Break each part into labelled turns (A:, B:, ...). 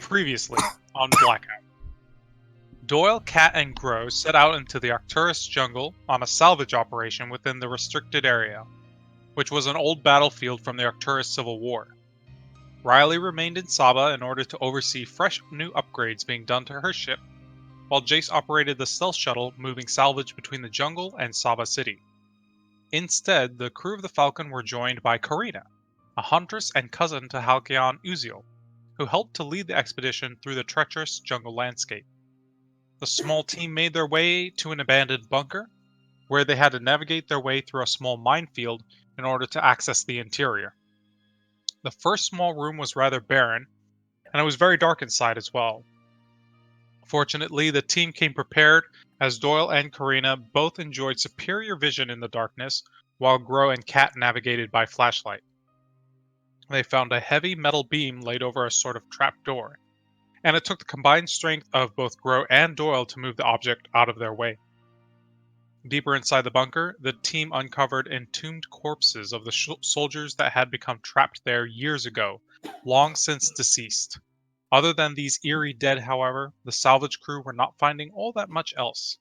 A: Previously on Blackout. Doyle, Cat, and Grow set out into the Arcturus jungle on a salvage operation within the restricted area, which was an old battlefield from the Arcturus Civil War. Riley remained in Saba in order to oversee fresh new upgrades being done to her ship, while Jace operated the stealth shuttle moving salvage between the jungle and Saba City. Instead, the crew of the Falcon were joined by Karina, a huntress and cousin to Halcyon Uziel, who helped to lead the expedition through the treacherous jungle landscape. The small team made their way to an abandoned bunker, where they had to navigate their way through a small minefield in order to access the interior. The first small room was rather barren, and it was very dark inside as well. Fortunately, the team came prepared, as Doyle and Karina both enjoyed superior vision in the darkness, while Grow and Cat navigated by flashlight. They found a heavy metal beam laid over a sort of trap door, and it took the combined strength of both Grow and Doyle to move the object out of their way. Deeper inside the bunker, the team uncovered entombed corpses of the soldiers that had become trapped there years ago, long since deceased. Other than these eerie dead, however, the salvage crew were not finding all that much else.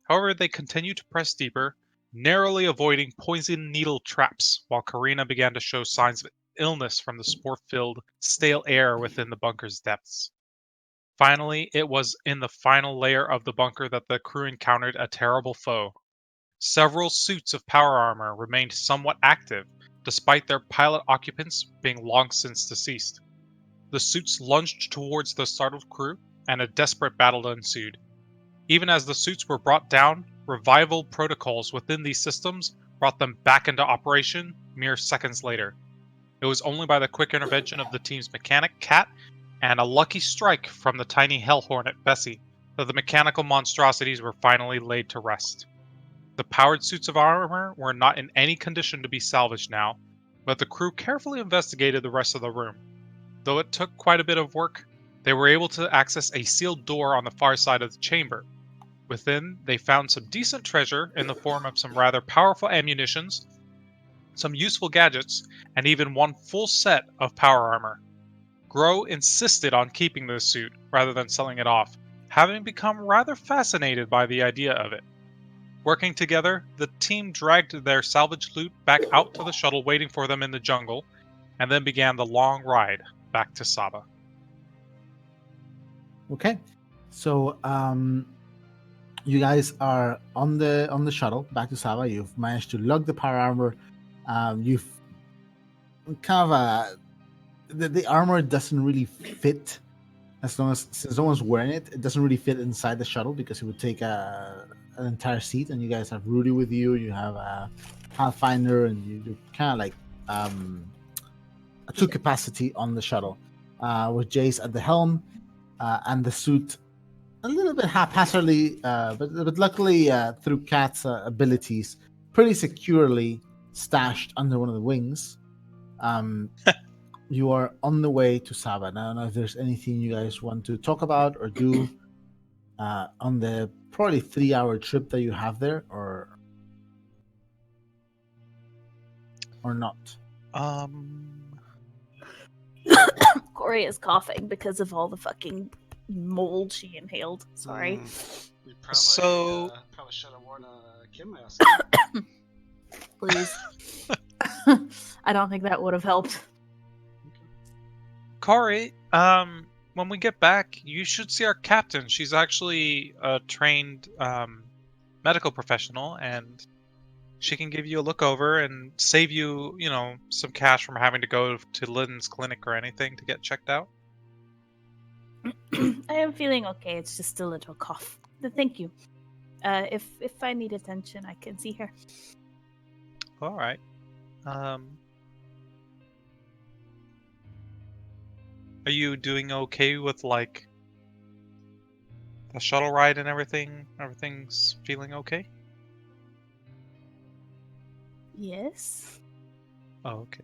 A: However, they continued to press deeper, narrowly avoiding poison needle traps, while Karina began to show signs of illness from the spore-filled, stale air within the bunker's depths. Finally, it was in the final layer of the bunker that the crew encountered a terrible foe. Several suits of power armor remained somewhat active, despite their pilot occupants being long since deceased. The suits lunged towards the startled crew, and a desperate battle ensued. Even as the suits were brought down, revival protocols within these systems brought them back into operation mere seconds later. It was only by the quick intervention of the team's mechanic, Cat, and a lucky strike from the tiny Hell Hornet, Bessie, that the mechanical monstrosities were finally laid to rest. The powered suits of armor were not in any condition to be salvaged now, but the crew carefully investigated the rest of the room. Though it took quite a bit of work, they were able to access a sealed door on the far side of the chamber. Within, they found some decent treasure in the form of some rather powerful ammunitions, some useful gadgets, and even one full set of power armor. Grow insisted on keeping the suit rather than selling it off, having become rather fascinated by the idea of it. Working together, the team dragged their salvaged loot back out to the shuttle waiting for them in the jungle, and then began the long ride back to Saba.
B: Okay, so you guys are on the shuttle back to Saba. You've managed to lug the power armor. You've kind of the armor doesn't really fit as long as since no one's wearing it. It doesn't really fit inside the shuttle because it would take an entire seat. And you guys have Rudy with you. You have Pathfinder, and you're kind of like a two capacity on the shuttle with Jace at the helm and the suit a little bit haphazardly, but luckily through Cat's abilities, pretty securely stashed under one of the wings. You are on the way to Saba. Now, I don't know if there's anything you guys want to talk about or do on the probably 3-hour trip that you have there, or not.
C: Corey is coughing because of all the fucking mold she inhaled. Sorry.
D: We probably,
A: So-
D: probably should have worn a Kim mask.
C: Please. I don't think that would have helped.
A: Kari, when we get back, you should see our captain. She's actually a trained medical professional, and she can give you a look over and save you, some cash from having to go to Lynn's clinic or anything to get checked out.
C: I am feeling okay. It's just a little cough. Thank you. If I need attention, I can see her.
A: All right. Are you doing okay with, like, the shuttle ride and everything? Everything's feeling okay?
C: Yes.
A: Oh, okay.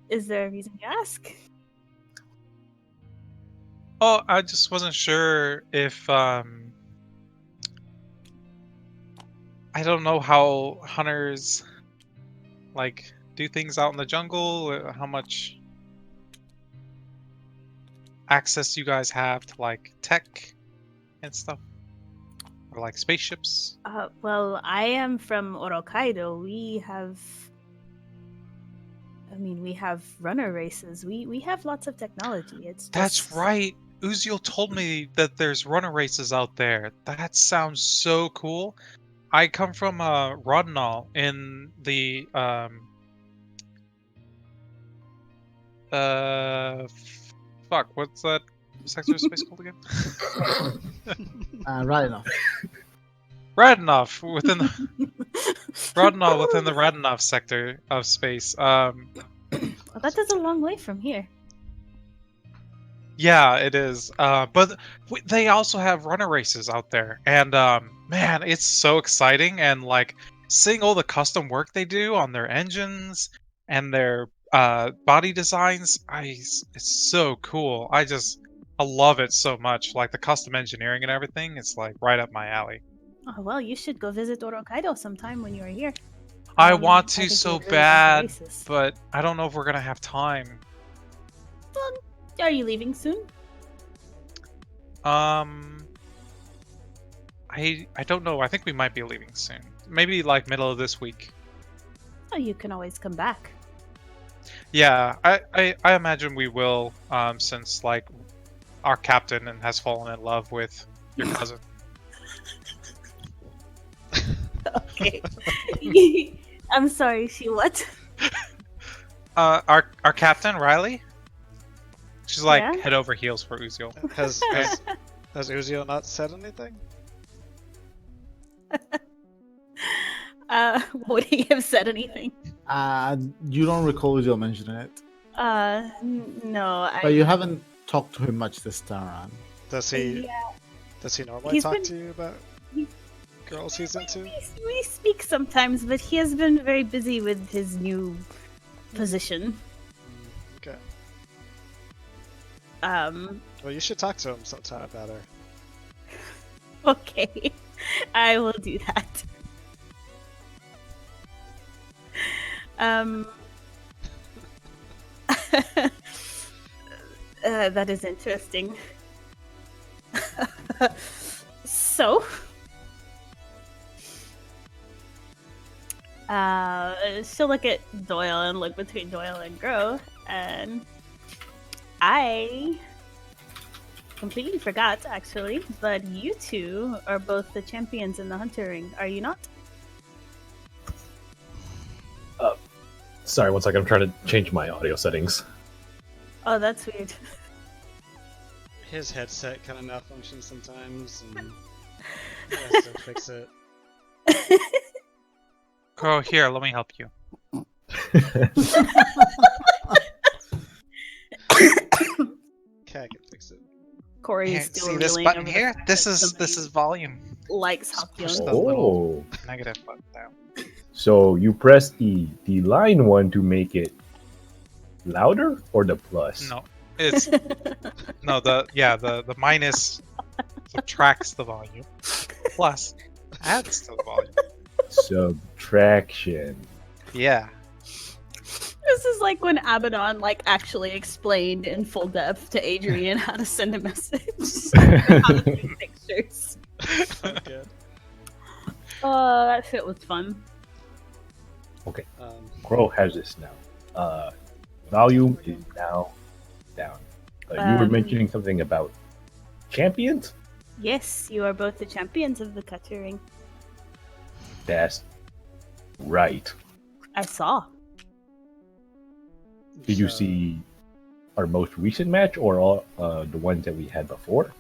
C: Is there a reason you ask?
A: Oh, I just wasn't sure if, I don't know how hunters, like, do things out in the jungle, how much access you guys have to like tech and stuff, or like spaceships?
C: Well, I am from Orokaido. We have runner races. We have lots of technology. It's just...
A: That's right. Uziel told me that there's runner races out there. That sounds so cool. I come from Rodnall in the fuck, what's that sector of space called again?
B: Right enough.
A: Radinoff within the Rodnall within the Radinoff sector of space.
C: Well, that is a long way from here.
A: Yeah, it is. But they also have runner races out there, and man, it's so exciting. And like seeing all the custom work they do on their engines and their body designs, it's so cool. I love it so much. Like the custom engineering and everything, it's like right up my alley.
C: Oh, well, you should go visit Orokaido sometime when you are here.
A: I want
C: I
A: to
C: think you
A: so
C: would really like the
A: bad,
C: races.
A: but I don't know if we're gonna have time.
C: Are you leaving soon?
A: I don't know. I think we might be leaving soon. Maybe like middle of this week.
C: Oh, you can always come back.
A: Yeah, I imagine we will, since like our captain has fallen in love with your cousin.
C: Okay. I'm sorry, she what?
A: Our captain Riley. She's like
C: Yeah?
A: head over heels for Uziel.
D: Has Uziel not said anything?
C: Would he have said anything?
B: You don't recall Uziel mentioning it,
C: No.
B: but you haven't talked to him much this time around.
D: Does he?
C: Yeah,
D: Does he normally
C: He's
D: talk
C: been-
D: to you about
C: he-
D: girls he's into?
C: we speak sometimes, but he has been very busy with his new position.
D: Okay.
C: Well,
D: you should talk to him sometime about her.
C: Okay. I will do that. That is interesting. So, she'll look at Doyle and look between Doyle and Grow, and I completely forgot, actually, but you two are both the champions in the hunter ring, are you not?
E: Sorry, one second. I'm trying to change my audio settings.
C: Oh, that's weird.
D: His headset kind of malfunctions sometimes, and he has to fix it.
A: Girl, here, let me help you.
D: Cat can fix it.
C: Corey
A: Here,
C: is still
A: see this
C: reeling
A: button
C: over the
A: here?
C: fact
A: This
C: that
A: is
C: somebody
A: volume.
C: likes
A: Just push
C: Hakyon.
A: the little
E: Oh,
A: negative button down.
E: so you press the line one to make it louder, or the plus?
A: No, it's no the minus subtracts the volume, plus adds to the volume.
E: Subtraction.
A: Yeah.
C: This is like when Abaddon actually explained in full depth to Adrian how to send a message, how to take pictures.
D: Okay.
C: That shit was fun.
E: Crow has this now. Volume is now down. You were mentioning something about champions?
C: Yes, you are both the champions of the Cutter Ring.
E: That's right.
C: I saw.
E: Did you
D: So,
E: see our most recent match, or all the ones that we had before?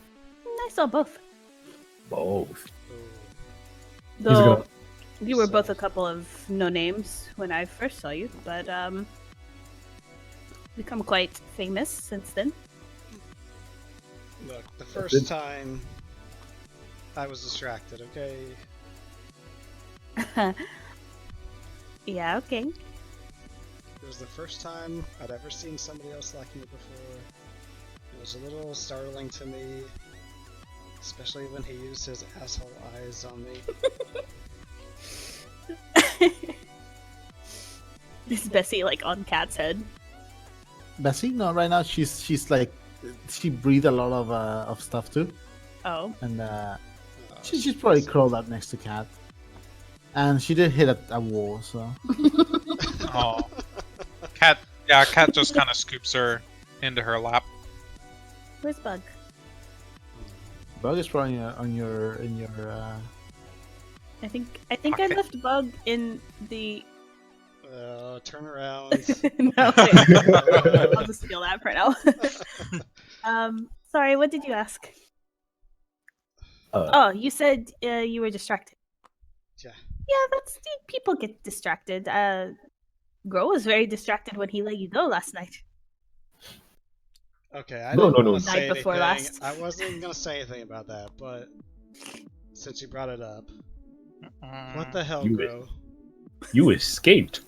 C: I saw both.
E: Both.
D: ooh,
C: Though
E: gonna-
C: you were both
D: So-
C: a couple of no names when I first saw you, but become quite famous since then.
D: Look, the
E: it.
D: first time I was distracted, okay?
C: Yeah, okay.
D: It was the first time I'd ever seen somebody else like me before. It was a little startling to me, especially when he used his asshole eyes on me.
C: Is Bessie on Cat's head?
B: Bessie, no, right now she's like she breathed a lot of stuff too,
C: Oh.
B: and she's probably curled up next to Cat, and she did hit a wall. So
A: Oh, Cat. Yeah, Cat just kind of scoops her into her lap.
C: Where's Bug?
B: Bug is probably in your.
C: I think I
A: Pocket.
C: left Bug in the.
D: Turn around.
C: No, wait. I'll just steal that for now. Sorry, what did you ask? Oh, you said you were distracted.
D: Yeah.
C: Yeah, people get distracted. Gro was very distracted when he let you go last night.
D: Okay, I
E: No,
D: didn't
E: no,
D: want to
E: no.
D: say
C: Night before
D: anything.
C: last.
D: I wasn't even gonna say anything about that, but since you brought it up, what the hell,
E: You-
D: Gro?
E: You escaped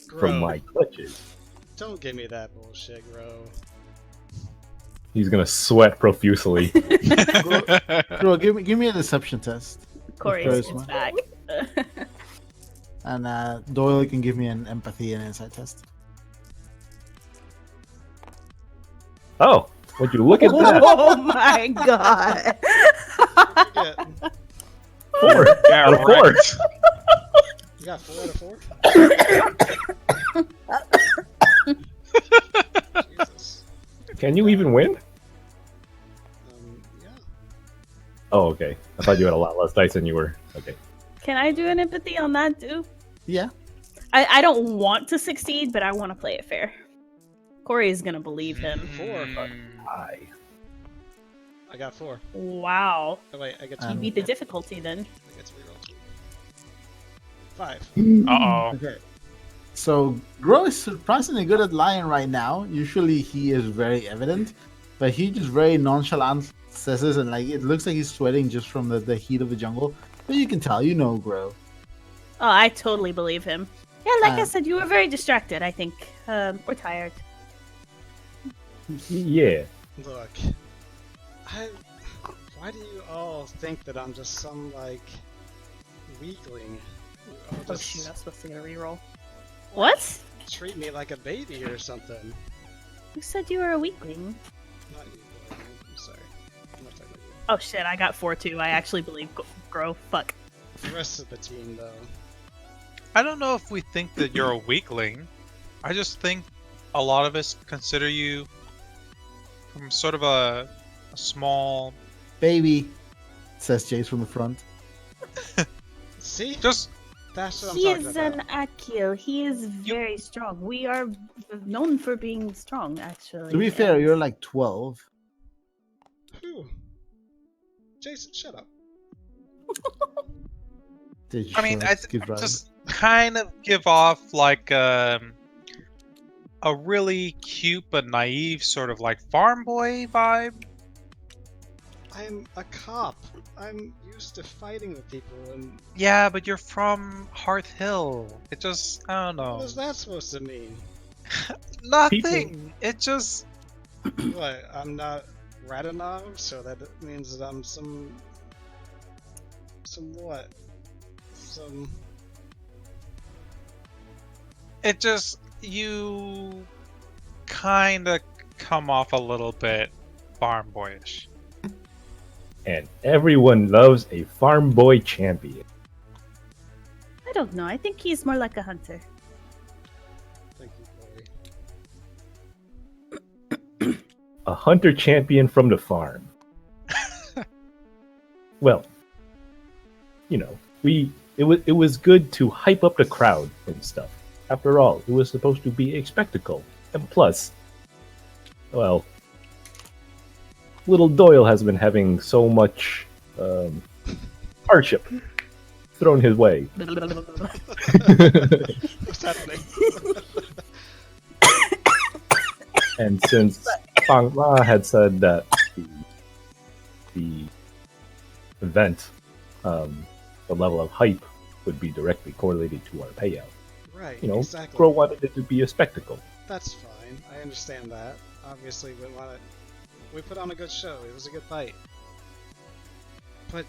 D: Gro,
E: from my clutches.
D: don't give me that bullshit, Gro.
E: He's gonna sweat profusely.
B: Bro, give me a deception test,
C: Corey's
B: Charisma.
C: is back.
B: and Doyle can give me an empathy and insight test.
E: Oh, would you look at that?
C: Oh my god!
D: What'd you get?
E: 4
A: Yeah,
E: out of 4.
A: right.
D: You got 4 out of 4? Jesus.
E: Can you even win?
D: Yeah.
E: Oh, okay. I thought you had a lot less dice than you were. Okay.
C: Can I do an empathy on that too?
B: Yeah.
C: I don't want to succeed, but I want to play it fair. Corey is gonna believe him.
D: 4. I got 4.
C: Wow.
D: Oh wait, I get to
C: You
B: Um,
C: beat the difficulty then.
D: I get to reroll 2. 5.
A: Uh-oh.
B: Okay. So Gro is surprisingly good at lying right now. Usually he is very evident, but he just very nonchalant says this, and like it looks like he's sweating just from the heat of the jungle. But you can tell, Gro.
C: Oh, I totally believe him. Yeah, like I
B: Um,
C: said, you were very distracted, I think. Or tired.
E: Yeah.
D: Look, why do you all think that I'm just some like weakling? who all
C: Oh
D: just
C: shoot, I was supposed to get a reroll. What?
D: treat me like a baby or something.
C: Who said you were a weakling?
D: Not you, Gordon. I'm sorry. I'm not talking about you.
C: Oh shit, I got 4 too. I actually believe Gro. Fuck.
D: The rest of the team, though.
A: I don't know if we think that you're a weakling. I just think a lot of us consider you from sort of a small,
B: Baby, says Jace from the front.
D: See?
A: just
D: That's what I'm
C: He
D: talking
C: is
D: about.
C: an Akil. He is very strong. We are known for being strong, actually.
B: To be fair,
C: and-
B: you're like 12.
D: Whew. Jason, shut up.
A: I mean, I
B: Skid Row.
A: just kind of give off like a really cute but naive sort of like farm boy vibe.
D: I'm a cop. I'm used to fighting with people, and
A: Yeah, but you're from Hearth Hill. It just, I don't
D: what
A: know.
D: is that supposed to mean?
A: Nothing. It just,
D: What? I'm not Radonov, so that means that I'm some what? Some
A: it just, you kind of come off a little bit farm boyish.
E: And everyone loves a farm boy champion.
C: I don't know. I think he's more like a hunter.
D: Thank you, Corey.
E: A hunter champion from the farm. Well, it was good to hype up the crowd and stuff. After all, it was supposed to be a spectacle. And plus, well, little Doyle has been having so much hardship thrown his way.
D: What's happening?
E: And since Fang La had said that the event, the level of hype would be directly correlated to our payout,
D: Right.
E: you know,
D: Exactly.
E: Crow wanted it to be a spectacle.
D: That's fine. I understand that. Obviously, we put on a good show. It was a good fight. But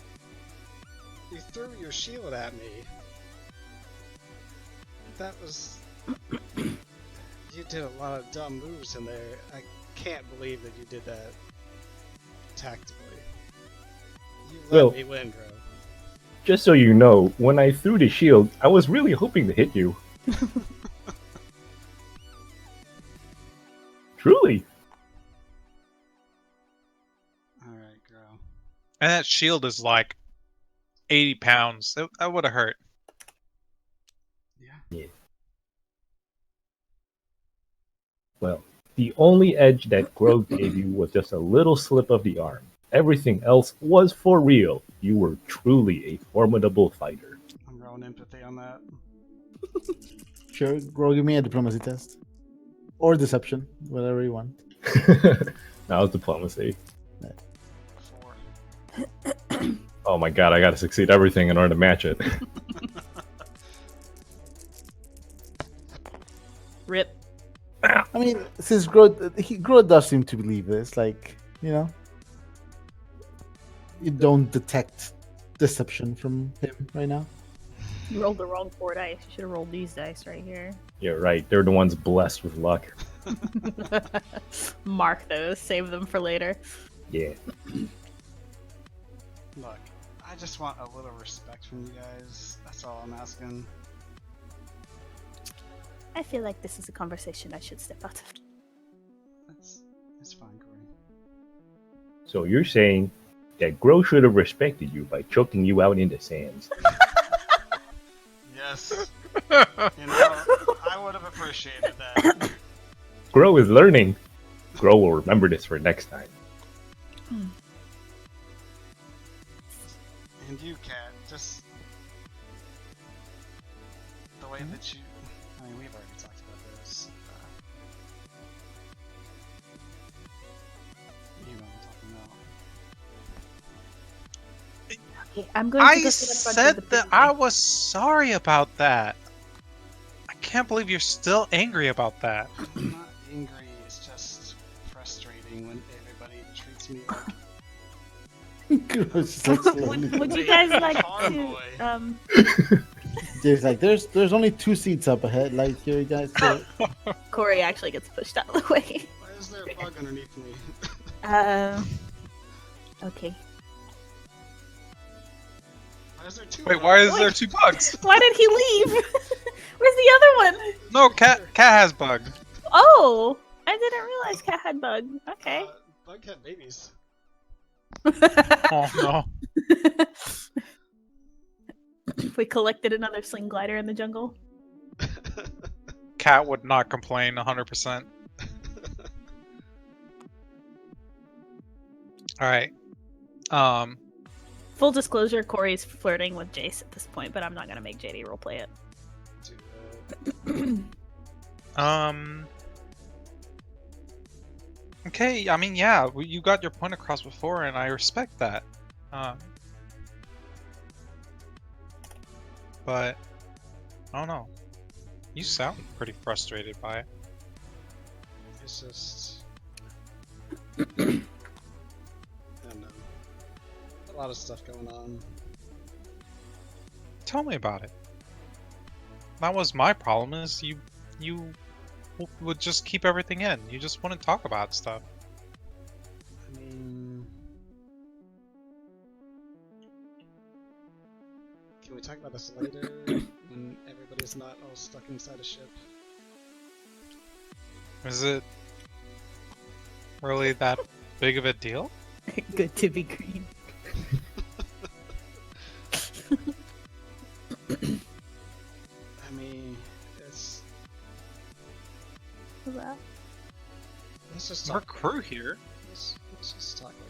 D: you threw your shield at me. That was. You did a lot of dumb moves in there. I can't believe that you did that tactically. You let
E: Well-
D: me win, bro.
E: Just so you know, when I threw the shield, I was really hoping to hit you. Truly.
D: Alright, girl.
A: And that shield is like 80 pounds. That would have hurt.
D: Yeah.
E: Well, the only edge that Grove gave you was just a little slip of the arm. Everything else was for real. You were truly a formidable fighter.
D: I'm rolling empathy on that.
B: Sure, Gro, give me a diplomacy test. Or deception, whatever you want.
E: Now it's diplomacy.
D: 4.
E: Oh my god, I gotta succeed everything in order to match it.
C: Rip.
B: I mean, since Gro does seem to believe this, like, you know, you don't detect deception from him right now.
C: You rolled the wrong 4 dice. You should have rolled these dice right here.
E: Yeah, right. They're the ones blessed with luck.
C: Mark those. Save them for later.
E: Yeah.
D: Look, I just want a little respect from you guys. That's all I'm asking.
C: I feel like this is a conversation I should step out of.
D: It's fine, Corey.
E: So you're saying that Gro should have respected you by choking you out in the sands.
D: Yes. You know, I would have appreciated that.
E: Gro is learning. Gro will remember this for next time.
D: And you, Cat, just the way that you. I mean, we've already talked about this. You know what I'm talking about.
C: Okay, I'm going to
A: I
C: go sit in front
A: said
C: of the
A: that
C: prison.
A: I was sorry about that. I can't believe you're still angry about that.
D: I'm not angry, it's just frustrating when everybody treats me like
B: Gro's just like slowly.
C: Would you guys like
D: Farm boy.
C: to?
B: There's like there's only 2 seats up ahead. Like here, you guys. So,
C: Corey actually gets pushed out of the way.
D: Why is there a bug underneath me?
C: Okay.
D: Why is there 2
A: Wait,
D: bugs?
A: why is there 2 bugs?
C: Why did he leave? Where's the other one?
A: No, cat has bug.
C: Oh, I didn't realize Cat had bug. Okay.
D: Bug had babies.
A: Oh no.
C: We collected another sling glider in the jungle.
A: Cat would not complain 100%. Alright.
C: Full disclosure, Corey's flirting with Jace at this point, but I'm not gonna make JD roleplay it.
D: Do
A: Okay, I mean, yeah, you got your point across before, and I respect that. But, I don't know. You sound pretty frustrated by it.
D: It's just. I don't know. A lot of stuff going on.
A: Tell me about it. That was my problem, is you would just keep everything in. You just wouldn't talk about stuff.
D: I mean. Can we talk about this later? When everybody's not all stuck inside a ship?
A: Is it really that big of a deal?
C: Good to be green.
D: I mean, it's.
C: What's that?
D: Let's just
A: Our
D: talk.
A: crew here.
D: Let's just talk later.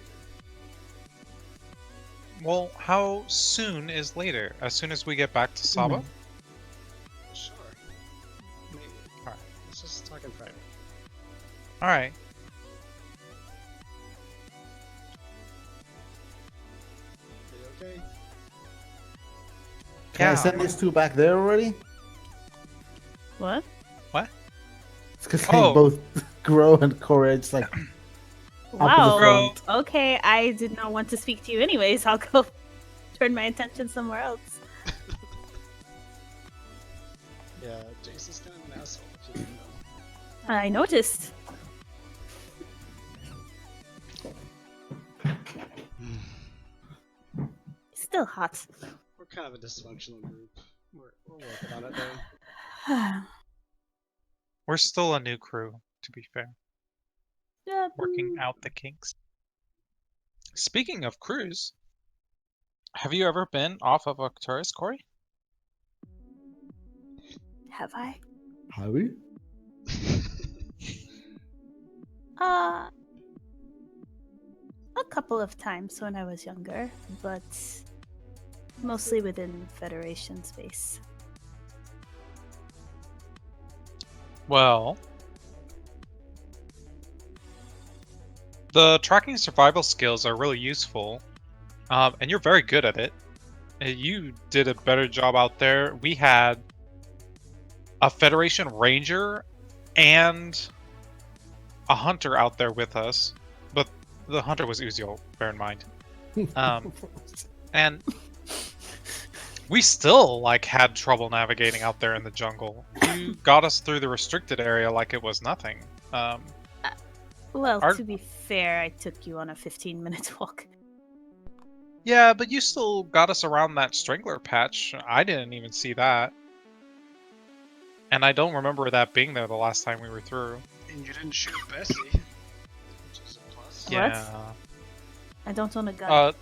A: Well, how soon is later? As soon as we get back to Saba?
D: Sure. Maybe.
A: Alright.
D: Let's just talk in private.
A: Alright.
D: Are you okay?
B: can I
A: Yeah.
B: send these 2 back there already?
C: What?
B: It's because
A: Oh.
B: both Gro and Corey are just like
C: Wow.
A: Bro.
C: Okay, I did not want to speak to you anyways. I'll go turn my attention somewhere else.
D: Yeah, Jason's kind of an asshole if you didn't know.
C: I noticed. still hot.
D: We're kind of a dysfunctional group. We're working on it though.
A: We're still a new crew, to be fair. Working out the kinks. Speaking of crews, have you ever been off of Arcturus, Corey?
C: Have I?
B: Have we?
C: A couple of times when I was younger, but mostly within Federation space.
A: Well, the tracking survival skills are really useful, and you're very good at it. You did a better job out there. We had a Federation Ranger and a Hunter out there with us, but the Hunter was Uziel, bear in mind. And we still had trouble navigating out there in the jungle. You got us through the restricted area like it was nothing.
C: Well, to be fair, I took you on a 15-minute walk.
A: Yeah, but you still got us around that Strangler patch. I didn't even see that. And I don't remember that being there the last time we were through.
D: And you didn't shoot Bessie, which is a plus.
A: Yeah.
C: I don't own a gun.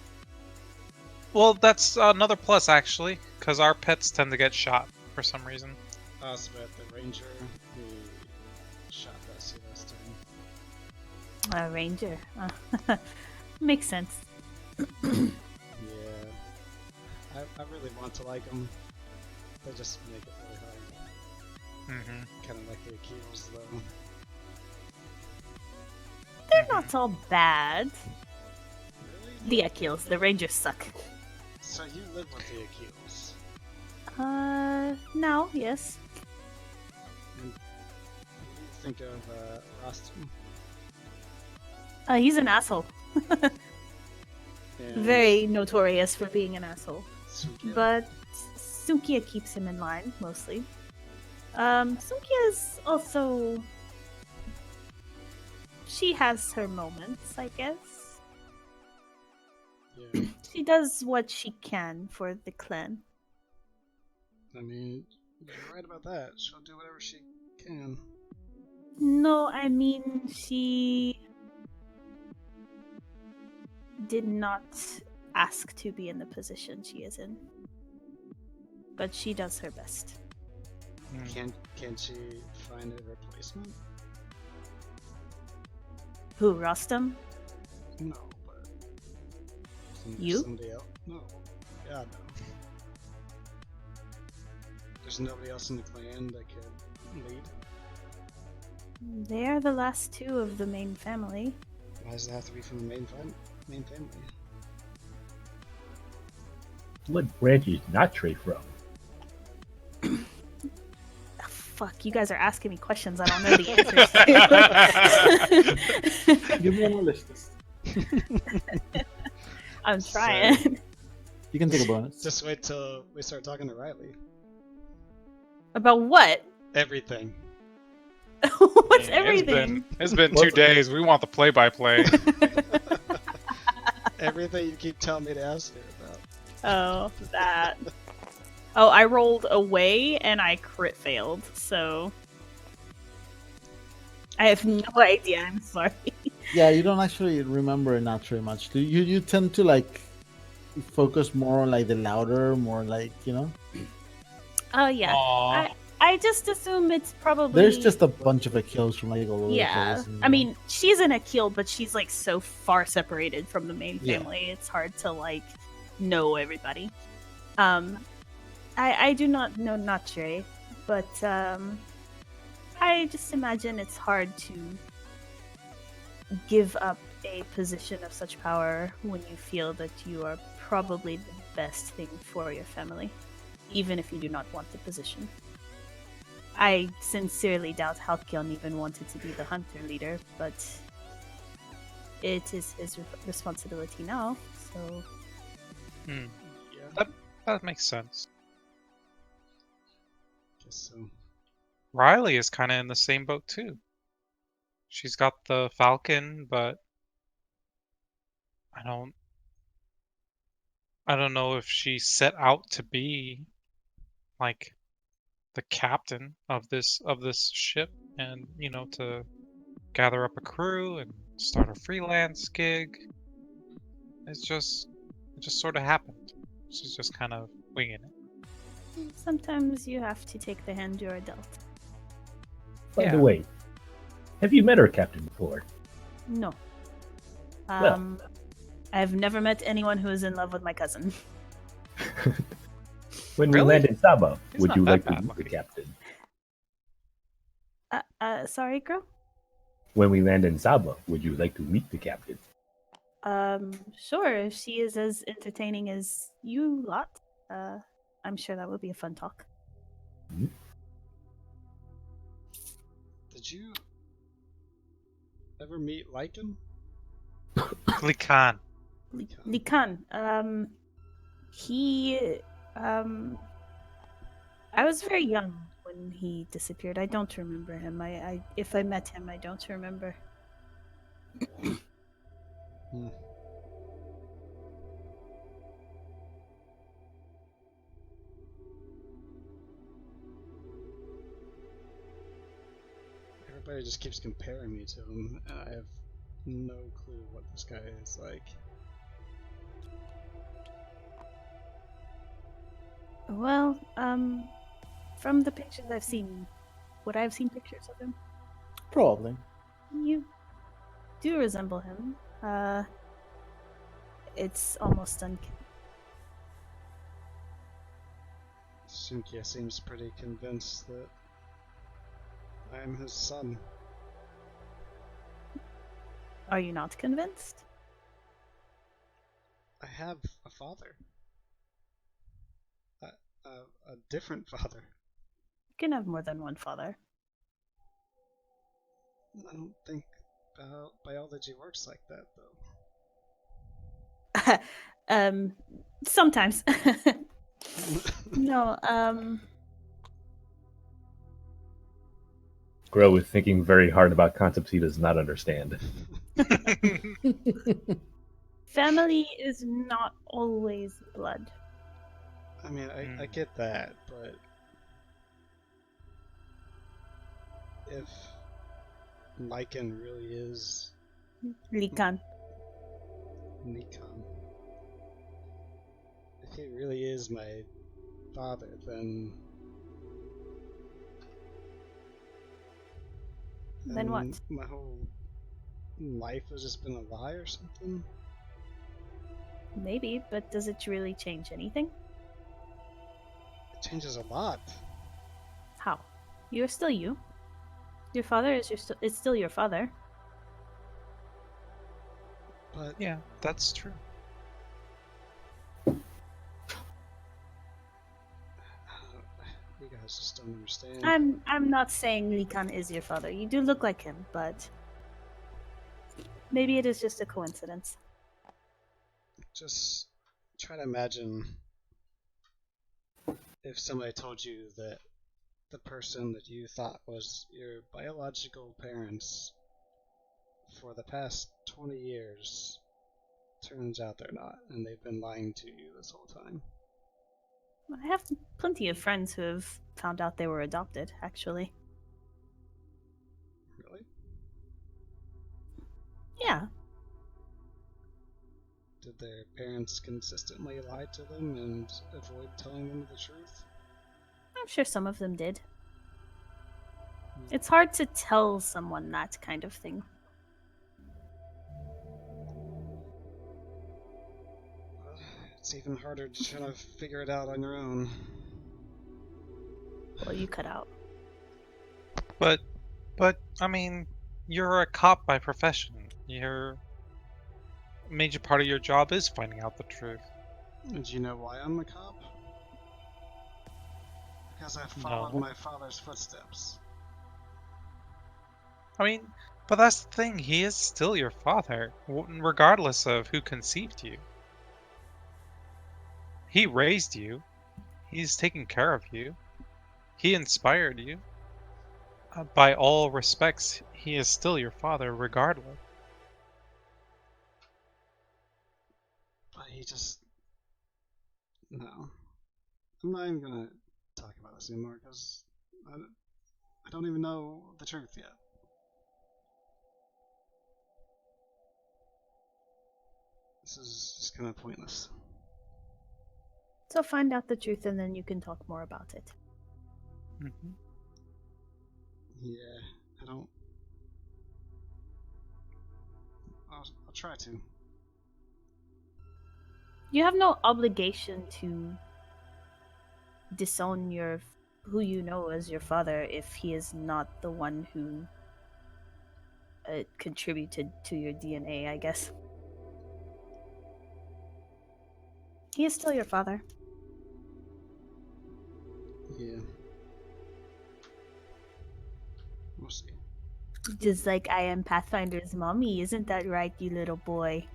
A: Well, that's another plus, actually, because our pets tend to get shot for some reason.
D: So at the Ranger, who shot Bessie last time.
C: A ranger. Makes sense.
D: Yeah. I really want to like them. They just make it really hard. Kind of like the Achilles, though.
C: They're not all bad.
D: Really?
C: The Achilles, the rangers suck.
D: So you live with the Achilles?
C: No, yes.
D: What do you think of Rostam?
C: He's an asshole.
D: And
C: Very notorious for being an asshole.
D: Sukia?
C: But Sunkia keeps him in line, mostly. Sunkia is also... She has her moments, I guess.
D: Yeah.
C: She does what she can for the clan.
D: I mean, you're right about that. She'll do whatever she can.
C: No, I mean, she did not ask to be in the position she is in. But she does her best.
D: Can she find a replacement?
C: Who, Rostam?
D: No, but
C: You?
D: Somebody else? No. Yeah, no. There's nobody else in the clan that could lead.
C: They are the last two of the main family.
D: Why does it have to be from the main family?
E: What branch is Natre from?
C: Fuck, you guys are asking me questions I don't know the answers to.
B: Give me a list.
C: I'm trying.
B: You can take a bonus.
D: Just wait till we start talking to Riley.
C: About what?
D: Everything.
C: What's
A: Yeah,
C: everything?
A: It's been 2 days. We want the play-by-play.
D: Everything you keep telling me to ask her about.
C: Oh, that. Oh, I rolled away and I crit failed, so I have no idea. I'm sorry.
B: Yeah, you don't actually remember not very much. You tend to focus more on the louder, more
C: Oh yeah.
A: Aww.
C: I just assume it's probably
B: There's just a bunch of Achilles from all over
C: yeah.
B: the place.
C: I mean, she's an Akil, but she's so far separated from the main
B: Yeah.
C: family. It's hard to know everybody. I do not know Natre, but I just imagine it's hard to give up a position of such power when you feel that you are probably the best thing for your family, even if you do not want the position. I sincerely doubt Halcyon even wanted to be the hunter leader, but it is his responsibility now, so...
D: Yeah,
A: That makes sense.
D: guess so.
A: Riley is kind of in the same boat, too. She's got the Falcon, but I don't... I don't know if she set out to be like the captain of this ship, and to gather up a crew and start a freelance gig. It just sort of happened. She's just kind of winging it.
C: Sometimes you have to take the hand you're dealt.
E: By the
A: Yeah.
E: way, have you met our captain before?
C: No.
E: Well.
C: I've never met anyone who is in love with my cousin.
E: When we
A: Really?
E: land in Saba,
A: He's
E: would
A: not
E: you
A: that
E: like to
A: bad
E: meet the
A: looking.
E: captain?
C: Sorry, girl?
E: When we land in Saba, would you like to meet the captain?
C: Sure. If she is as entertaining as you lot, I'm sure that would be a fun talk.
D: Did you ever meet Lycan?
A: Likan.
C: Likan, he, I was very young when he disappeared. I don't remember him. If I met him, I don't remember.
D: Everybody just keeps comparing me to him, and I have no clue what this guy is like.
C: Well, from the pictures I've seen, would I have seen pictures of him?
B: Probably.
C: You do resemble him. It's almost uncanny.
D: Sunkia seems pretty convinced that I am his son.
C: Are you not convinced?
D: I have a father. A different father.
C: You can have more than one father.
D: I don't think biology works like that, though.
C: Sometimes. No,
E: Grow is thinking very hard about concepts he does not understand.
C: family is not always blood.
D: I mean, I get that, but if Lycan really is
C: Likan.
D: Nikon, if he really is my father, then
C: What?
D: My whole life has just been a lie or something.
C: Maybe, but does it really change anything?
D: It changes a lot.
C: How? You're still you. Your father is still your father.
D: But
A: Yeah, that's true.
D: you guys just don't understand.
C: I'm not saying Likan is your father. You do look like him, but maybe it is just a coincidence.
D: Just try to imagine if somebody told you that the person that you thought was your biological parents for the past 20 years turns out they're not, and they've been lying to you this whole time.
C: I have plenty of friends who have found out they were adopted, actually.
D: Really?
C: Yeah.
D: Did their parents consistently lie to them and avoid telling them the truth?
C: I'm sure some of them did. It's hard to tell someone that kind of thing.
D: Well, it's even harder to try to figure it out on your own.
C: Well, you cut out.
A: But I mean, you're a cop by profession. A major part of your job is finding out the truth.
D: And do you know why I'm a cop? Because I followed
A: No.
D: my father's footsteps.
A: I mean, but that's the thing. He is still your father, regardless of who conceived you. He raised you. He's taking care of you. He inspired you. By all respects, he is still your father, regardless.
D: But he just No. I'm not even gonna talk about this anymore because I don't even know the truth yet. This is just kind of pointless.
C: So find out the truth and then you can talk more about it.
A: Mhm.
D: Yeah, I don't. I'll try to.
C: You have no obligation to disown who you know as your father if he is not the one who contributed to your DNA, I guess. He is still your father.
D: Yeah. We'll see.
C: Just like I am Pathfinder's mommy, isn't that right, you little boy?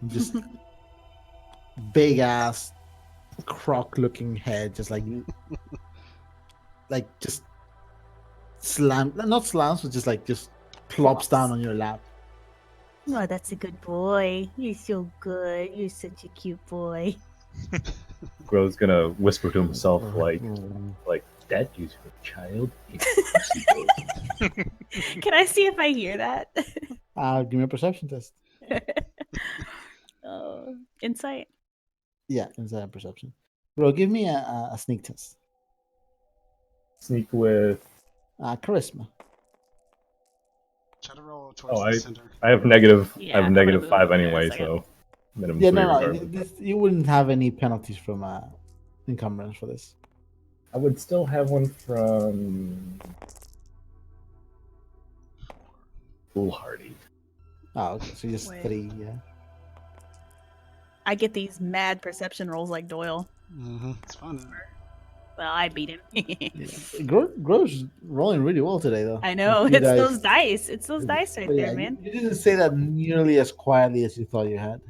B: Just big ass croc looking head, just like just not slams, but just plops down on your lap.
C: Oh, that's a good boy. You're so good. You're such a cute boy.
E: Gro's gonna whisper to himself like that useful child.
C: Can I see if I hear that?
B: Give me a perception test.
C: Oh, insight.
B: Yeah, inside perception. Bro, give me a sneak test.
E: Sneak with.
B: Charisma.
D: Try to roll towards the center.
E: I have negative.
C: Yeah,
E: I have
C: I'm
E: negative
C: gonna move
E: 5
C: in there a
E: anyway,
C: second.
E: so minimum
B: Yeah,
E: 3
B: no.
E: regardless.
B: You wouldn't have any penalties from encumbrance for this.
E: I would still have one from foolhardy.
B: Oh, okay. So just
C: Wait.
B: 3, yeah.
C: I get these mad perception rolls like Doyle.
D: Mm-hmm. It's fun.
C: Well, I beat him.
B: Gro's rolling really well today, though.
C: I know.
B: You
C: It's
B: guys-
C: those dice. It's those dice right
B: But
C: there,
B: yeah,
C: man.
B: You didn't say that nearly as quietly as you thought you had.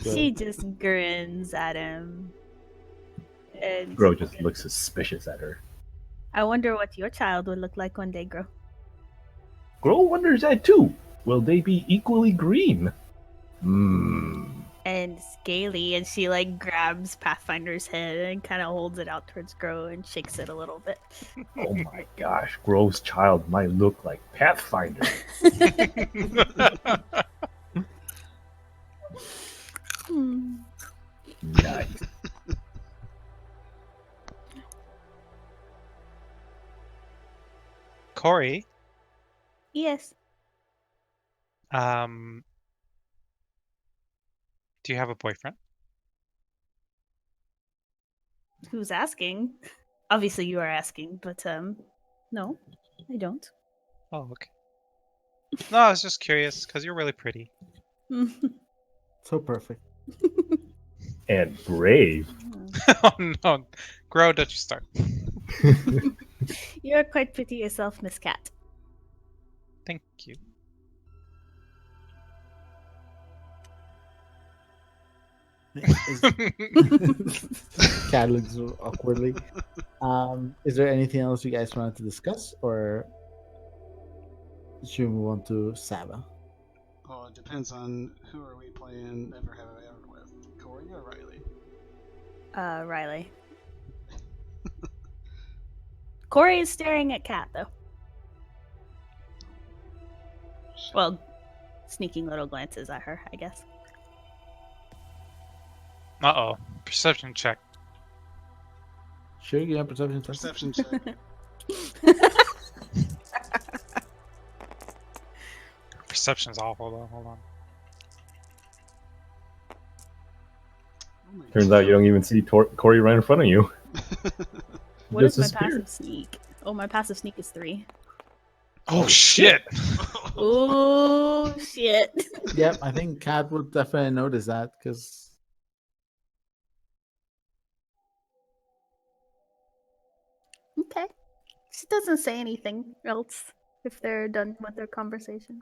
B: So-
C: She just grins at him. And
E: Gro just looks suspicious at her.
C: I wonder what your child would look like one day, Gro.
E: Gro wonders that too. Will they be equally green? Hmm.
C: And scaly, and she like grabs Pathfinder's head and kind of holds it out towards Gro and shakes it a little bit.
E: Oh my gosh, Gro's child might look like Pathfinder.
C: Hmm.
E: Nice.
A: Corey,
C: Yes.
A: do you have a boyfriend?
C: Who's asking? Obviously, you are asking, but no, I don't.
A: Oh, okay. No, I was just curious because you're really pretty.
B: So perfect.
E: And brave.
A: Oh no, Grow, don't you start.
C: You're quite pretty yourself, Miss Cat.
A: Thank you.
B: Cat looks awkwardly. Is there anything else you guys wanted to discuss, or should we move on to Saba?
D: Oh, it depends on who are we playing. Never have I ever with Corey or Riley.
C: Riley. Corey is staring at Cat, though. Well, sneaking little glances at her, I guess.
A: Uh-oh. Perception check.
B: Sure, you have perception test.
D: Perception check.
A: Perception's awful though. Hold on.
D: Oh my
E: Turns out you don't even see Corey right in front of you.
C: What is
E: Just
C: my
E: disappeared.
C: passive sneak? Oh, my passive sneak is 3.
A: Oh shit!
C: Oh, shit.
B: Yep, I think Cat would definitely notice that because
C: Okay. She doesn't say anything else if they're done with their conversation.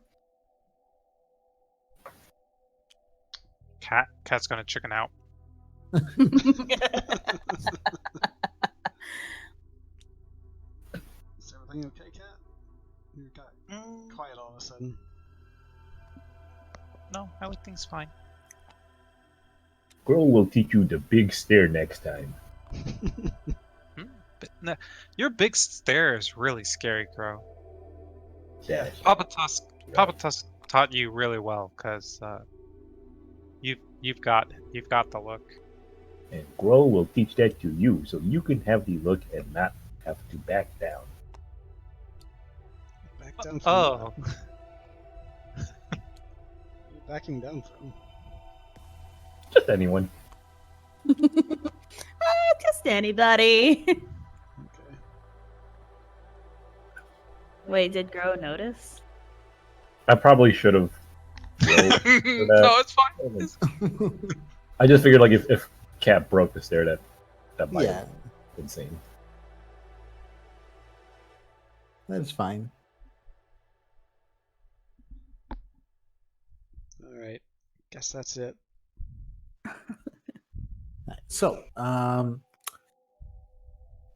A: Cat's gonna chicken out.
D: Is everything okay, Cat? You got quiet all of a sudden.
A: No, everything's fine.
E: Grow will teach you the big stare next time.
A: But no, your big stare is really scary, Crow.
E: Yeah.
A: Papa Tusk taught you really well, cause you've got the look.
E: And Grow will teach that to you, so you can have the look and not have to back down.
D: Back down from
A: Oh,
D: what? Where are you backing down from?
E: Just anyone.
C: Just anybody.
D: Okay.
C: Wait, did Grow notice?
E: I probably should have.
A: no, it's fine.
E: I just figured, like, if Cat broke the stair, that might
B: Yeah,
E: have been insane.
B: that's fine.
D: Alright. Guess that's it.
B: So,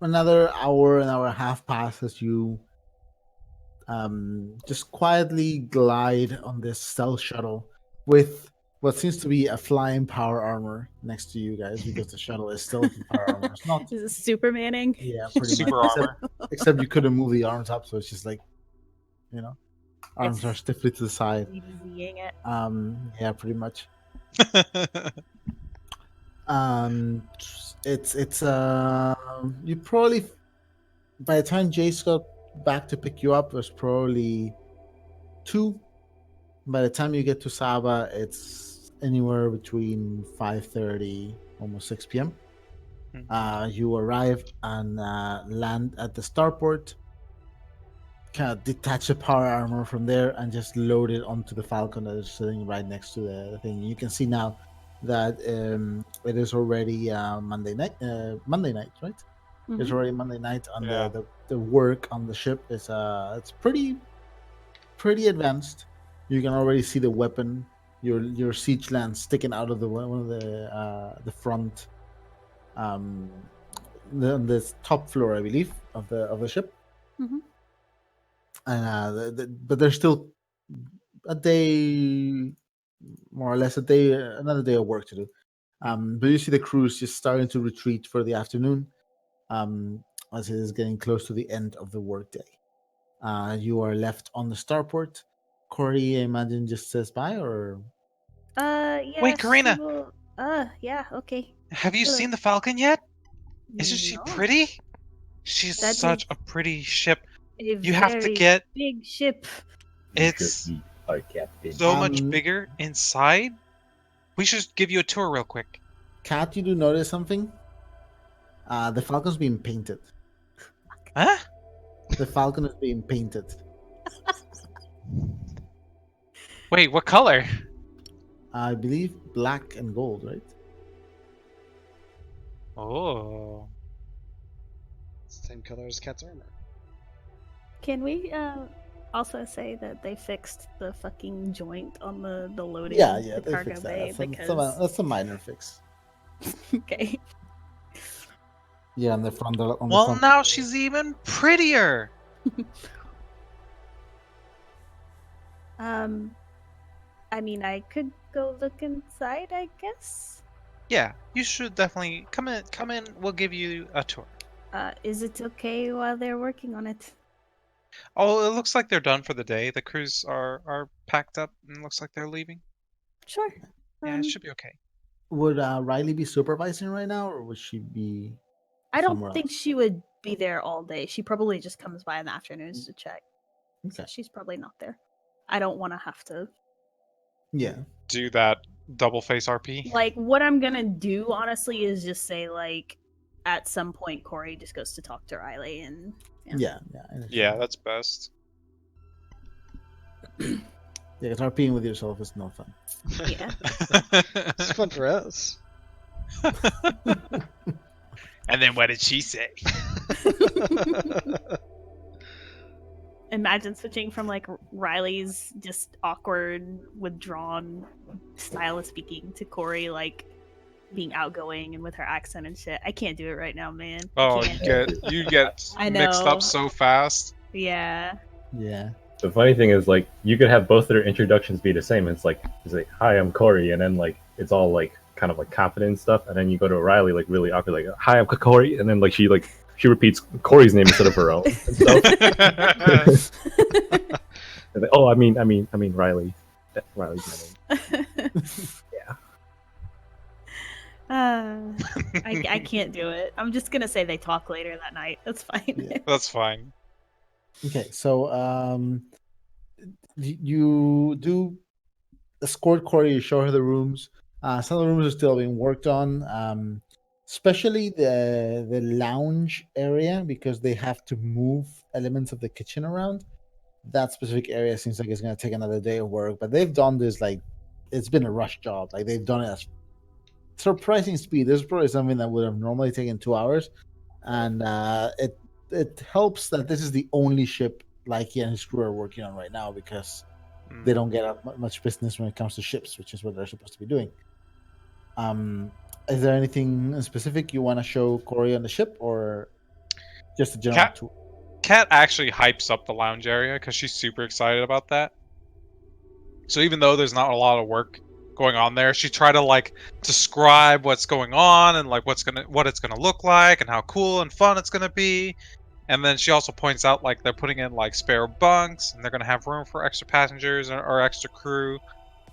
B: another hour, an hour and a half passes. You just quietly glide on this stealth shuttle with what seems to be a flying power armor next to you guys, because the shuttle is still in power armor. It's not,
C: Is it Supermaning?
B: yeah, pretty
A: Super
B: much.
A: armor.
B: Except you couldn't move the arms up, so it's just like, arms
C: It's
B: are stiffly to the side.
C: DBZing it.
B: Yeah, pretty much. It's you probably, by the time Jace got back to pick you up, it was probably 2. By the time you get to Saba, it's anywhere between 5:30, almost 6 p.m. You arrive and land at the starport. Kind of detach the power armor from there and just load it onto the Falcon that is sitting right next to the thing. You can see now that it is already Monday night. Monday night, right? It's
C: Mhm.
B: already Monday night, and
A: Yeah.
B: the work on the ship is it's pretty advanced. You can already see the weapon, your siege lance sticking out of one of the front, the top floor, I believe, of the ship.
C: Mhm.
B: And but there's still a day, more or less another day of work to do. But you see the crews just starting to retreat for the afternoon, as it is getting close to the end of the workday. You are left on the starport. Corey, I imagine, just says bye, or
C: Yeah.
A: Wait, Karina.
C: she will- yeah. Okay.
A: Have you
C: Hello.
A: seen the Falcon yet? Isn't she
C: No,
A: pretty? She's
C: That
A: such
C: is
A: a pretty ship.
C: a
A: You have to
C: very
A: get.
C: big ship.
E: You
A: It's
E: should be our captain.
A: so much
B: Um,
A: bigger inside. We should give you a tour real quick.
B: Kat, you do notice something? The Falcon's being painted.
A: Huh?
B: The Falcon is being painted.
A: Wait, what color?
B: I believe black and gold, right?
A: Oh.
D: Same color as Cat's armor.
C: Can we also say that they fixed the fucking joint on the loading
B: Yeah,
C: the
B: they
C: cargo
B: fixed
C: bay
B: that.
C: because
B: That's a minor fix.
C: okay.
B: Yeah, on the front. On the
A: Well,
B: front.
A: now she's even prettier.
C: I mean, I could go look inside, I guess.
A: Yeah, you should definitely come in. Come in. We'll give you a tour.
C: Is it okay while they're working on it?
A: Oh, it looks like they're done for the day. The crews are packed up, and it looks like they're leaving.
C: Sure.
A: Yeah, it should be okay.
B: Would Riley be supervising right now, or would she be?
C: I don't
B: somewhere
C: think
B: else?
C: she would be there all day. She probably just comes by in the afternoons to check. So
B: Okay.
C: she's probably not there. I don't want to have to.
B: Yeah.
A: Do that double face RP.
C: Like, what I'm gonna do, honestly, is just say, like, at some point, Corey just goes to talk to Riley, and
B: Yeah. I understand.
A: Yeah, that's best.
B: Yeah, because RPing with yourself is no fun.
C: yeah.
D: It's fun for us.
A: And then what did she say?
C: Imagine switching from like Riley's just awkward, withdrawn style of speaking to Corey like being outgoing and with her accent and shit. I can't do it right now, man. I
A: Oh,
C: can't.
A: you get
C: I
A: mixed
C: know.
A: up so fast.
C: Yeah.
B: Yeah.
E: The funny thing is, like, you could have both their introductions be the same. It's like, hi, I'm Corey, and then like it's all like kind of like confident and stuff, and then you go to Riley like really awkward, like "Hi, I'm Corey," and then like she repeats Corey's name instead of her own and stuff. And then, oh, I mean Riley. Riley's my name. Yeah.
C: I can't do it. I'm just gonna say they talk later that night. That's fine.
B: Yeah.
A: That's fine.
B: Okay, so you do escort Corey. You show her the rooms. Some of the rooms are still being worked on, especially the lounge area because they have to move elements of the kitchen around. That specific area seems like it's going to take another day of work, but they've done this like it's been a rush job. Like they've done it at surprising speed. This is probably something that would have normally taken 2 hours, and it helps that this is the only ship like he and his crew are working on right now because they don't get up much business when it comes to ships, which is what they're supposed to be doing. Is there anything specific you want to show Corey on the ship, or just a general tour?
A: Kat actually hypes up the lounge area because she's super excited about that. So even though there's not a lot of work going on there, she tried to like describe what's going on and like what it's gonna look like and how cool and fun it's gonna be. And then she also points out like they're putting in like spare bunks and they're gonna have room for extra passengers or extra crew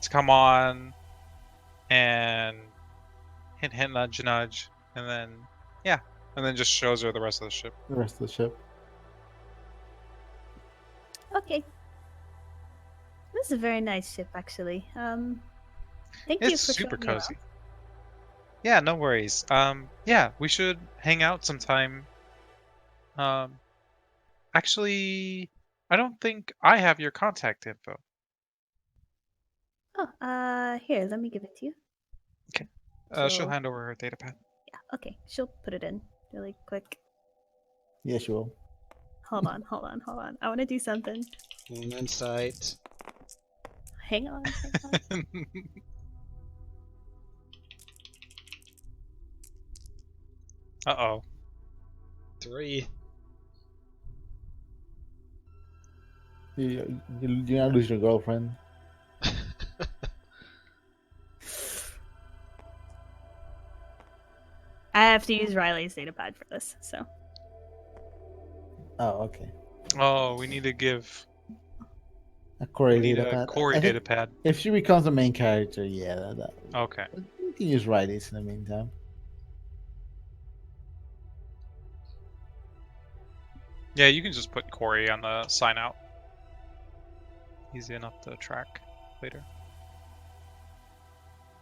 A: to come on. And hint, hint, nudge, nudge, and then just shows her the rest of the ship.
B: The rest of the ship.
C: Okay. This is a very nice ship, actually. Thank you
A: It's
C: for
A: super
C: showing me
A: cozy. Yeah, no worries. Yeah, we should hang out sometime. Actually, I don't think I have your contact info.
C: Oh, here, let me give it to you.
A: Okay. She'll hand over her data pad.
C: Yeah, okay. She'll put it in really quick.
B: Yeah, she will.
C: Hold on. I want to do something.
D: Insight.
C: Hang on.
A: Uh-oh.
D: 3.
B: You're not lose your girlfriend.
C: I have to use Riley's data pad for this, so.
B: Oh, okay.
A: Oh, we need to give
B: A Corey
A: we need
B: data
A: a
B: pad.
A: Corey
B: I think
A: data pad.
B: if she becomes a main character, yeah, that
A: Okay.
B: you can use Riley's in the meantime.
A: Yeah, you can just put Corey on the sign out. Easy enough to track later.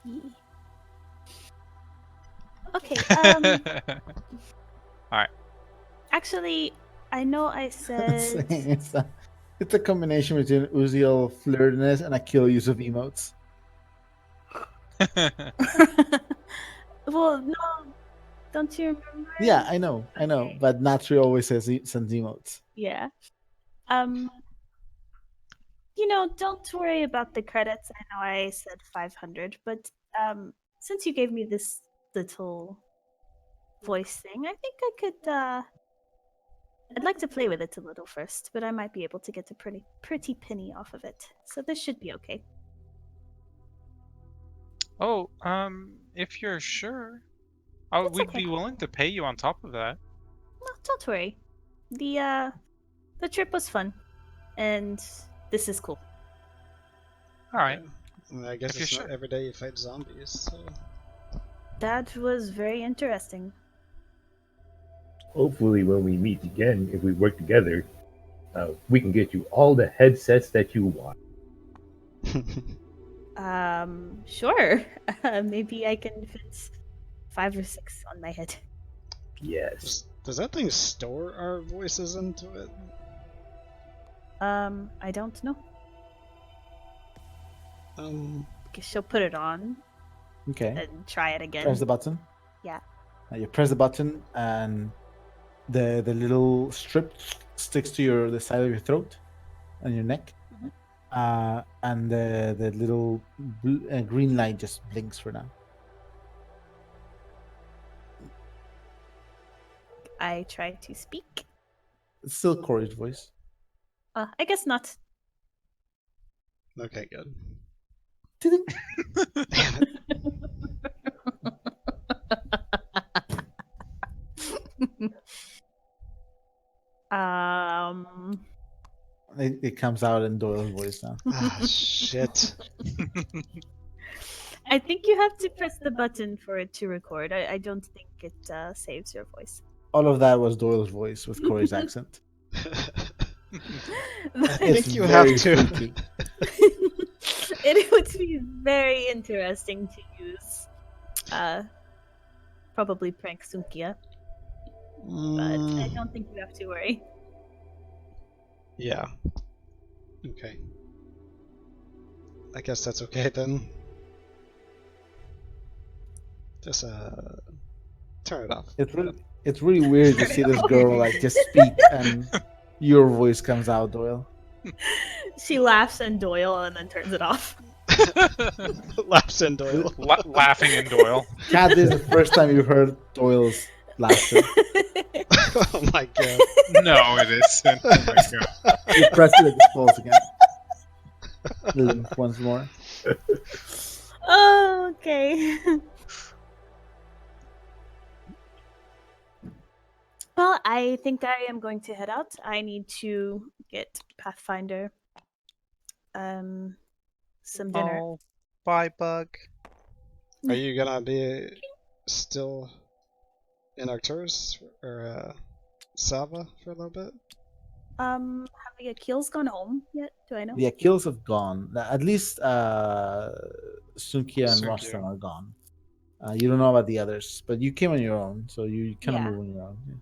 C: Yeah. Okay,
A: Alright.
C: actually, I know I said...
B: it's a combination between Uziel flirtiness and a kill use of emotes.
C: Well, no, don't you remember?
B: Yeah, I know,
C: Okay.
B: but Natri always sends emotes.
C: Yeah. Don't worry about the credits. I know I said 500, but since you gave me this little voice thing, I think I could I'd like to play with it a little first, but I might be able to get a pretty penny off of it. So this should be okay.
A: Oh, if you're sure,
C: It's
A: we'd
C: okay.
A: be willing to pay you on top of that.
C: No, don't worry. The trip was fun, and this is cool.
A: All right.
D: Well, I guess
A: If
D: it's
A: you're
D: not
A: sure.
D: every day you fight zombies, so...
C: That was very interesting.
E: Hopefully, when we meet again, if we work together, we can get you all the headsets that you want.
C: Sure. Maybe I can fit 5 or 6 on my head.
E: Yes.
D: Does that thing store our voices into it?
C: I don't know. Guess she'll put it on
B: Okay.
C: and try it again.
B: Press the button.
C: Yeah.
B: You press the button, and the little strip sticks to the side of your throat and your neck, and the little green light just blinks for now.
C: I try to speak.
B: It's still Corey's voice.
C: I guess not.
D: Okay, good.
B: Didn't-
D: Damn it.
B: It comes out in Doyle's voice now.
D: Ah, shit.
C: I think you have to press the button for it to record. I don't think it saves your voice.
B: All of that was Doyle's voice with Corey's accent.
D: I
B: It's
D: think you have
B: very
D: to.
B: freaky.
C: It would be very interesting to use. Probably prank Sunkia, but I don't think you have to worry.
D: Yeah. Okay. I guess that's okay then. Just turn it off.
B: It's really weird to see this girl like just speak and your voice comes out, Doyle.
C: She laughs and Doyle and then turns it off.
D: Laughs in Doyle.
A: Laughing in Doyle.
B: Kat, this is the first time you heard Doyle's laughter.
D: Oh my god.
A: No, it isn't. Oh my god.
B: You press it, it just falls again. Once more.
C: Oh, okay. Well, I think I am going to head out. I need to get Pathfinder some dinner.
A: Oh, bye, Bug.
D: Are you gonna be still in Arcturus or Saba for a little bit?
C: Have the Akil's gone home yet? Do I know?
B: The Akils have gone. At least Sunkia and
A: Sunkia.
B: Rostam are gone. You don't know about the others, but you came on your own, so you kind of
C: Yeah.
B: move on your own. Yeah.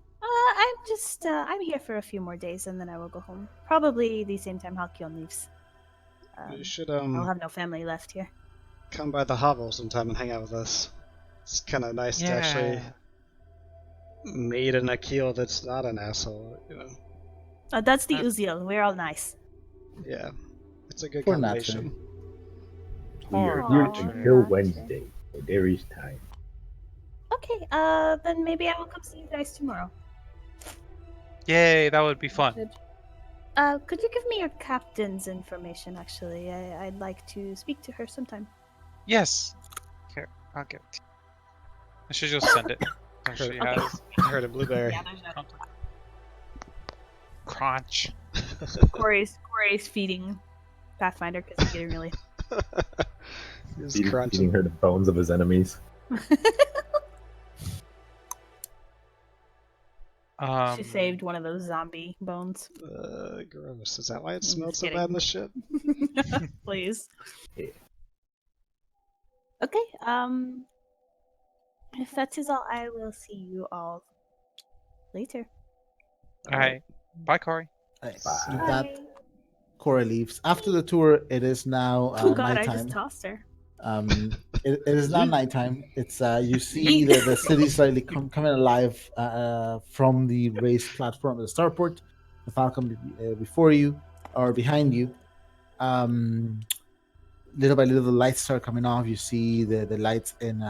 C: I'm just I'm here for a few more days and then I will go home. Probably the same time Halcyon leaves.
D: You should
C: I'll have no family left here.
D: come by the hovel sometime and hang out with us. It's kind of nice to actually meet an Akil that's not an asshole, you know.
C: That's the Uziel. We're all nice.
D: Yeah, it's a good
B: Poor
D: combination.
E: We are
C: Aw,
E: here
C: Nathan.
E: until Wednesday, so there is time.
C: Okay, then maybe I will come see you guys tomorrow.
A: Yay, that would be fun.
C: Could you give me your captain's information, actually? I'd like to speak to her sometime.
A: Yes. Here, I'll give it to you. I should just send it. So she
C: Okay.
A: has
D: I heard a blueberry.
C: Yeah, there's no...
A: crunch.
C: Corey's feeding Pathfinder because he's getting really...
D: He's
E: Feeding
D: crunching.
E: her the bones of his enemies.
C: She saved one of those zombie bones.
D: Gross. Is that why it
C: I'm
D: smelled
C: just
D: so
C: kidding.
D: bad in the ship?
C: Please.
E: Yeah.
C: Okay, if that is all, I will see you all later.
A: Alright. Bye, Corey.
B: Right.
E: Bye.
B: With that, Corey leaves. After the tour, it is now
C: Oh god, I
B: nighttime.
C: just tossed her.
B: It is now nighttime. It's you see the city slightly coming alive from the raised platform at the starport. The Falcon before you or behind you. Little by little, the lights start coming off. You see the lights in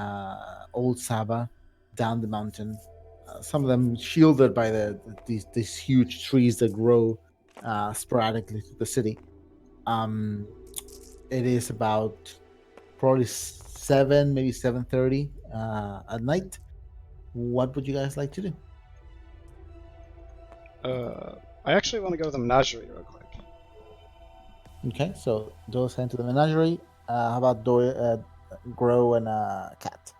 B: Old Saba down the mountain. Some of them shielded by these huge trees that grow sporadically through the city. It is about probably 7, maybe 7:30 at night. What would you guys like to do?
D: I actually want to go to the menagerie real quick.
B: Okay, so Doyle's heading to the menagerie. How about Grow and Cat?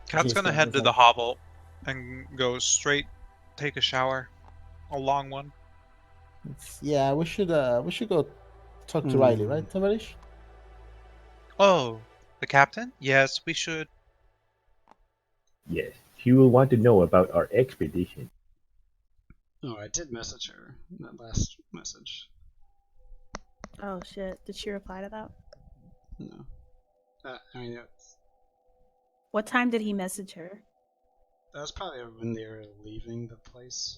A: Cat's gonna head to the hovel and go straight, take a shower. A long one.
B: Yeah, we should go talk to Riley, right, Tavarish?
A: Oh, the captain? Yes, we should.
E: Yes, she will want to know about our expedition.
D: Oh, I did message her in that last message.
C: Oh shit, did she reply to that?
D: No. I mean,
C: What time did he message her?
D: that was probably when they were leaving the place.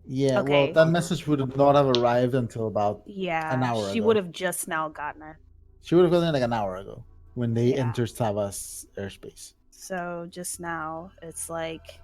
B: Yeah,
C: Okay.
B: well, that message would not have arrived until about
C: Yeah,
B: an hour
C: she
B: ago.
C: would have just now gotten it.
B: She would have gotten it like an hour ago when they
C: Yeah.
B: entered Sava's airspace.
C: So just now, it's like...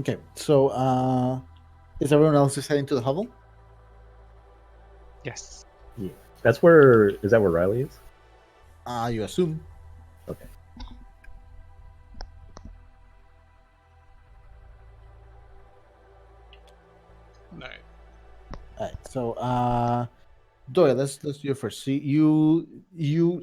B: Okay, so is everyone else just heading to the hovel?
A: Yes.
E: Yeah. That's where. Is that where Riley is?
B: You assume.
E: Okay.
A: No.
B: All right, so Doyle, let's do your first. So you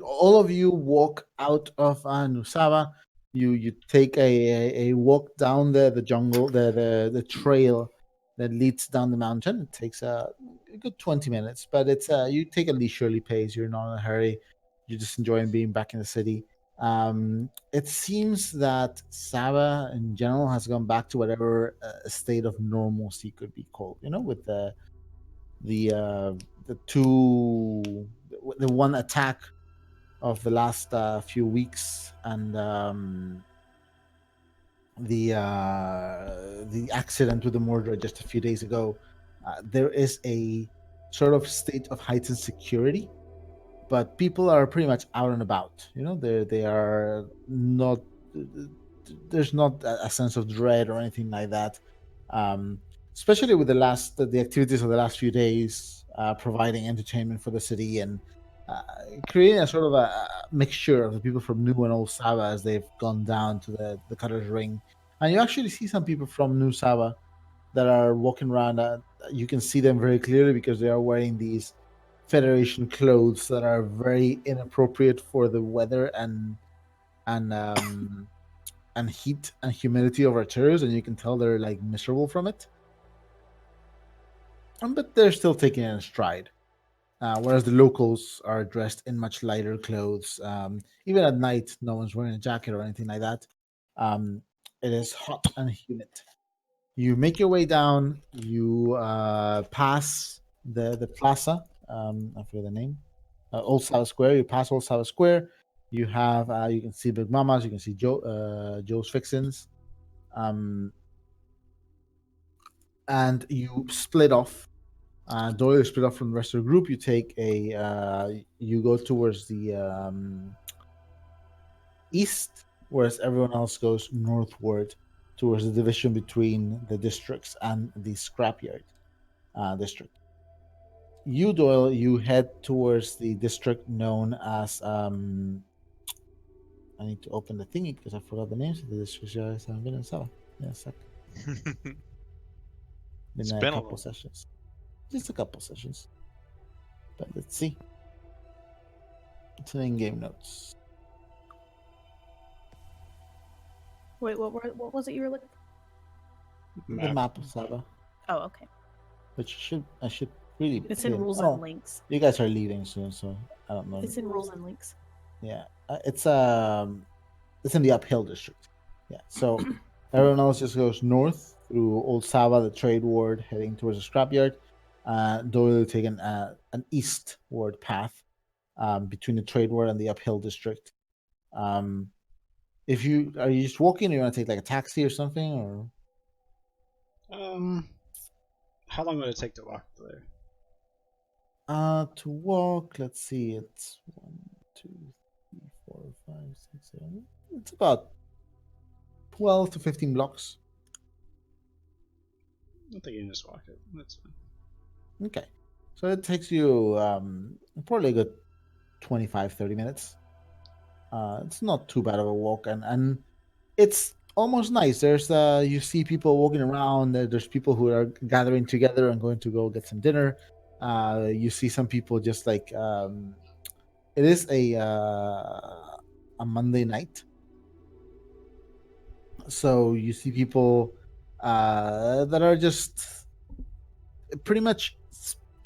B: all of you walk out of Nusaba. You take a walk down the jungle, the trail that leads down the mountain. It takes a good 20 minutes, but it's you take a leisurely pace. You're not in a hurry. You're just enjoying being back in the city. It seems that Saba in general has gone back to whatever state of normalcy could be called. You know, with the uh, the one attack of the last few weeks and the accident with the murder just a few days ago. There is a sort of state of heightened security, but people are pretty much out and about. You know, they are not. There's not a sense of dread or anything like that. Um, Especially with the activities of the last few days, providing entertainment for the city and uh, creating a sort of a mixture of the people from New and Old Saba as they've gone down to the Cutter's Ring, and you actually see some people from New Saba that are walking around. You can see them very clearly because they are wearing these Federation clothes that are very inappropriate for the weather and um and heat and humidity of Arcturus, and you can tell they're like miserable from it. But they're still taking it in stride. Whereas the locals are dressed in much lighter clothes. Even at night, no one's wearing a jacket or anything like that. Um, it is hot and humid. You make your way down. You pass the plaza. I forget the name. Old South Square. You pass Old South Square. You have you can see Big Mamas. You can see Joe's Fixins. Um, and you split off. Doyle split off from the rest of the group. You take a you go towards the east, whereas everyone else goes northward towards the division between the districts and the scrapyard district. You, Doyle, you head towards the district known as I need to open the thingy because I forgot the names of the districts. I haven't been in Saba. Yeah, a sec.
A: It's
B: Been a
A: been a
B: couple
A: little.
B: sessions. Just a couple sessions. But let's see. It's in game notes.
C: Wait, what was it you were looking?
B: The map of Saba,
C: Oh, okay.
B: which I should really be
C: It's in
B: seeing.
C: rules
B: Oh,
C: and links.
B: you guys are leaving soon, so I don't know.
C: It's in rules and links.
B: Yeah, it's in the uphill district. Yeah, so everyone else just goes north through Old Saba, the trade ward, heading towards the scrapyard. Doyle taking an eastward path between the trade ward and the uphill district. If you are you just walking, or you want to take like a taxi or something, or
D: How long would it take to walk there?
B: to walk? Let's see, it's 1, 2, 3, 4, 5, 6, 7. It's about 12 to 15 blocks.
D: I think you can just walk it. That's fine.
B: Okay. So it takes you probably a good 25, 30 minutes. It's not too bad of a walk, and it's almost nice. There's you see people walking around. There's people who are gathering together and going to go get some dinner. You see some people just like it is a Monday night, so you see people that are just pretty much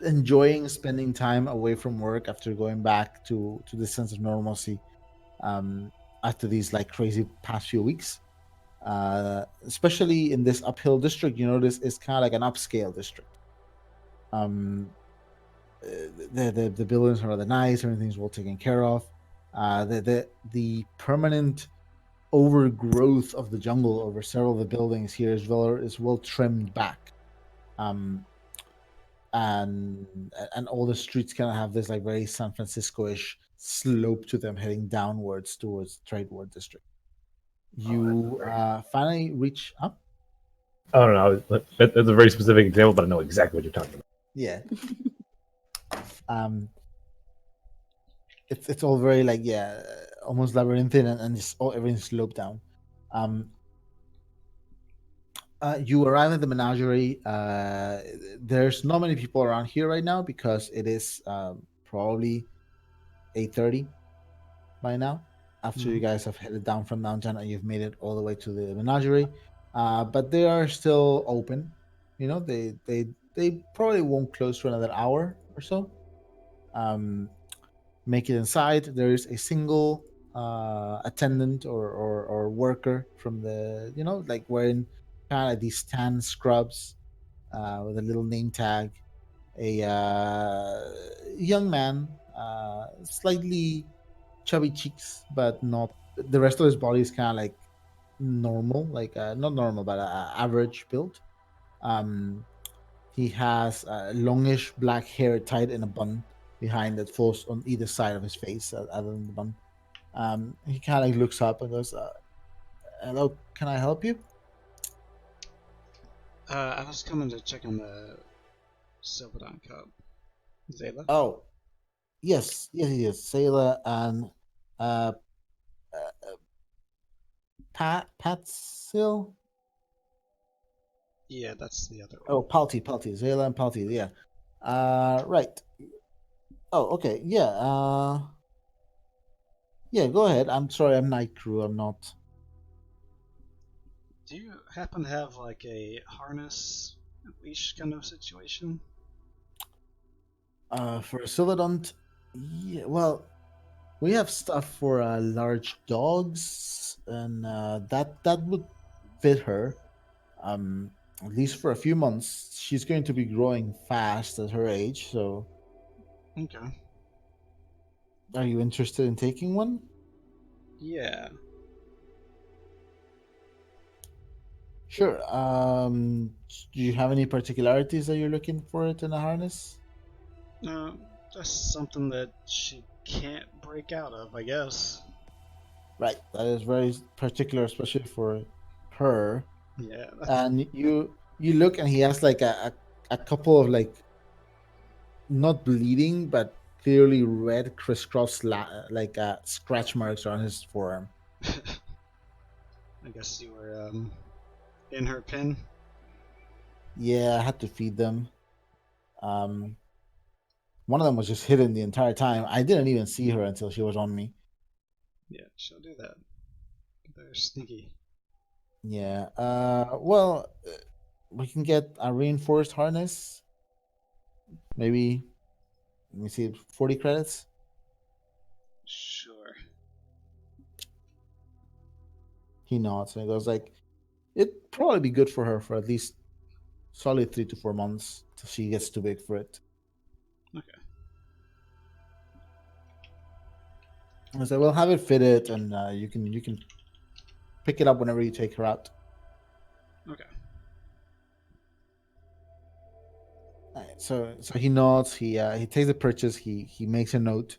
B: enjoying spending time away from work after going back to the sense of normalcy um, after these like crazy past few weeks. Especially in this uphill district, you notice it's kind of like an upscale district. Um, the buildings are rather nice. Everything's well taken care of. The permanent overgrowth of the jungle over several of the buildings here is well trimmed back. Um, and all the streets kind of have this like very San Francisco-ish slope to them, heading downwards towards the Trade Ward District. You finally reach up.
E: I don't know. That's a very specific example, but I know exactly what you're talking about.
B: Yeah. It's all very like almost labyrinthine and just all everything's sloped down. You arrive at the menagerie. There's not many people around here right now because it is probably 8:30 by now. After you guys have headed down from downtown and you've made it all the way to the menagerie, but they are still open. You know, they probably won't close for another hour or so. Make it inside. There is a single attendant or worker from the like wearing kind of these tan scrubs with a little name tag. A young man, slightly chubby cheeks, but not the rest of his body is kind of like normal, like not normal, but average build. Um, he has longish black hair tied in a bun behind that falls on either side of his face, other than the bun. He kind of like looks up and goes, "Hello, can I help you?"
D: I was coming to check on the Silverdon Cup. Zayla?
B: Oh, yes. Sailor and uh, Patsil.
D: Yeah, that's the other one.
B: Oh, Palti, Zayla and Palti. Yeah. Right. Oh, okay. Yeah. Go ahead. I'm sorry. I'm night crew. I'm not.
D: Do you happen to have like a harness leash kind of situation?
B: For a Silverdont, yeah. Well, we have stuff for large dogs, and that would fit her. At least for a few months. She's going to be growing fast at her age. So,
D: Okay.
B: are you interested in taking one?
D: Yeah.
B: Sure. Do you have any particularities that you're looking for it in a harness?
D: Just something that she can't break out of, I guess.
B: Right. That is very particular, especially for her.
D: Yeah.
B: And you look, and he has like a couple of like not bleeding, but clearly red crisscross like scratch marks on his forearm.
D: I guess you were in her pen.
B: Yeah, I had to feed them. One of them was just hidden the entire time. I didn't even see her until she was on me.
D: Yeah, she'll do that. They're sneaky.
B: Yeah. Well, we can get a reinforced harness. Maybe. Let me see. 40 credits.
D: Sure.
B: He nods and he goes like, "It'd probably be good for her for at least solid 3 to 4 months till she gets too big for it."
D: Okay.
B: I said, "We'll have it fitted, and you can pick it up whenever you take her out."
D: Okay.
B: Alright, so he nods. He takes the purchase. He makes a note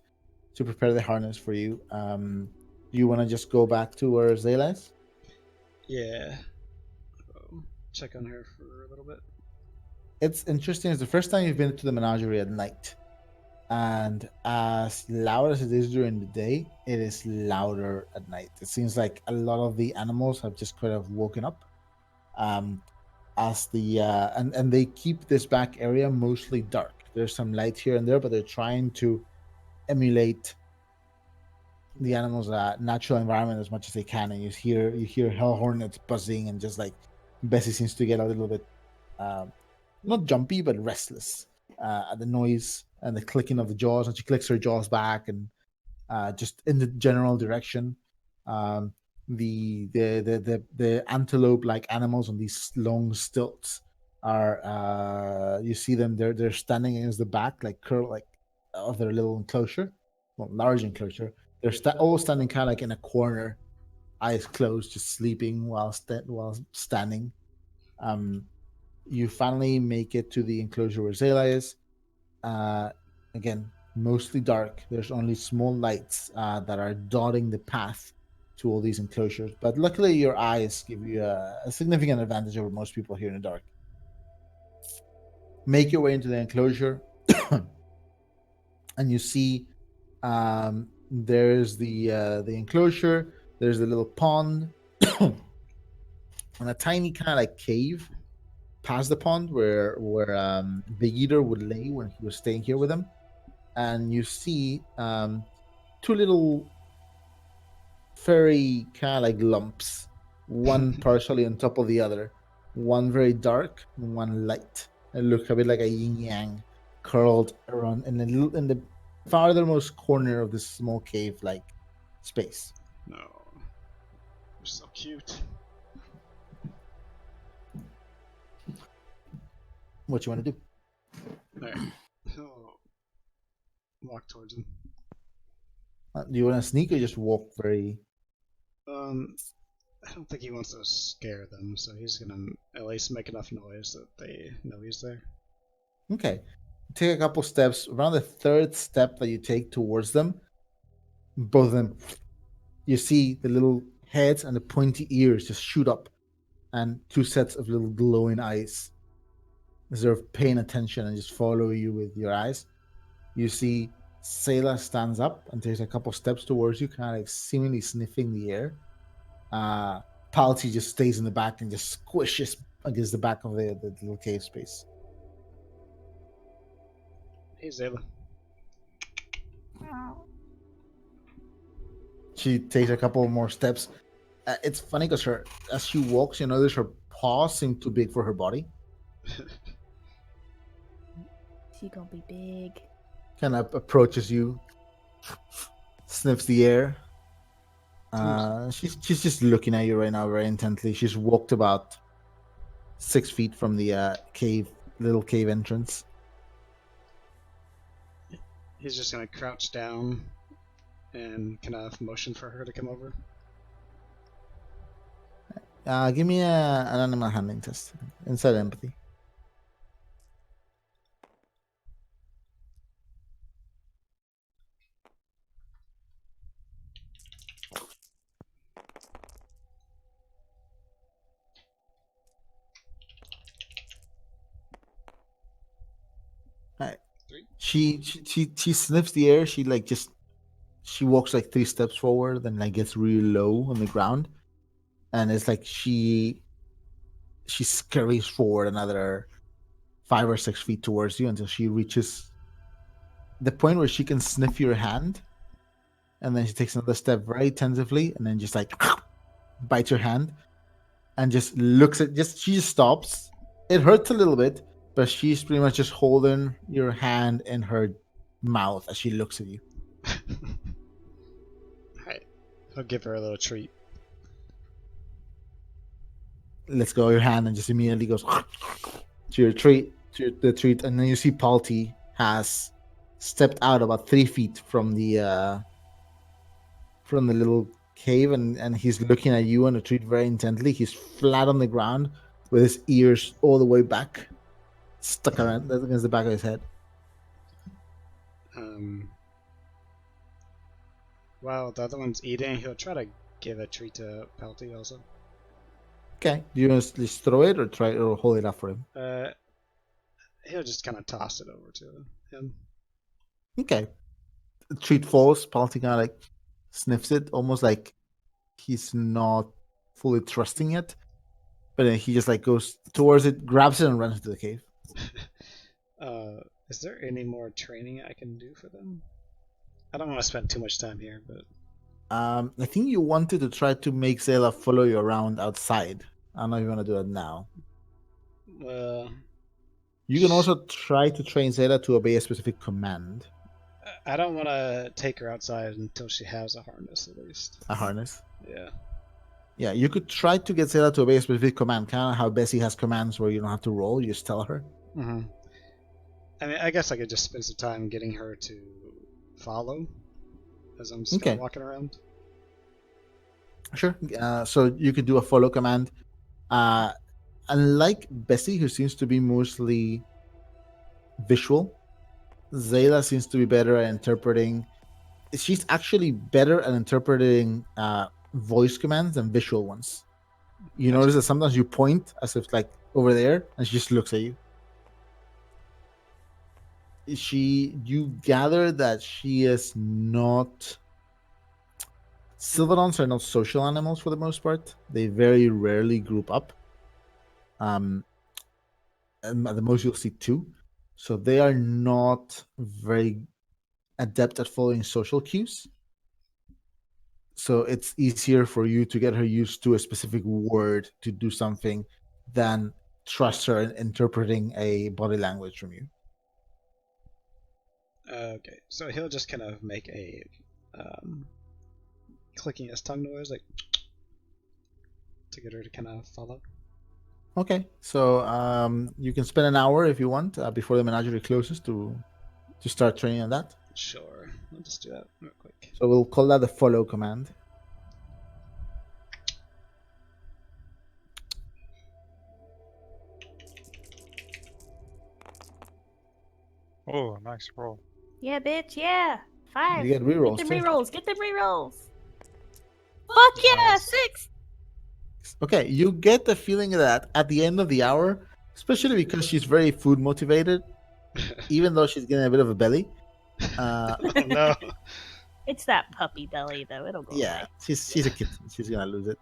B: to prepare the harness for you. Do you want to just go back to where Zayla is?
D: Yeah. Check on her for a little bit.
B: It's interesting. It's the first time you've been to the menagerie at night, and as loud as it is during the day, it is louder at night. It seems like a lot of the animals have just kind of woken up. As the and they keep this back area mostly dark. There's some light here and there, but they're trying to emulate the animals' natural environment as much as they can. And you hear hell hornets buzzing, and just like Bessie seems to get a little bit not jumpy but restless at the noise and the clicking of the jaws, and she clicks her jaws back and just in the general direction. Um, the antelope like animals on these long stilts are you see them, they're standing against the back like curl like of their little enclosure, well, large enclosure. They're all standing kind of like in a corner, eyes closed, just sleeping while standing. um you finally make it to the enclosure where Zayla is. uh Again, mostly dark. There's only small lights that are dotting the path to all these enclosures. But luckily, your eyes give you a significant advantage over most people here in the dark. Make your way into the enclosure, and you see there's the enclosure. There's the little pond, and a tiny kind of like cave past the pond where Big Eater would lay when he was staying here with him. And you see two little furry kind of like lumps, one partially on top of the other, one very dark and one light. It looks a bit like a yin yang curled around in the farthermost corner of this small cave like space.
D: No. They're so cute.
B: What you want to do?
D: Alright. Oh. Walk towards him.
B: Do you want to sneak or just walk very?
D: I don't think he wants to scare them, so he's gonna at least make enough noise that they know he's there.
B: Okay. Take a couple steps. Around the third step that you take towards them, both of them, you see the little heads and the pointy ears just shoot up, and two sets of little glowing eyes. As they're paying attention and just follow you with your eyes. You see Sayla stands up and takes a couple steps towards you, kind of like seemingly sniffing the air. Palti just stays in the back and just squishes against the back of the little cave space.
D: Hey, Zayla.
B: She takes a couple more steps. It's funny because as she walks, you notice her paws seem too big for her body.
C: She gonna be big.
B: Kind of approaches you, sniffs the air. She's just looking at you right now very intently. She's walked about 6 feet from the little cave entrance.
D: He's just gonna crouch down and kind of motion for her to come over.
B: Give me an animal handling test. Inside empathy. Alright. She sniffs the air. She walks like 3 steps forward and like gets really low on the ground. And it's like she scurries forward another 5 or 6 feet towards you until she reaches the point where she can sniff your hand. And then she takes another step very tentatively and then just like bites your hand and just looks at she just stops. It hurts a little bit, but she's pretty much just holding your hand in her mouth as she looks at you.
D: Alright. I'll give her a little treat.
B: Lets go of your hand and just immediately goes to your treat, the treat, and then you see Palti has stepped out about 3 feet from the little cave, and he's looking at you and the treat very intently. He's flat on the ground with his ears all the way back, stuck around against the back of his head.
D: While the other one's eating, he'll try to give a treat to Pelty also.
B: Okay. Do you want to just throw it or try or hold it up for him?
D: He'll just kind of toss it over to him.
B: Okay. The treat falls. Palti kind of like sniffs it, almost like he's not fully trusting it. But then he just like goes towards it, grabs it, and runs into the cave.
D: Is there any more training I can do for them? I don't want to spend too much time here, but
B: I think you wanted to try to make Zayla follow you around outside. I don't know if you want to do that now.
D: well,
B: You can also try to train Zayla to obey a specific command.
D: I don't want to take her outside until she has a harness, at least.
B: A harness.
D: Yeah.
B: Yeah, you could try to get Zayla to obey a specific command. Kind of how Bessie has commands where you don't have to roll, you just tell her.
D: Mm-hmm. I mean, I guess I could just spend some time getting her to follow as I'm just kinda walking around.
B: Sure. So you could do a follow command. Unlike Bessie, who seems to be mostly visual, Zayla seems to be better at interpreting. She's actually better at interpreting voice commands and visual ones. You
A: Gotcha.
B: notice that sometimes you point as if like over there, and she just looks at you. You gather that she is not. Sylvanons are not social animals for the most part. They very rarely group up. And at the most you'll see two. So they are not very adept at following social cues. So it's easier for you to get her used to a specific word to do something than trust her in interpreting a body language from you.
D: Okay, so he'll just kind of make a clicking his tongue noise, like to get her to kind of follow.
B: Okay, so you can spend an hour if you want before the menagerie closes to start training on that.
D: Sure, I'll just do that real quick.
B: So we'll call that the follow command.
A: Oh, nice roll.
C: Yeah, bitch. Yeah. 5.
B: You get rerolls
C: Get
B: too.
C: them rerolls. Get them rerolls. Fuck yeah,
D: Nice.
C: 6.
B: Okay, you get the feeling that at the end of the hour, especially because she's very food motivated, even though she's getting a bit of a belly.
D: Oh no.
C: It's that puppy belly, though. It'll go
B: Yeah,
C: away.
B: she's a kitten. She's gonna lose it.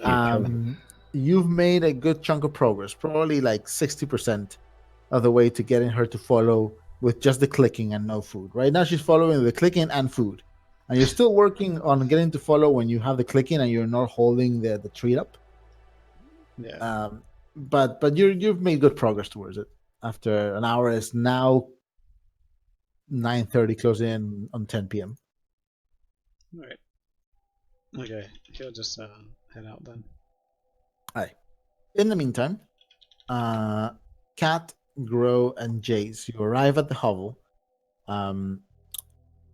E: Chunky.
B: You've made a good chunk of progress, probably like 60% of the way to getting her to follow with just the clicking and no food. Right now, she's following the clicking and food, and you're still working on getting to follow when you have the clicking and you're not holding the treat up.
D: Yeah.
B: But you've made good progress towards it. After an hour, is now 9:30, closing in on 10 p.m.
D: Alright. Okay, he'll just head out then.
B: In the meantime, Cat, Grow, and Jace, you arrive at the hovel.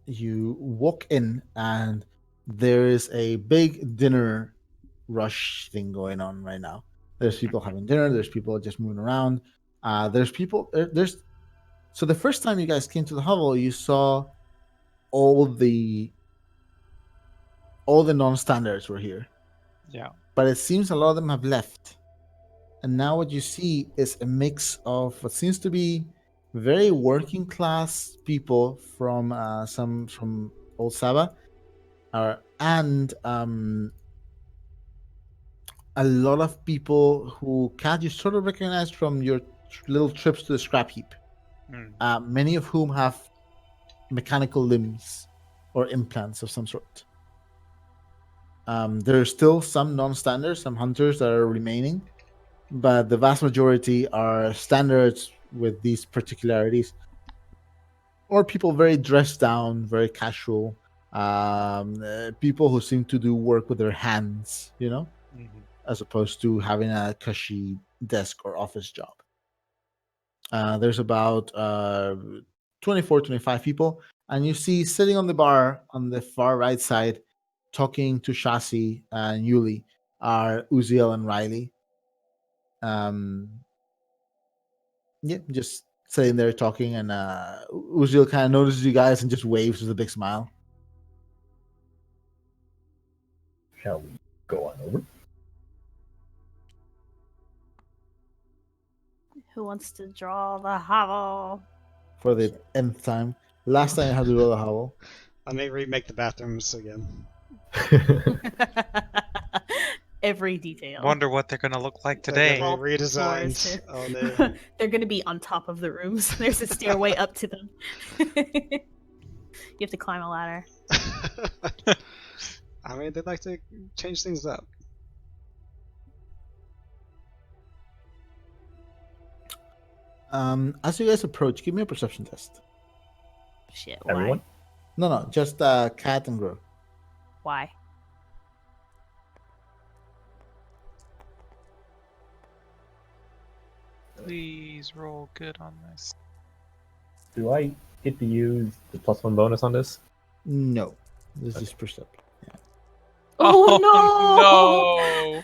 B: You walk in, and there is a big dinner rush thing going on right now. There's people having dinner. There's people just moving around. There's people. There's so the first time you guys came to the hovel, you saw all the non-standards were here,
A: Yeah.
B: but it seems a lot of them have left. And now what you see is a mix of what seems to be very working class people from some from Old Saba, and a lot of people who Kat you sort of recognize from your little trips to the scrap heap. Many of whom have mechanical limbs or implants of some sort. There are still some non-standards, some hunters that are remaining, but the vast majority are standards with these particularities, or people very dressed down, very casual, people who seem to do work with their hands, as opposed to having a cushy desk or office job. There's about 24, 25 people, and you see sitting on the bar on the far right side, talking to Shasi and Yuli, are Uziel and Riley. Just sitting there talking, and Uziel kind of notices you guys and just waves with a big smile.
E: Shall we go on over?
C: Who wants to draw the hovel?
B: For the nth time. Last time I had to roll a howl.
D: Let me remake the bathrooms again.
C: Every detail.
A: Wonder what they're gonna look like
D: They're
A: today.
D: gonna be redesigned.
C: Floors.
D: Oh no.
C: They're going to be on top of the rooms. There's a stairway up to them. You have to climb a ladder.
D: I mean, they'd like to change things up.
B: As you guys approach, give me a perception test.
C: Shit, why?
E: Everyone?
B: No, just Cat and Grow.
C: Why?
A: Please roll good on this.
E: Do I get to use the +1 bonus on this?
B: No, this is perception.
C: Oh,
A: no!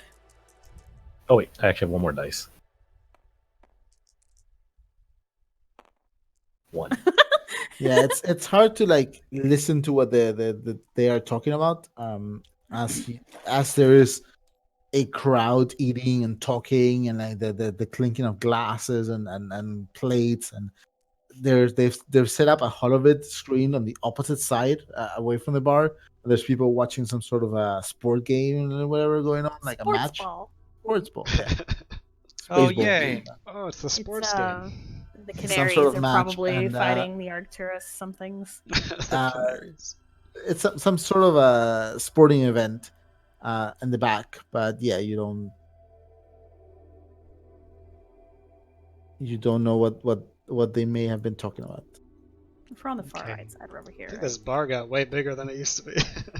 E: Oh wait, I actually have one more dice. 1.
B: Yeah, it's hard to like listen to what they are talking about. as there is a crowd eating and talking, and like the clinking of glasses and plates, and they've set up a holovid screen on the opposite side, away from the bar. There's people watching some sort of a sport game or whatever going on, like a
C: Sports
B: match.
C: ball.
B: Sports ball, yeah.
A: Oh,
B: Baseball.
A: yay.
D: Oh, it's the
C: It's
D: sports game.
C: the
B: Some
C: Canaries
B: sort of
C: are
B: match,
C: probably
B: and,
C: fighting the Arcturus somethings.
D: The
B: uh,
D: Canaries.
B: It's some sort of a sporting event in the back, but yeah, you don't know what they may have been talking about.
C: If we're on the far
A: Okay.
C: right side, we're over
D: I
C: here.
D: think
C: Right?
D: this bar got way bigger than it used to be.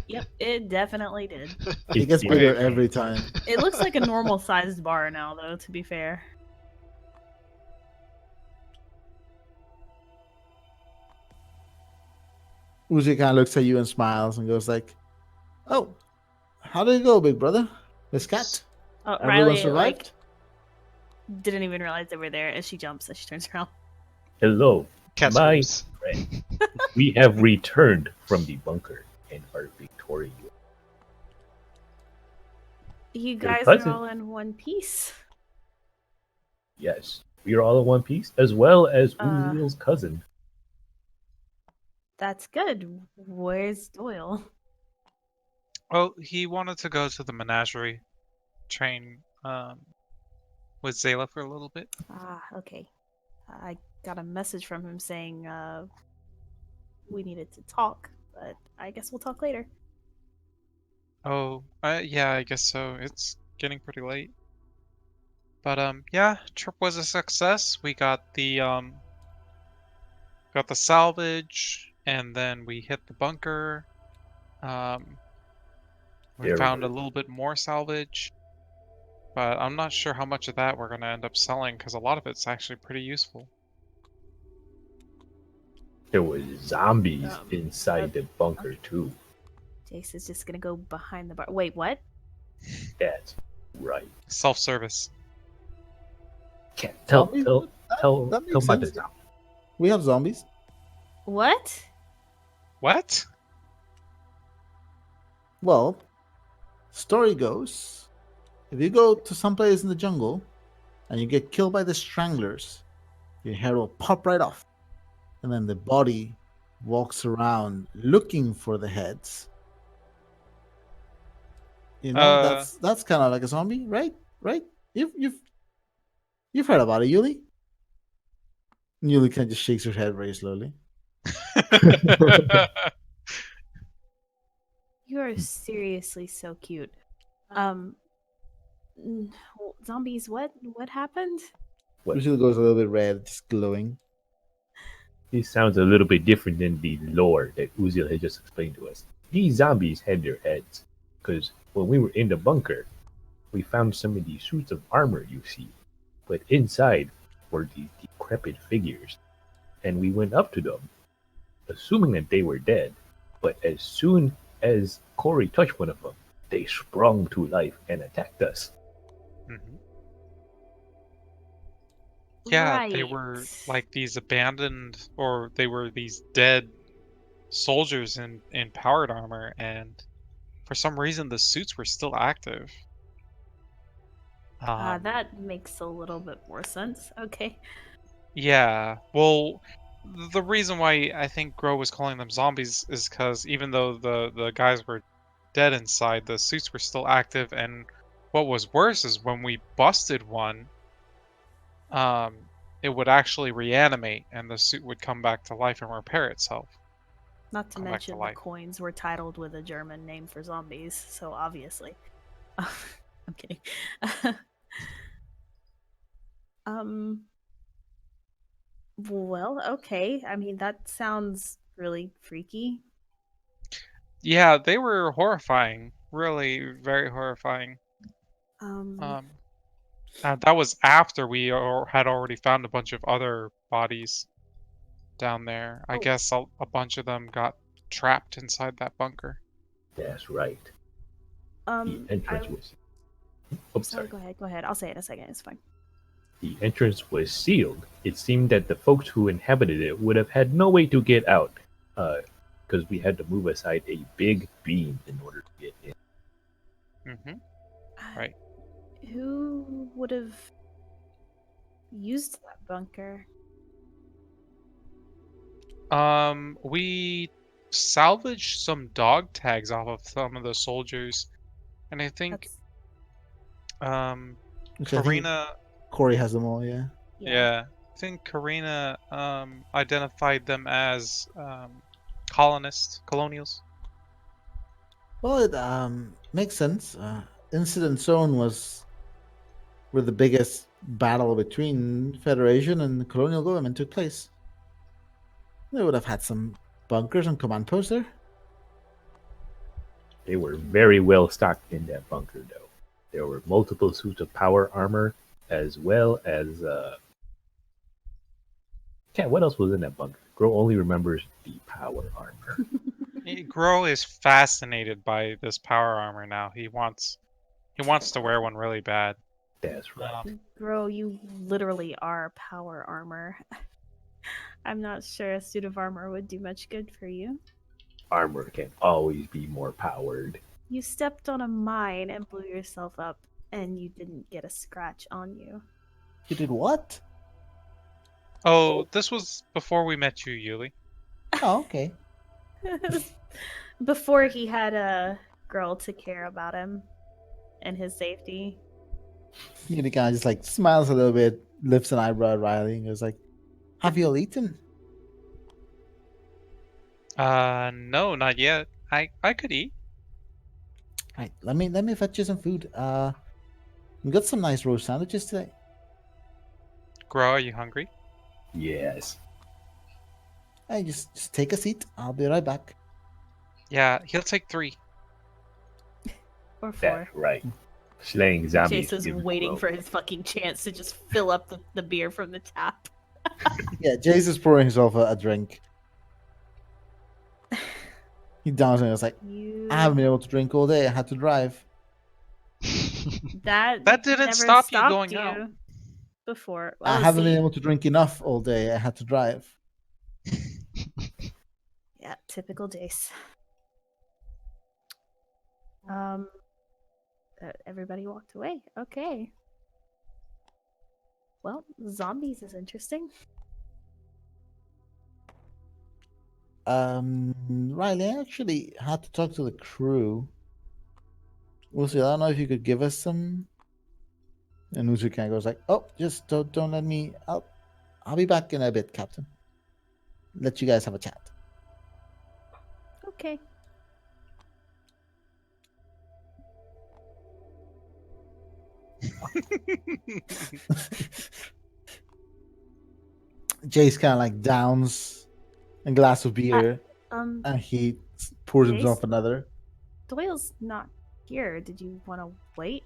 C: Yep, it definitely did.
B: It gets
E: It's
B: bigger
A: Wait.
B: every time.
C: It looks like a normal sized bar now, though. To be fair.
B: Uzi kind of looks at you and smiles and goes like, "Oh, how did it go, big brother? Miss Cat?
C: Oh,
B: Everyone
C: Riley
B: survived?"
C: didn't even realize they were there as she jumps as she turns around.
E: Hello,
D: Cat
E: my
D: screams.
E: friend. We have returned from the bunker and are victorious.
C: You
E: Your
C: guys
E: cousin.
C: are all in one piece.
E: Yes, we are all in one piece, as well as
C: Uh.
E: Uziel's cousin.
C: That's good. Where's Doyle?
A: Oh, he wanted to go to the menagerie, train with Zayla for a little bit.
C: Ah, okay. I got a message from him saying we needed to talk, but I guess we'll talk later.
A: Oh, yeah, I guess so. It's getting pretty late. But yeah, trip was a success. We got the salvage, and then we hit the bunker. We
E: There
A: found
E: was-
A: a little bit more salvage, but I'm not sure how much of that we're gonna end up selling because a lot of it's actually pretty useful.
E: There was zombies
C: Um,
E: inside the bunker too.
C: Jace is just gonna go behind the bar. Wait, what?
E: That's right.
A: Self-service.
E: Can't tell
B: Zombies?
E: tell
B: That
E: tell
B: makes
E: about the
B: sense.
E: zombies.
B: We have zombies.
C: What?
A: What?
B: Well, story goes, if you go to some place in the jungle and you get killed by the stranglers, your hair will pop right off, and then the body walks around looking for the heads. You know, that's kind of like a zombie, right? Right? You've heard about it, Yuli. Yuli kind of just shakes her head very slowly.
C: You are seriously so cute. Zombies, what happened?
E: What?
B: Usually goes a little bit red, just glowing.
E: This sounds a little bit different than the lore that Uziel had just explained to us. These zombies had their heads, because when we were in the bunker, we found some of these suits of armor you see, but inside were these decrepit figures, and we went up to them, assuming that they were dead, but as soon as Corey touched one of them, they sprung to life and attacked us.
A: Mhm. Yeah, they
C: Right.
A: were like these abandoned, or they were these dead soldiers in powered armor, and for some reason the suits were still active.
C: That makes a little bit more sense. Okay.
A: Yeah, well, the reason why I think Gro was calling them zombies is because even though the guys were dead inside, the suits were still active, and what was worse is when we busted one, it would actually reanimate, and the suit would come back to life and repair itself.
C: Not to
A: Come back to
C: mention the
A: life.
C: coins were titled with a German name for zombies, so obviously. I'm kidding. Well, okay. I mean, that sounds really freaky.
A: Yeah, they were horrifying, really very horrifying.
C: Um,
A: That was after we had already found a bunch of other bodies down there. I
C: Oh.
A: guess a bunch of them got trapped inside that bunker.
E: That's right. The
C: I-
E: entrance was. Oh, sorry.
C: Go ahead. I'll say it in a second. It's fine.
E: The entrance was sealed. It seemed that the folks who inhabited it would have had no way to get out, because we had to move aside a big beam in order to get in.
A: Mm-hmm. Right.
C: Who would have used that bunker?
A: We salvaged some dog tags off of some of the soldiers, and I think
C: That's
B: Which I think
A: Karina.
B: Corey has them all. Yeah.
A: Yeah, I think Karina identified them as colonials.
B: Well, it makes sense. Incident Zone was where the biggest battle between Federation and the colonial government took place. They would have had some bunkers and command posts there.
E: They were very well stocked in that bunker, though. There were multiple suits of power armor, as well as what else was in that bunker? Gro only remembers the power armor.
A: Gro is fascinated by this power armor now. He wants to wear one really bad.
E: That's right.
C: Bro, you literally are power armor. I'm not sure a suit of armor would do much good for you.
E: Armor can always be more powered.
C: You stepped on a mine and blew yourself up, and you didn't get a scratch on you.
B: You did what?
A: Oh, this was before we met you, Yuli.
B: Oh, okay.
C: Before he had a girl to care about him and his safety.
B: He kind of just like smiles a little bit, lifts an eyebrow at Riley, and goes like, "Have you all eaten?"
A: No, not yet. I could eat.
B: Right, let me fetch you some food. We got some nice roast sandwiches today.
A: Gro, are you hungry?
E: Yes.
B: Hey, just take a seat. I'll be right back.
A: Yeah, he'll take 3.
C: Or 4.
E: That's right. Slaying zombies.
C: Jason's
E: gives
C: waiting
E: growth.
C: for his fucking chance to just fill up the beer from the tap.
B: Yeah, Jace is pouring himself a drink. He downs and it's like,
C: You...
B: I haven't been able to drink all day. I had to drive.
C: That
A: didn't
C: never
A: stop you
C: stopped
A: going
C: you
A: out.
C: before.
B: I
C: Oh,
B: haven't
C: see?
B: been able to drink enough all day. I had to drive.
C: Yeah, typical Jace. Everybody walked away. Okay. Well, zombies is interesting.
B: Riley, I actually had to talk to the crew. Lucy, I don't know if you could give us some. And Lucy kind of goes like, "Oh, just don't let me. I'll be back in a bit, Captain. Let you guys have a chat."
C: Okay.
B: Jace kind of like downs a glass of beer and he pours himself
C: Jace?
B: another.
C: Doyle's not here. Did you want to wait?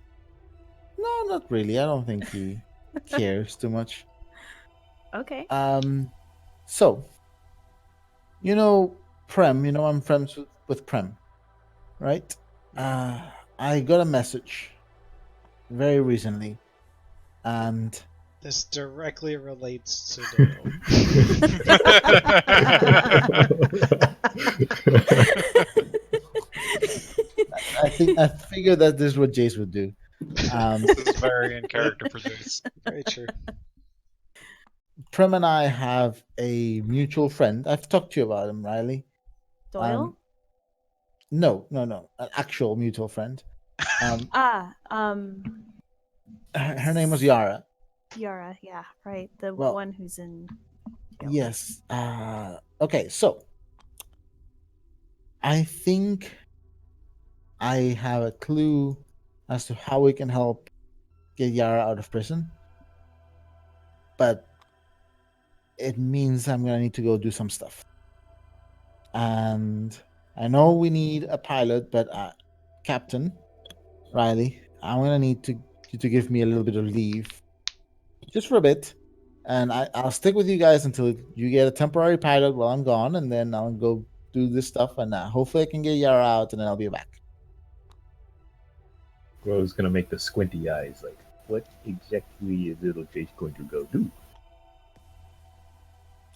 B: No, not really. I don't think he cares too much.
C: Okay.
B: So, Prem, I'm friends with Prem, right? I got a message very recently, and
D: This directly relates to Doyle.
B: I figured that this is what Jace would do.
A: This is very in character for Jace.
D: Very true.
B: Prem and I have a mutual friend. I've talked to you about him, Riley.
C: Doyle?
B: No, an actual mutual friend. Her name was Yara.
C: Yara, yeah, right. The
B: Well,
C: one who's in jail.
B: Yes. Okay, so I think I have a clue as to how we can help get Yara out of prison. But it means I'm gonna need to go do some stuff. And I know we need a pilot, but Captain Riley, I'm gonna need you to give me a little bit of leave. Just for a bit. And I'll stick with you guys until you get a temporary pilot while I'm gone, and then I'll go do this stuff, and hopefully I can get Yara out, and then I'll be back.
E: Gro's gonna make the squinty eyes like, what exactly is little Jace going to go do?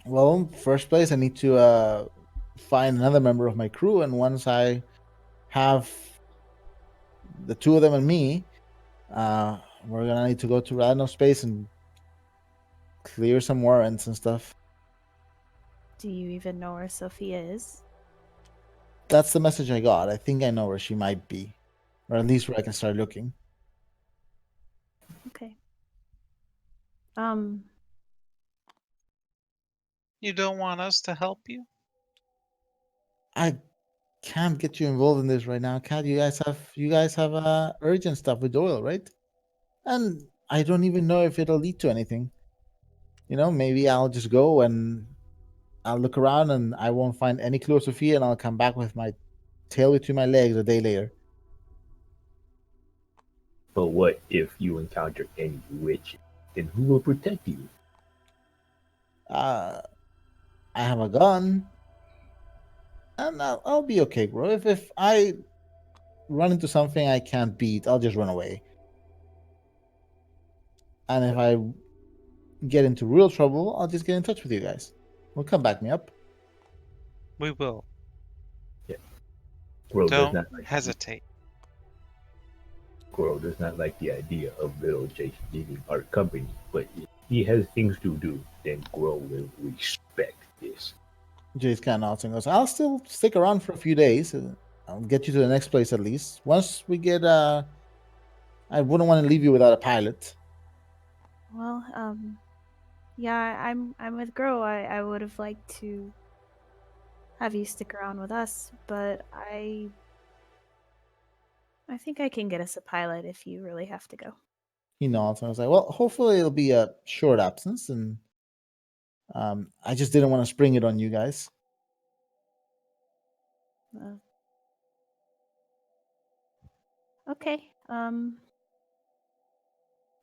B: Well, first place, I need to find another member of my crew, and once I have the two of them and me, we're gonna need to go to random space and clear some warrants and stuff.
C: Do you even know where Sophia is?
B: That's the message I got. I think I know where she might be, or at least where I can start looking.
C: Okay.
A: You don't want us to help you?
B: I can't get you involved in this right now, Kat. You guys have urgent stuff with Doyle, right? And I don't even know if it'll lead to anything. Maybe I'll just go and I'll look around and I won't find any clue of Sophia, and I'll come back with my tail between my legs a day later.
E: But what if you encounter any witches? Then who will protect you?
B: I have a gun, and I'll be okay, bro. If I run into something I can't beat, I'll just run away. And if I get into real trouble, I'll just get in touch with you guys. We'll come back me up.
A: We will.
E: Squirrel does
A: Don't
E: not like
A: hesitate.
E: Squirrel does not like the idea of little Jason leaving our company, but if he has things to do, then Squirrel will respect this.
B: Jay's kind of nods and goes, I'll still stick around for a few days. I'll get you to the next place at least. Once we get, I wouldn't want to leave you without a pilot.
C: Well, yeah, I'm with Grow. I would have liked to have you stick around with us, but I think I can get us a pilot if you really have to go.
B: He nods and I was like, well, hopefully it'll be a short absence, and I just didn't want to spring it on you guys.
C: Okay.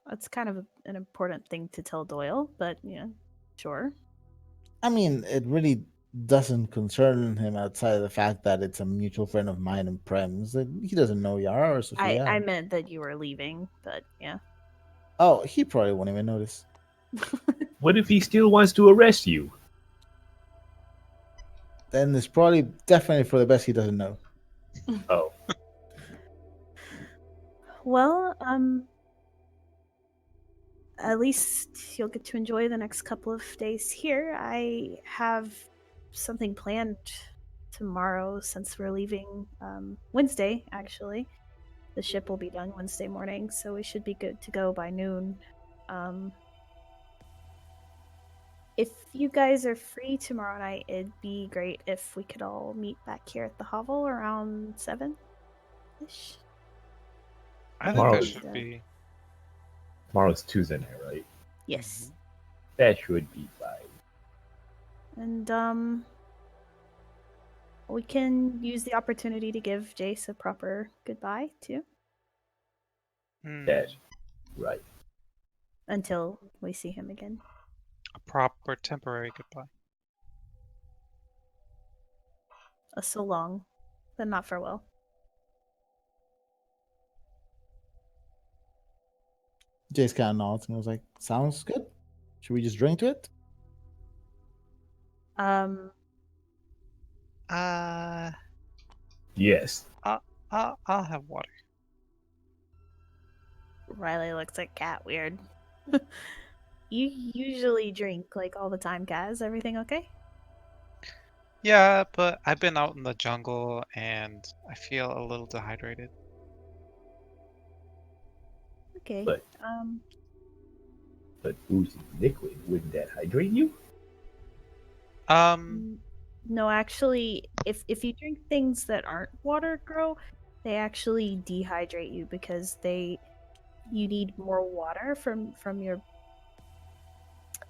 C: That's kind of an important thing to tell Doyle, but yeah, sure.
B: I mean, it really doesn't concern him outside of the fact that it's a mutual friend of mine and Prem's. He doesn't know Yara or Sophia.
C: I meant that you were leaving, but yeah.
B: Oh, he probably won't even notice.
E: What if he still wants to arrest you?
B: Then it's probably definitely for the best he doesn't know.
E: Oh,
C: Well, at least you'll get to enjoy the next couple of days here. I have something planned tomorrow since we're leaving Wednesday, actually. The ship will be done Wednesday morning, so we should be good to go by noon. If you guys are free tomorrow night, it'd be great if we could all meet back here at the hovel around 7-ish.
A: I think
E: Tomorrow
A: that
E: is-
A: should be.
E: tomorrow's Tuesday night, right?
C: Yes.
E: That should be fine.
C: And we can use the opportunity to give Jace a proper goodbye too,
E: That's right.
C: until we see him again.
A: A proper temporary goodbye.
C: A so long, but not farewell.
B: Jace kind of nods and was like, sounds good. Should we just drink to it?
E: Yes.
A: I'll have water.
C: Riley looks at Cat weird. You usually drink like all the time, Cat. Is everything okay?
A: Yeah, but I've been out in the jungle and I feel a little dehydrated.
C: Okay.
E: But- But oozing liquid, wouldn't that hydrate you?
C: No, actually, if you drink things that aren't water, Grow, they actually dehydrate you because you need more water from your.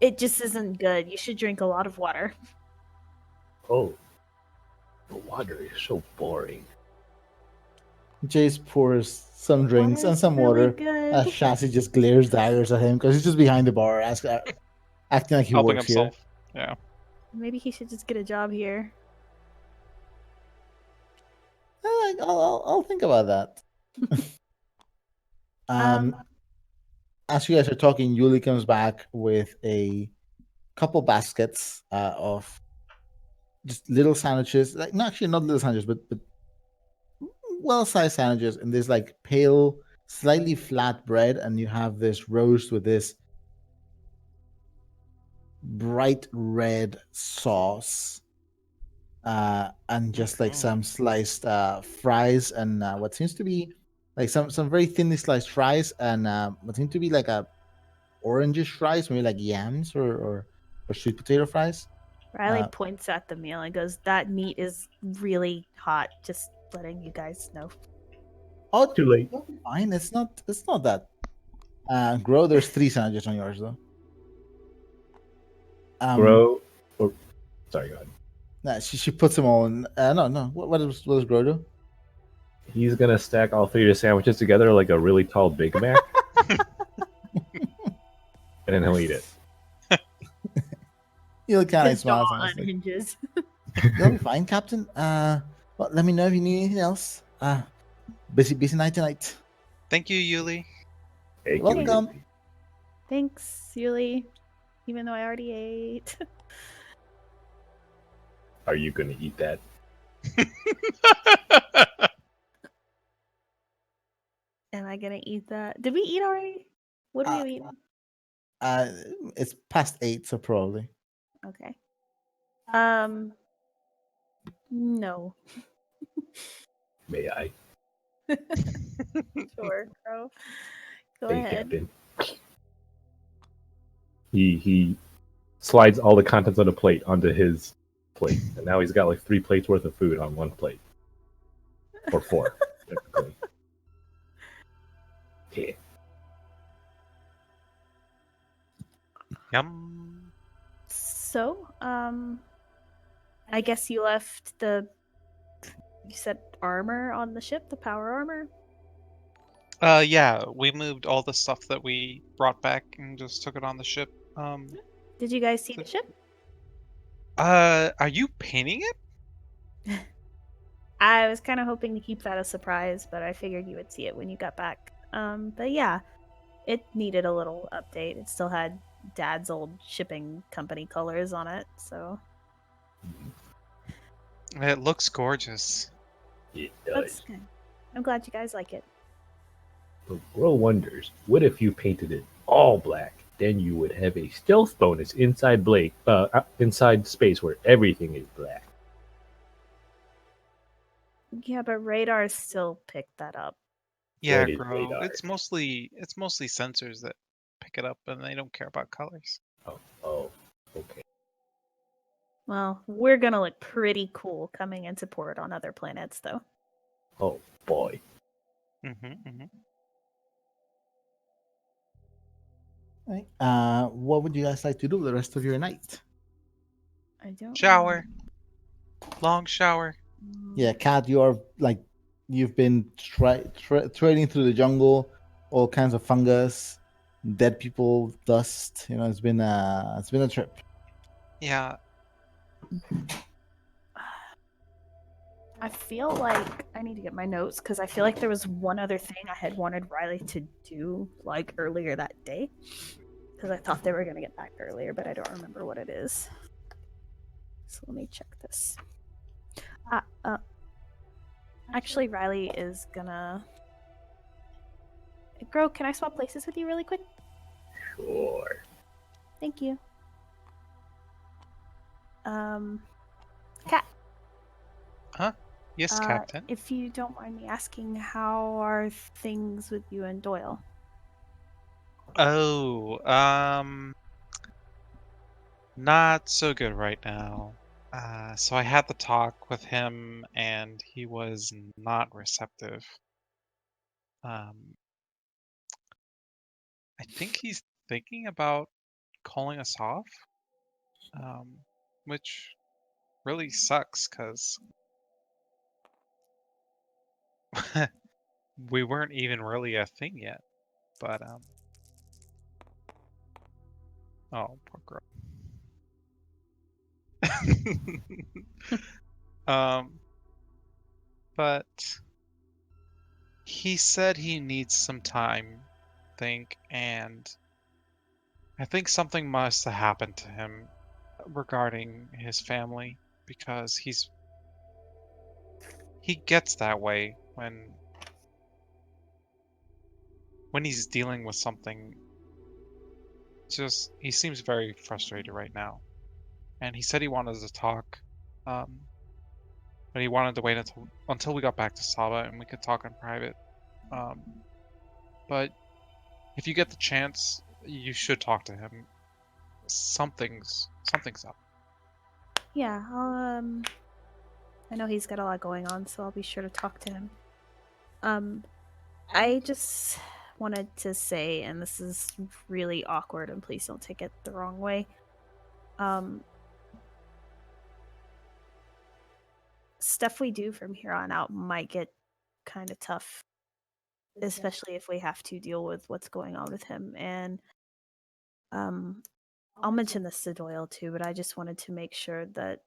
C: It just isn't good. You should drink a lot of water.
E: Oh, the water is so boring.
B: Jace pours some drinks and some
C: really
B: water.
C: Good.
B: Chassis just glares daggers at him because he's just behind the bar, acting like he
A: Helping
B: works
A: himself. Yeah.
C: Maybe he should just get a job here.
B: here. I'll think about that. As you guys are talking, Yuli comes back with a couple baskets of just little sandwiches. Like, no, actually, not little sandwiches, but well-sized sandwiches, and there's like pale, slightly flat bread, and you have this roast with this bright red sauce, and just like some sliced fries, and what seems to be like some very thinly sliced fries, and what seems to be like a orangish fries, maybe like yams or sweet potato fries.
C: Riley points at the meal and goes, "That meat is really hot. Just letting you guys know."
B: Oh,
E: Too late.
B: fine. It's not. It's not that. Grow. There's 3 sandwiches on yours though.
E: Grow. Or, sorry, go ahead.
B: Nah, she puts them all in. No. What does Grow do?
E: He's gonna stack all 3 of the sandwiches together like a really tall Big Mac, and then he'll eat it.
B: You'll kind of
C: His
B: smile.
C: jaw unhinges.
B: You'll be fine, Captain. Well, let me know if you need anything else. Busy night tonight.
A: Thank you, Yuli.
E: Hey,
B: You're welcome.
C: Thanks, Yuli. Even though I already ate.
E: Are you gonna eat that?
C: Am I gonna eat that? Did we eat already? What did we eat?
B: It's past 8, so probably.
C: Okay. No.
E: May I?
C: Sure, Crow. Go
E: Hey,
C: ahead.
E: Captain. He slides all the contents on the plate onto his plate, and now he's got like 3 plates worth of food on one plate, or 4. Technically. Yeah.
A: Yum.
C: So, I guess you left you said armor on the ship, the power armor?
A: Yeah, we moved all the stuff that we brought back and just took it on the ship.
C: Did you guys see the ship?
A: Are you painting it?
C: I was kind of hoping to keep that a surprise, but I figured you would see it when you got back. But yeah, it needed a little update. It still had Dad's old shipping company colors on it, so
A: It looks gorgeous.
E: It
C: that's
E: does.
C: good. I'm glad you guys like it.
E: But Gro wonders, what if you painted it all black? Then you would have a stealth bonus inside inside space where everything is black.
C: Yeah, but radar still picked that up.
A: Yeah,
E: What is
A: Gro.
E: radar?
A: It's mostly sensors that pick it up, and they don't care about colors.
E: Oh, okay.
C: Well, we're gonna look pretty cool coming into port on other planets, though.
E: Oh boy.
A: Mm-hmm.
B: Right. What would you guys like to do the rest of your night?
C: I don't
A: Shower. Long shower.
B: Yeah, Kat, you've been trading through the jungle, all kinds of fungus, dead people, dust. It's been a trip.
A: Yeah.
C: I feel like I need to get my notes because I feel like there was one other thing I had wanted Riley to do like earlier that day because I thought they were gonna get back earlier, but I don't remember what it is. So let me check this. Actually, Riley is gonna. Gro, can I swap places with you really quick?
E: Sure.
C: Thank you. Kat.
A: Yes, Captain.
C: If you don't mind me asking, how are things with you and Doyle?
A: Oh, not so good right now. So I had the talk with him, and he was not receptive. I think he's thinking about calling us off, which really sucks because we weren't even really a thing yet. But oh, poor girl. But he said he needs some time, and I think something must have happened to him regarding his family because he gets that way when he's dealing with something. Just he seems very frustrated right now, and he said he wanted to talk, um, but he wanted to wait until we got back to Saba and we could talk in private. But if you get the chance, you should talk to him. Something's up.
C: Yeah, I'll I know he's got a lot going on, so I'll be sure to talk to him. I just wanted to say, and this is really awkward, and please don't take it the wrong way. Stuff we do from here on out might get kind of tough, especially if we have to deal with what's going on with him. And I'll mention this to Doyle too, but I just wanted to make sure that,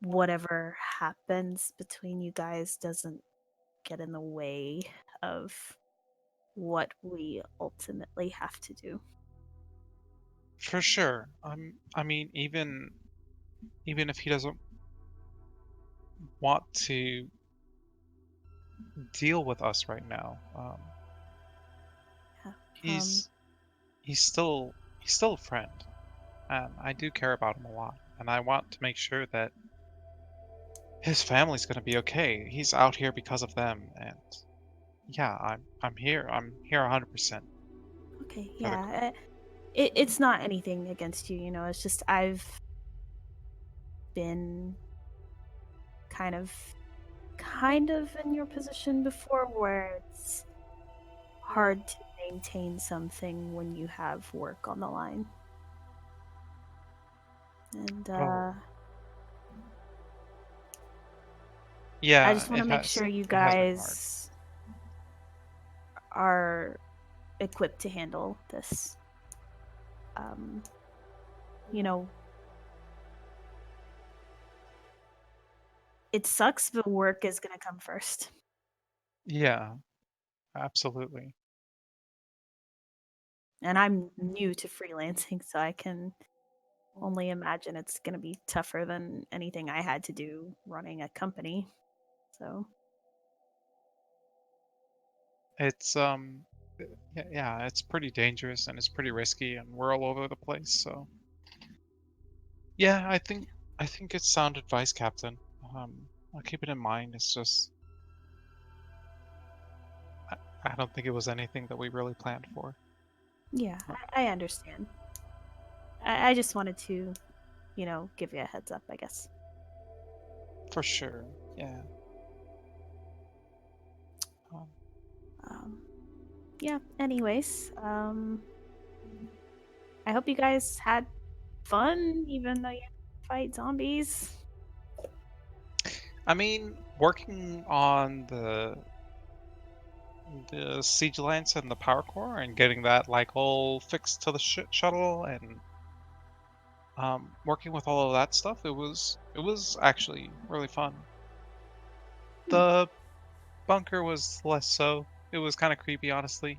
C: whatever happens between you guys doesn't get in the way of what we ultimately have to do.
A: For sure. I mean, even if he doesn't want to deal with us right now,
C: Yeah.
A: he's still a friend, and I do care about him a lot, and I want to make sure that his family's gonna be okay. He's out here because of them, and yeah, I'm here. I'm here 100%.
C: Okay, yeah. It's not anything against you, it's just I've been kind of in your position before, where it's hard to maintain something when you have work on the line. And
A: yeah,
C: I just want to make sure you guys are equipped to handle this. It sucks, but work is going to come first.
A: Yeah, absolutely.
C: And I'm new to freelancing, so I can only imagine it's going to be tougher than anything I had to do running a company. So
A: It's yeah, it's pretty dangerous and it's pretty risky, and we're all over the place. So yeah, I think it's sound advice, Captain. I'll keep it in mind. It's just I don't think it was anything that we really planned for.
C: yeah, I understand. I just wanted to, give you a heads up, I guess.
A: For sure, yeah.
C: Yeah, anyways, I hope you guys had fun, even though you fight zombies.
A: I mean, working on the siege lance and the power core and getting that like all fixed to the shuttle and working with all of that stuff, it was actually really fun. The bunker was less so. It was kind of creepy, honestly.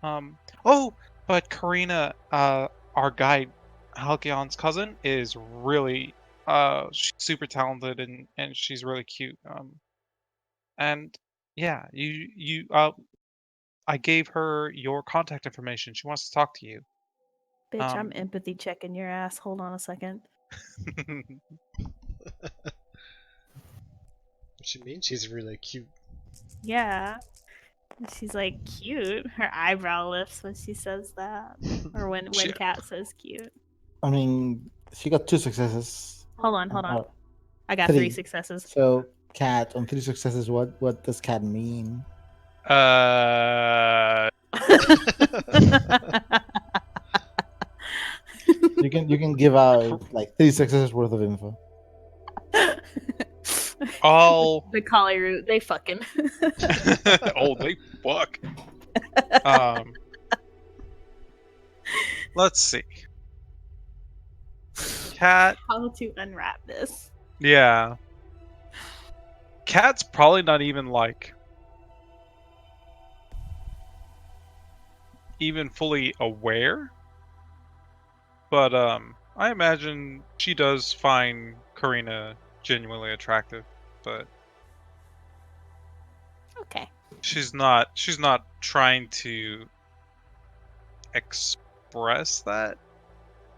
A: Oh, but Karina, our guide, Halcyone's cousin, is really she's super talented and she's really cute. And yeah, I gave her your contact information. She wants to talk to you.
C: Bitch, I'm empathy checking your ass. Hold on a second.
D: What she means? She's really cute.
C: Yeah. She's like cute. Her eyebrow lifts when she says that. Or when Kat says cute.
B: I mean, she got 2 successes.
C: Hold on. I got 3 successes.
B: So, Kat, on 3 successes, what does Kat mean? You can give out like 3 successes worth of info.
C: The collie root, they fucking.
A: Oh, they fuck. Let's see. Kat.
C: How to unwrap this?
A: Yeah. Kat's probably not even like even fully aware, but I imagine she does find Karina genuinely attractive, but
C: Okay.
A: She's not trying to express that,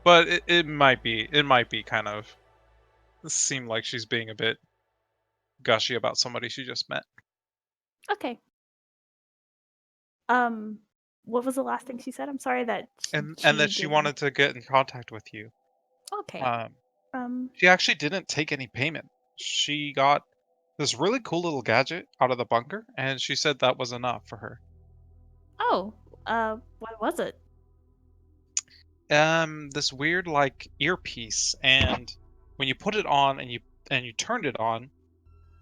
A: but it might be kind of seem like she's being a bit gushy about somebody she just met.
C: Okay. What was the last thing she said? I'm sorry that
A: And that she
C: didn't-
A: wanted to get in contact with you.
C: Okay.
A: Um, she actually didn't take any payment. She got this really cool little gadget out of the bunker, and she said that was enough for her.
C: Oh, what was it?
A: This weird like earpiece, and when you put it on and you turned it on,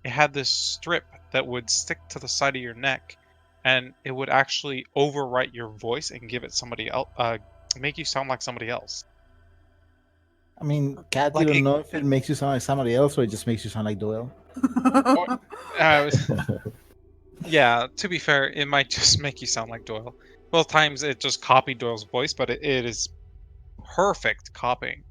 A: it had this strip that would stick to the side of your neck, and it would actually overwrite your voice and give it somebody else, make you sound like somebody else.
B: I mean, Kat,
A: Like
B: you don't
A: it-
B: know if it makes you sound like somebody else or it just makes you sound like Doyle.
A: Uh, yeah, to be fair, it might just make you sound like Doyle. Both times it just copied Doyle's voice, but it is perfect copying.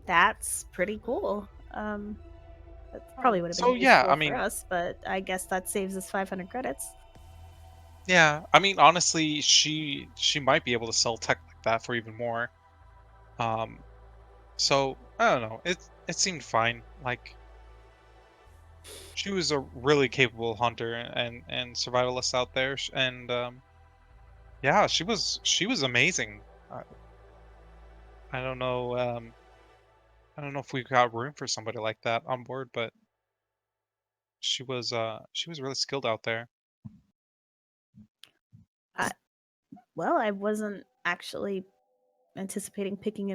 C: That's pretty cool. That probably would have been
A: So, yeah,
C: useful
A: I mean-
C: for us, but I guess that saves us 500 credits.
A: Yeah, I mean, honestly, she might be able to sell tech like that for even more. So I don't know. It seemed fine. Like she was a really capable hunter and survivalist out there, and yeah, she was amazing. I don't know. I don't know if we've got room for somebody like that on board, but she was really skilled out there.
C: Well, I wasn't actually anticipating picking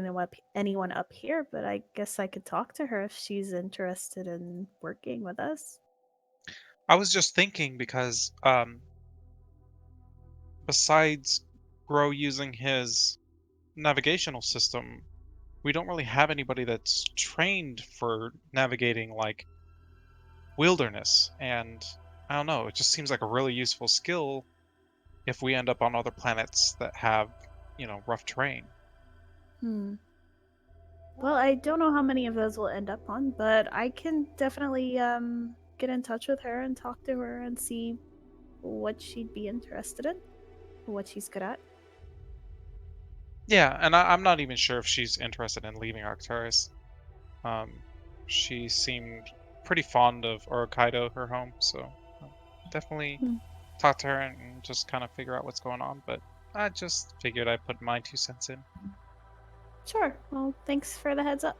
C: anyone up here, but I guess I could talk to her if she's interested in working with us.
A: I was just thinking because besides Grow using his navigational system, we don't really have anybody that's trained for navigating like wilderness, and I don't know, it just seems like a really useful skill if we end up on other planets that have, rough terrain.
C: Well, I don't know how many of those we'll end up on, but I can definitely get in touch with her and talk to her and see what she'd be interested in, what she's good at.
A: Yeah, and I'm not even sure if she's interested in leaving Arcturus. She seemed pretty fond of Hokkaido, her home, so definitely talk to her and just kind of figure out what's going on, but I just figured I'd put my 2 cents in.
C: Sure. Well, thanks for the heads up.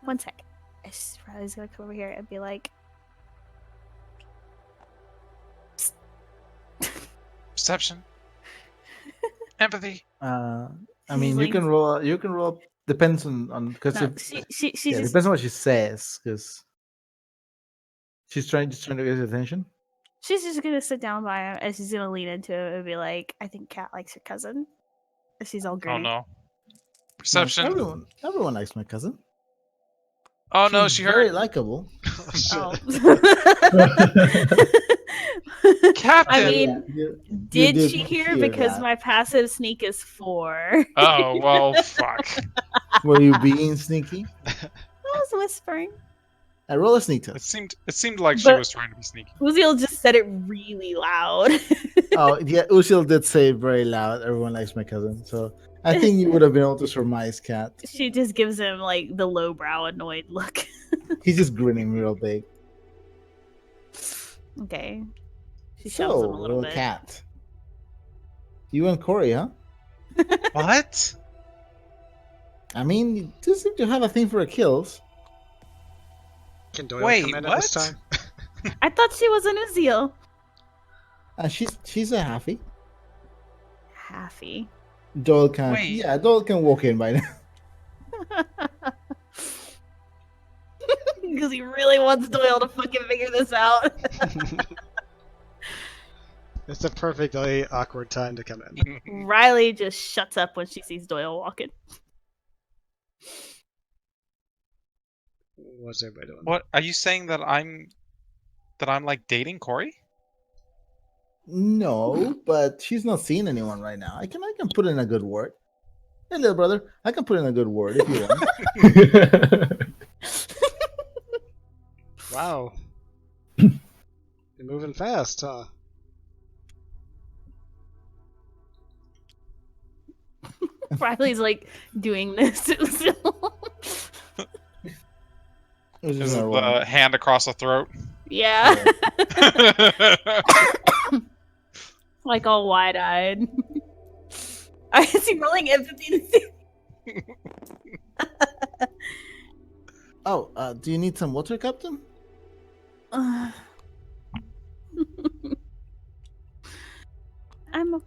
C: One sec. I was gonna come over here and be like,
A: Perception, empathy.
B: I
C: She's
B: mean, you
C: like-
B: can roll. You can roll. Depends on because
C: no, she
B: yeah,
C: just
B: depends on what she says because she's just trying to get his attention.
C: she's just gonna sit down by him and she's gonna lean into it and be like, I think Kat likes your cousin. And she's all
A: Oh
C: green.
A: no. Perception.
B: Everyone likes my cousin.
A: Oh no,
B: She's
A: she
B: very
A: heard.
B: likable.
D: Oh, shit.
A: Captain!
C: I mean,
B: You
C: did
B: did
C: she hear?
B: hear
C: Because
B: that.
C: my passive sneak is 4.
A: Oh well, fuck.
B: Were you being sneaky?
C: I was whispering.
B: I roll a sneak
A: It
B: test.
A: seemed like she
C: But-
A: was trying to be sneaky.
C: Uziel just said it really loud.
B: Oh yeah, Usil did say very loud. Everyone likes my cousin, so I think you would have been able to surmise, Cat.
C: She just gives him like the lowbrow annoyed look.
B: He's just grinning real big.
C: Okay. She shoves him a little bit.
B: Cat. You and Corey, huh?
A: What?
B: I mean, you do seem to have a thing for kills.
D: Can Doyle
A: Wait,
D: come in at
A: what?
D: this time?
C: I thought she was an Uziel.
B: She's a halfie.
C: Halfy.
B: Doyle can
A: Wait.
B: Doyle can walk in by now.
C: Because he really wants Doyle to fucking figure this out.
D: It's a perfectly awkward time to come in.
C: Riley just shuts up when she sees Doyle walking.
D: What's everybody doing?
A: What are you saying that I'm like dating Corey?
B: No, but she's not seeing anyone right now. I can put in a good word. Hey, little brother, I can put in a good word if you want.
D: Wow. You're moving fast, huh?
C: Riley's like doing this.
B: Who's
A: Is
B: gonna
A: it
B: roll?
A: the hand across the throat?
C: yeah. Like all wide-eyed. Is he rolling empathy to see?
B: Oh, do you need some water, Captain?
C: I'm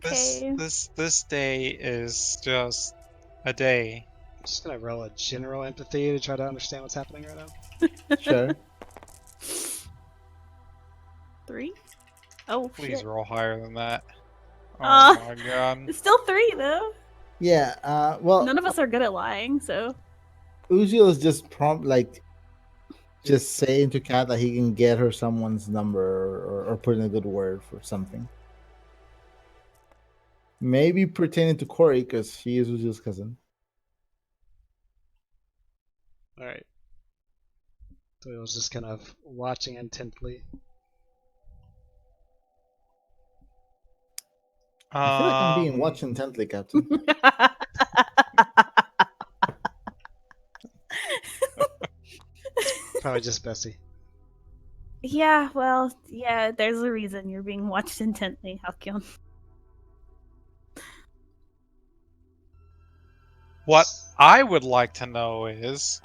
A: This
C: okay.
A: this day is just a day.
D: I'm just gonna roll a general empathy to try to understand what's happening right now.
B: Sure.
C: 3? Oh,
A: Please
C: shit.
A: roll higher than that. Oh
C: Uh,
A: my god.
C: It's still 3, though.
B: Yeah. Well,
C: None of us are good at lying, so.
B: Uziel is just just saying to Kat that he can get her someone's number or put in a good word for something. Maybe pertaining to Corey because she is Uziel's cousin.
D: Alright. Doyle's just kind of watching intently.
B: I feel like I'm being watched intently, Captain.
D: Probably just Bessie.
C: Yeah, well, yeah, there's a reason you're being watched intently, Halcyon.
A: What I would like to know is,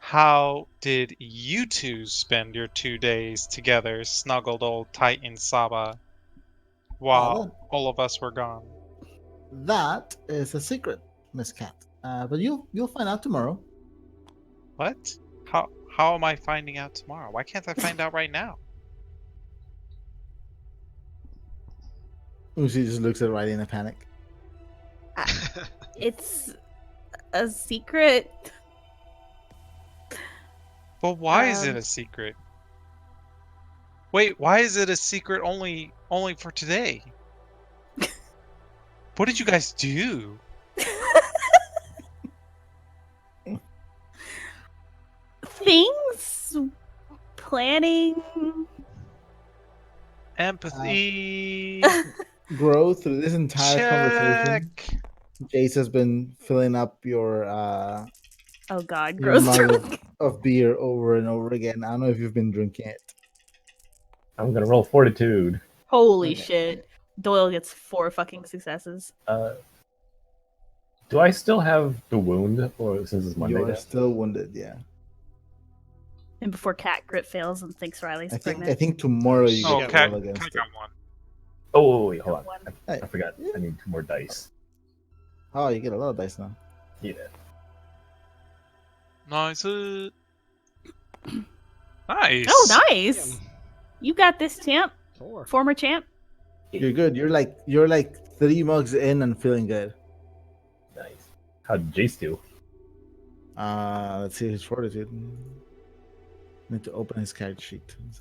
A: how did you two spend your 2 days together, snuggled old tight in Saba, while all of us were gone?
B: That is a secret, Miss Cat. But you'll find out tomorrow.
A: What? How am I finding out tomorrow? Why can't I find out right now?
B: Uzi just looks at Riley in a panic.
C: It's a secret.
A: But why is it a secret? Wait, why is it a secret only for today? What did you guys do?
C: Things? Planning?
A: Empathy.
B: Grow through this entire conversation.
A: Check.
B: Jace has been filling up your
C: Oh god,
B: your
C: gross
B: mug
C: drunk.
B: of beer over and over again. I don't know if you've been drinking it.
E: I'm gonna roll fortitude.
C: Holy
B: Okay.
C: shit. Doyle gets 4 fucking successes.
E: Do I still have the wound, or since it's Monday?
B: You are
E: now?
B: still wounded, yeah.
C: And before Cat Grit fails and thinks Riley's
B: I
C: pregnant.
B: think tomorrow you
A: Oh,
B: get to
A: Cat
B: roll against it.
A: got one.
E: Oh, wait, hold on.
C: One.
E: I forgot. I need 2 more dice.
B: Oh, you get a lot of dice now.
E: Yeah.
A: Nice. Nice.
C: Oh, nice! You got this, champ.
D: 4.
C: Former champ.
B: You're good. You're like 3 mugs in and feeling good.
E: Nice. How did Jace do?
B: Let's see his fortitude. Need to open his character sheet.
D: I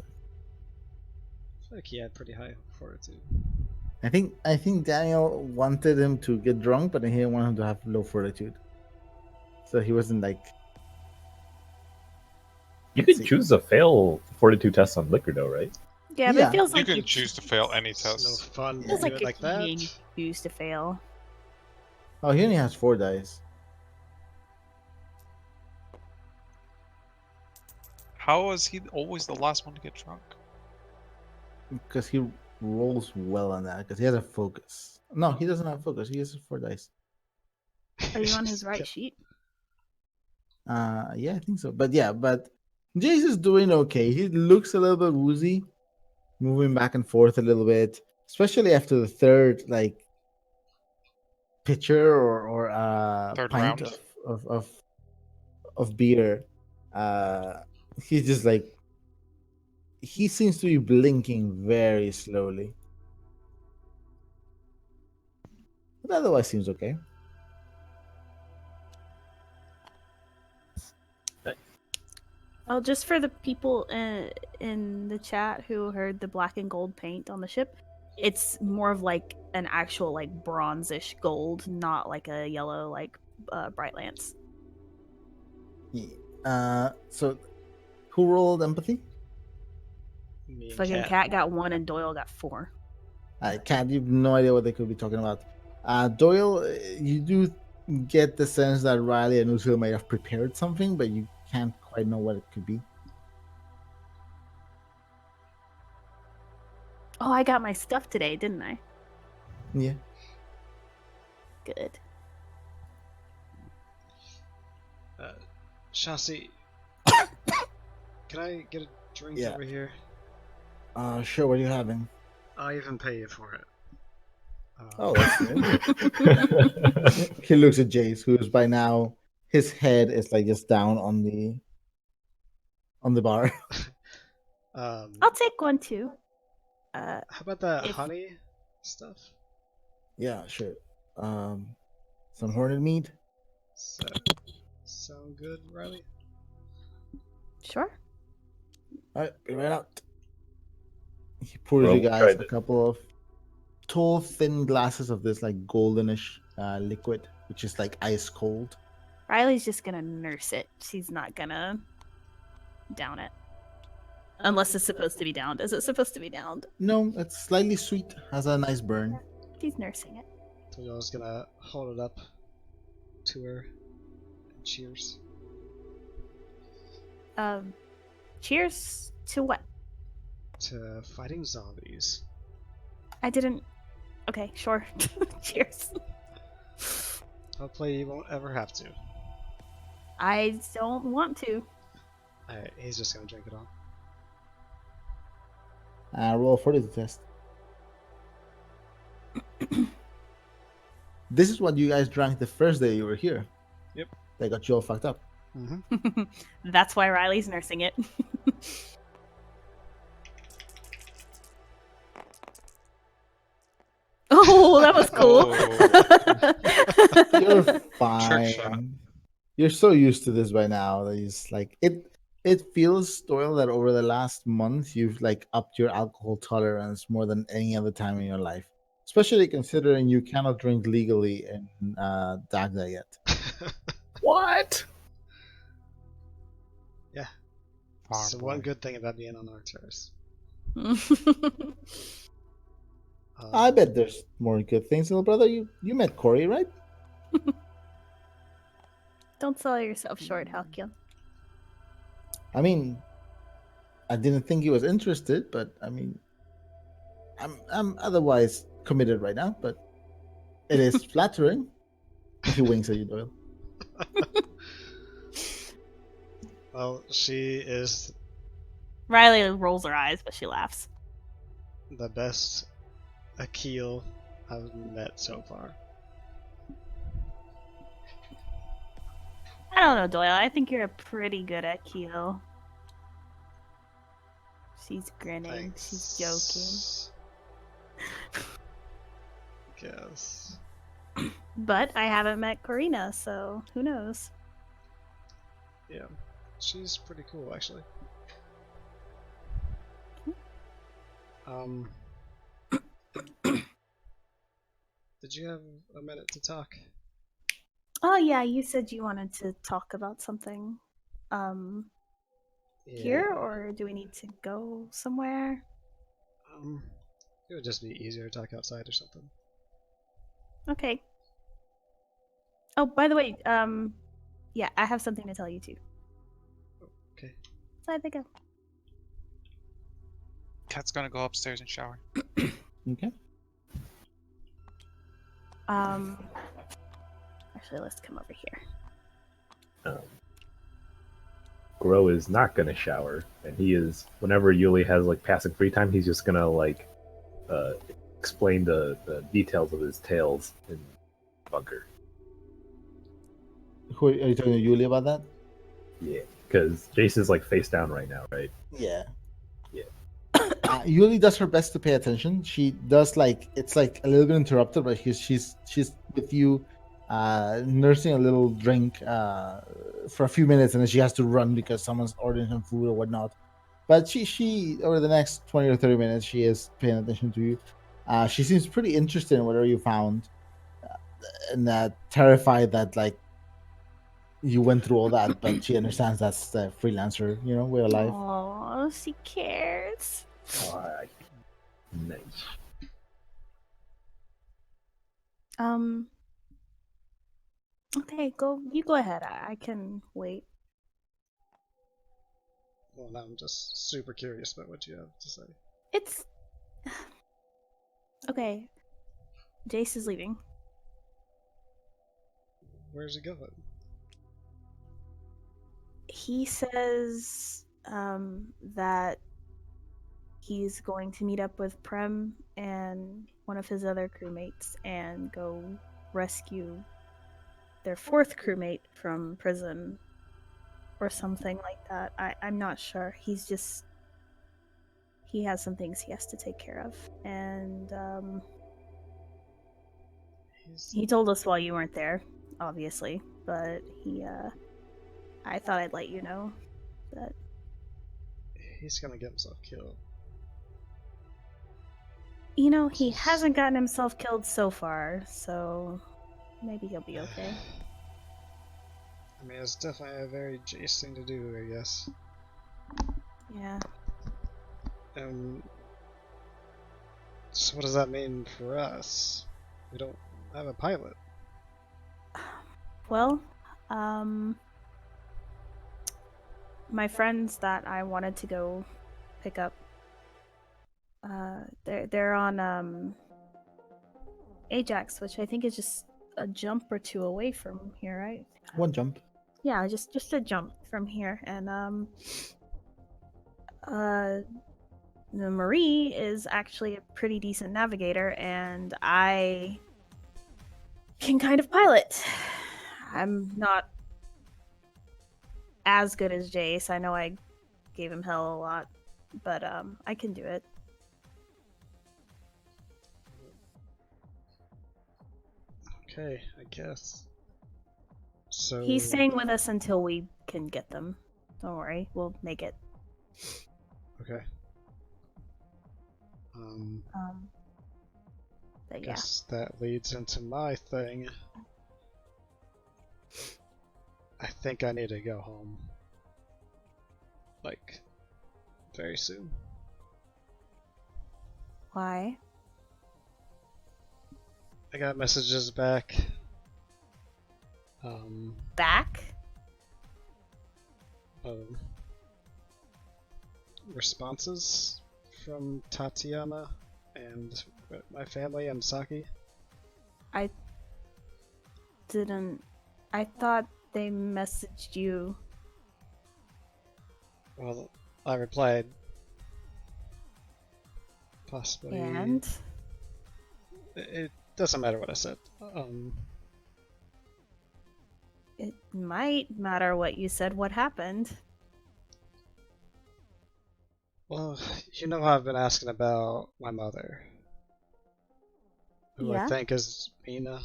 D: feel like he had pretty high fortitude.
B: I think Daniel wanted him to get drunk, but he didn't want him to have low fortitude. So he wasn't like.
E: You
B: Let's
E: could
B: see.
E: choose to fail fortitude tests on liquor, though, right?
C: Yeah, but
B: Yeah.
C: it feels
A: You
C: like
A: can choose to fail any
D: It's no
A: test.
D: fun
C: It
D: to
C: feels
D: do
C: like
D: it
C: you're
D: like that.
C: cheating if you choose to fail.
B: Oh, he only has 4 dice.
A: How was he always the last one to get drunk?
B: Because he rolls well on that. Because he has a focus. No, he doesn't have focus. He has 4 dice.
C: Are you on his right sheet?
B: Yeah, I think so. But Jace is doing okay. He looks a little bit woozy, moving back and forth a little bit, especially after the third pitcher or
A: Third
B: pint
A: round.
B: of beer. He's just like he seems to be blinking very slowly, but otherwise seems okay.
C: Oh, just for the people in the chat who heard the black and gold paint on the ship, it's more of like an actual like bronzish gold, not like a yellow like bright lance.
B: Yeah. So who rolled empathy?
D: Me and
C: Fucking
D: Cat.
C: Cat got 1 and Doyle got 4.
B: Cat, you have no idea what they could be talking about. Doyle, you do get the sense that Riley and Usul may have prepared something, but you can't quite know what it could be.
C: Oh, I got my stuff today, didn't I?
B: Yeah.
C: Good.
D: Chassis, can I get a drink
B: Yeah.
D: over here?
B: Sure, what are you having?
D: I'll even pay you for it.
B: Oh, that's nice. He looks at Jace, who is by now, his head is like just down on the bar.
C: I'll take one too.
D: How about that
C: if-
D: honey stuff?
B: Yeah, sure. Some hornet meat.
D: Sound good, Riley?
C: Sure.
B: All right, be right out. He pours
E: Well,
B: you guys
E: tried
B: a
E: it.
B: couple of tall, thin glasses of this like goldenish liquid, which is like ice cold.
C: Riley's just gonna nurse it. She's not gonna down it. Unless it's supposed to be downed. Is it supposed to be downed?
B: No, it's slightly sweet, has a nice burn.
C: She's nursing it.
D: So I was gonna hold it up to her and cheers.
C: Cheers to what?
D: To fighting zombies.
C: I didn't. Okay, sure. Cheers.
D: Hopefully you won't ever have to.
C: I don't want to.
D: Alright, he's just gonna drink it all.
B: Roll for the test. This is what you guys drank the first day you were here.
D: Yep.
B: They got you all fucked up.
D: Mm-hmm.
C: That's why Riley's nursing it. Oh, that was cool.
B: You're
A: Trick shot.
B: fine. You're so used to this by now that it's like it feels, Doyle, that over the last month you've like upped your alcohol tolerance more than any other time in your life. Especially considering you cannot drink legally in Dagda yet.
E: What?
D: Yeah.
A: Farm
D: So
A: boy.
D: one good thing about being on Arcturus.
B: I bet there's more good things, little brother. You met Corey, right?
C: Don't sell yourself short, Halkyon.
B: I mean, I didn't think he was interested, but I mean, I'm otherwise committed right now. But it is flattering. He winks at you, Doyle.
D: Well, she is
C: Riley rolls her eyes, but she laughs.
D: the best Akil I've met so far.
C: I don't know, Doyle. I think you're a pretty good at Keel. She's grinning. She's joking.
D: Guess.
C: But I haven't met Karina, so who knows?
D: Yeah. She's pretty cool, actually. Did you have a minute to talk?
C: Oh yeah, you said you wanted to talk about something. Here, or do we need to go somewhere?
D: It would just be easier to talk outside or something.
C: Okay. Oh, by the way, yeah, I have something to tell you too.
D: Okay.
C: Inside they go.
A: Cat's gonna go upstairs and shower.
B: Okay.
C: Actually, let's come over here.
E: Gro is not gonna shower, and he is, whenever Yuli has like passing free time, he's just gonna like explain the details of his tales in bunker.
B: Who are you talking to Yuli about that?
E: Yeah, because Jace is like face down right now, right?
B: Yeah.
E: Yeah.
B: Yuli does her best to pay attention. She does like it's like a little bit interrupted, but she's with you, nursing a little drink for a few minutes, and then she has to run because someone's ordering some food or whatnot. But she over the next 20 or 30 minutes, she is paying attention to you. She seems pretty interested in whatever you found, and terrified that like you went through all that, but she understands that's the freelancer, way of life.
C: Oh, she cares.
E: Alright. Nice.
C: Okay, you go ahead. I can wait.
D: Well, now I'm just super curious about what you have to say.
C: It's okay. Jace is leaving.
D: Where's he going?
C: He says that he's going to meet up with Prem and one of his other crewmates and go rescue their fourth crewmate from prison or something like that. I'm not sure. He has some things he has to take care of. And he told us while you weren't there, obviously, but I thought I'd let you know that
D: He's gonna get himself killed.
C: you know, he hasn't gotten himself killed so far, so maybe he'll be okay.
D: I mean, it's definitely a very Jace thing to do, I guess.
C: Yeah.
D: So what does that mean for us? We don't have a pilot.
C: Well, my friends that I wanted to go pick up, they're on Ajax, which I think is just a jump or two away from here, right?
B: One jump.
C: Yeah, just a jump from here, and Marie is actually a pretty decent navigator, and I can kind of pilot. I'm not as good as Jace. I know I gave him hell a lot, but I can do it.
D: Okay, I guess. So
C: He's staying with us until we can get them. Don't worry, we'll make it.
D: okay.
C: But yeah.
D: Guess that leads into my thing. I think I need to go home. Like, very soon.
C: Why?
D: I got messages back.
C: Back?
D: Responses from Tatiana and my family and Saki.
C: I didn't. I thought they messaged you.
D: Well, I replied. Possibly.
C: And?
D: It doesn't matter what I said.
C: It might matter what you said. What happened?
D: Well, you know how I've been asking about my mother. Who I
C: Yeah?
D: think is Mina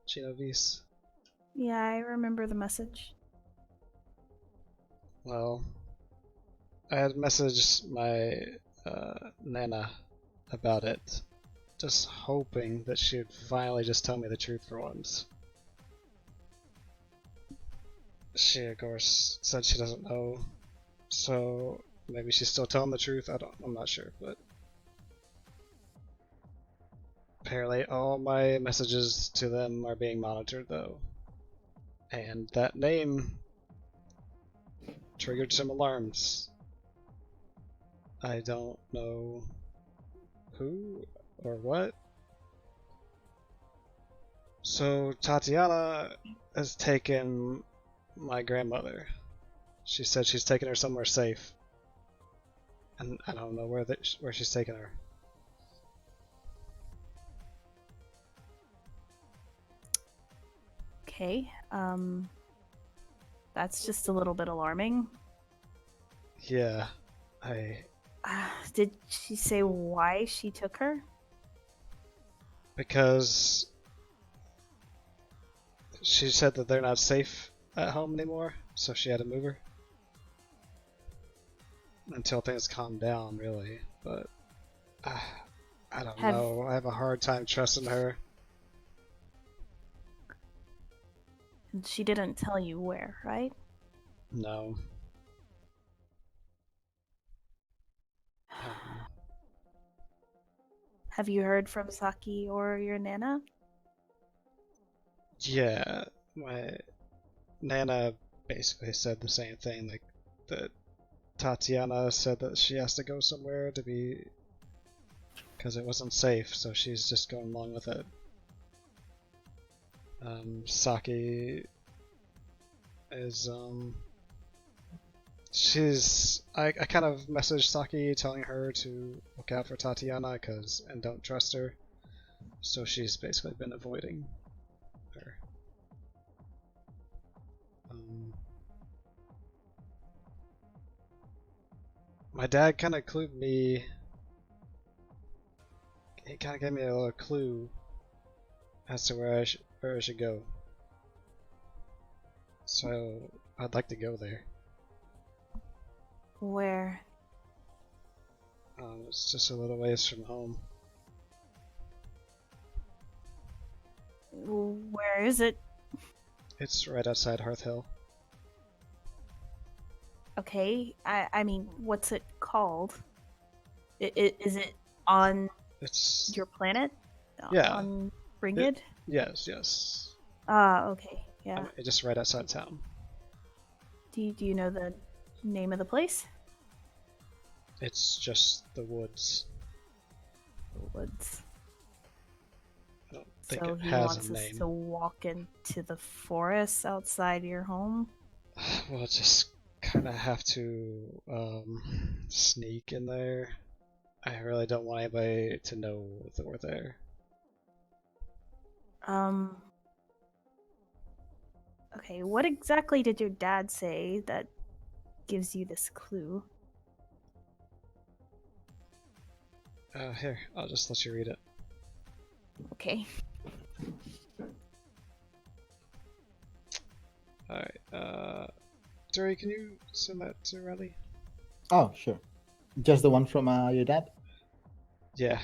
D: Genovese.
C: Yeah, I remember the message.
D: Well, I had messaged my Nana about it, just hoping that she'd finally just tell me the truth for once. She, of course, said she doesn't know, so maybe she's still telling the truth. I'm not sure, but apparently all my messages to them are being monitored, though, and that name triggered some alarms. I don't know who or what. So Tatiana has taken my grandmother. She said she's taken her somewhere safe, and I don't know where she's taken her.
C: Okay. That's just a little bit alarming.
D: Yeah,
C: Did she say why she took her?
D: because she said that they're not safe at home anymore, so she had to move her until things calm down, really. But I don't know. I have a hard time trusting her.
C: She didn't tell you where, right?
D: No.
C: Have you heard from Saki or your Nana?
D: Yeah, my Nana basically said the same thing. Like that, Tatiana said that she has to go somewhere to be because it wasn't safe, so she's just going along with it. Saki is I kind of messaged Saki telling her to look out for Tatiana and don't trust her, so she's basically been avoiding her. My dad kind of clued me. He kind of gave me a little clue as to where I should go. So I'd like to go there.
C: Where?
D: It's just a little ways from home.
C: Where is it?
D: It's right outside Hearth Hill.
C: Okay, I mean, what's it called? Is it on
D: It's
C: your planet?
D: Yeah.
C: On Ringid?
D: yes.
C: Ah, okay, yeah.
D: It's just right outside town.
C: Do you know the name of the place?
D: It's just the woods.
C: The woods.
D: I don't think
C: So
D: it
C: he
D: has
C: wants
D: a
C: us
D: name.
C: to walk into the forest outside your home?
D: We'll just kind of have to sneak in there. I really don't want anybody to know that we're there.
C: Okay, what exactly did your dad say that gives you this clue?
D: Here, I'll just let you read it.
C: Okay.
D: Alright, Jerry, can you send that to Riley?
B: Oh, sure. Just the one from your dad?
D: Yeah.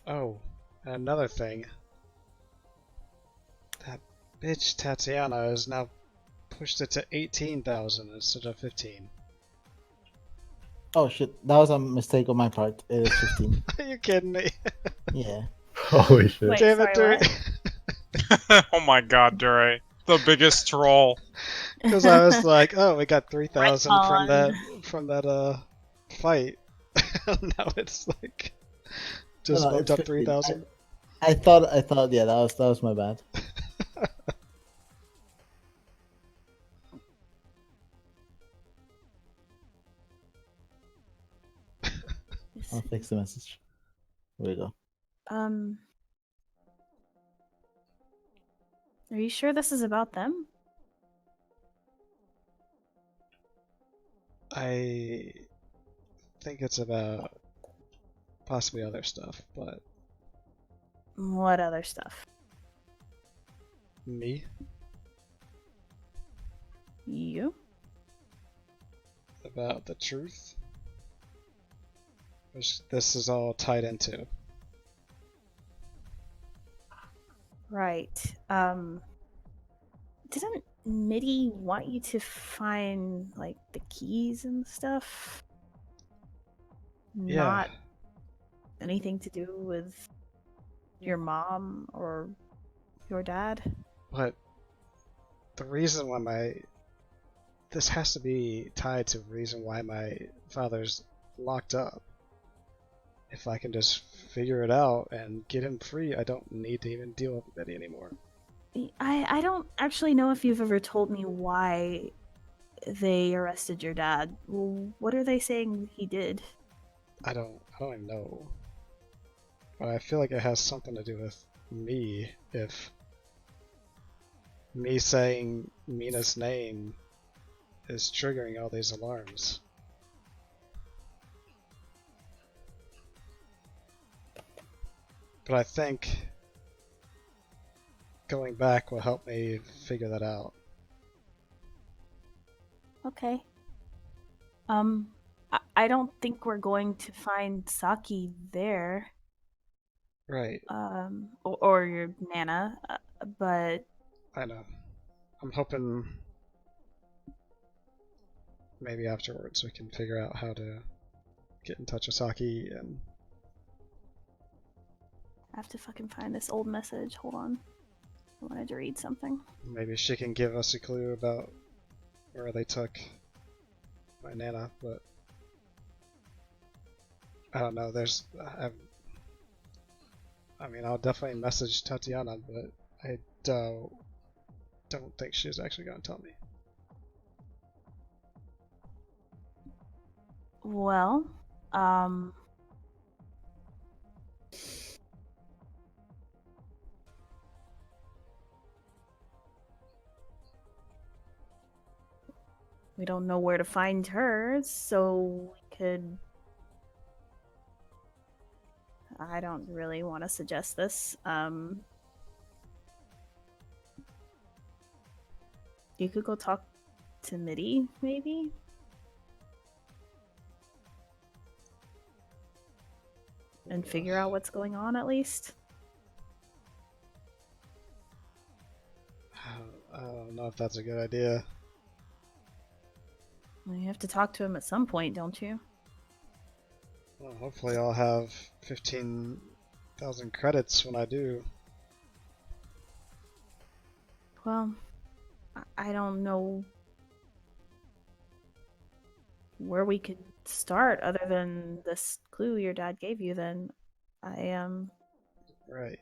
D: Oh, and another thing. That bitch Tatiana has now pushed it to 18,000 instead of 15.
B: Oh shit, that was a mistake on my part. It is 15.
D: Are you kidding me?
B: Yeah.
E: Holy shit.
C: Wait,
D: Damn it,
C: sorry,
D: Dirk.
A: Oh my god, Dure. The biggest troll.
D: Because I was like, oh, we got 3,000
C: Retcon.
D: from that fight. Now it's like just
B: No,
D: bumped
B: it's
D: up
B: 15.
D: 3,000.
B: I thought, yeah, that was my bad. I'll fix the message. There we go.
C: Are you sure this is about them?
D: I think it's about possibly other stuff, but
C: What other stuff?
D: me?
C: You?
D: About the truth? Which this is all tied into.
C: Right. Didn't Mitty want you to find, like, the keys and stuff?
D: Yeah.
C: Not anything to do with your mom or your dad?
D: But the reason why this has to be tied to the reason why my father's locked up. If I can just figure it out and get him free, I don't need to even deal with Betty anymore.
C: I don't actually know if you've ever told me why they arrested your dad. What are they saying he did?
D: I don't even know. But I feel like it has something to do with me. If me saying Mina's name is triggering all these alarms. But I think going back will help me figure that out.
C: Okay. I don't think we're going to find Saki there.
D: Right,
C: Or your Nana, but
D: I know. I'm hoping maybe afterwards we can figure out how to get in touch with Saki and
C: I have to fucking find this old message. Hold on. I wanted to read something.
D: maybe she can give us a clue about where they took my Nana, but I don't know. I mean, I'll definitely message Tatiana, but I don't think she's actually going to tell me.
C: Well, we don't know where to find her, so we could. I don't really want to suggest this. You could go talk to Mitty, maybe? And figure out what's going on, at least?
D: I don't know if that's a good idea.
C: Well, you have to talk to him at some point, don't you?
D: Well, hopefully I'll have 15,000 credits when I do.
C: Well, I don't know where we could start other than this clue your dad gave you, then.
D: Right.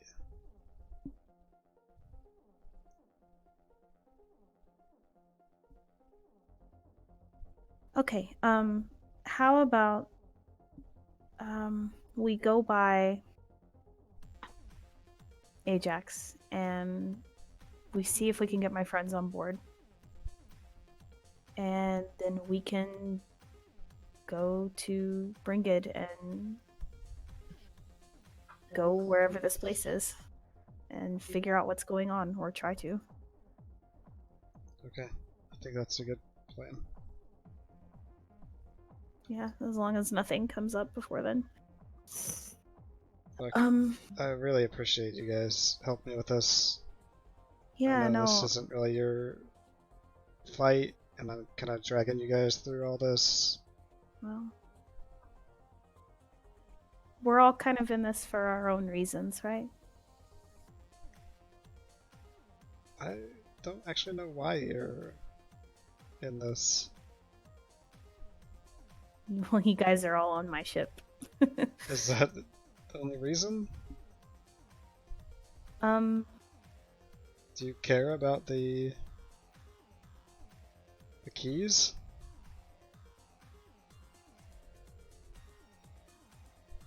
C: Okay, how about, we go by Ajax and we see if we can get my friends on board. And then we can go to Bringid and go wherever this place is and figure out what's going on, or try to.
D: Okay. I think that's a good plan.
C: Yeah, as long as nothing comes up before then.
D: Look, I really appreciate you guys helping me with this.
C: Yeah,
D: I know
C: no.
D: this isn't really your fight, and I'm kind of dragging you guys through all this.
C: Well, we're all kind of in this for our own reasons, right?
D: I don't actually know why you're in this.
C: Well, you guys are all on my ship.
D: Is that the only reason? Do you care about the keys?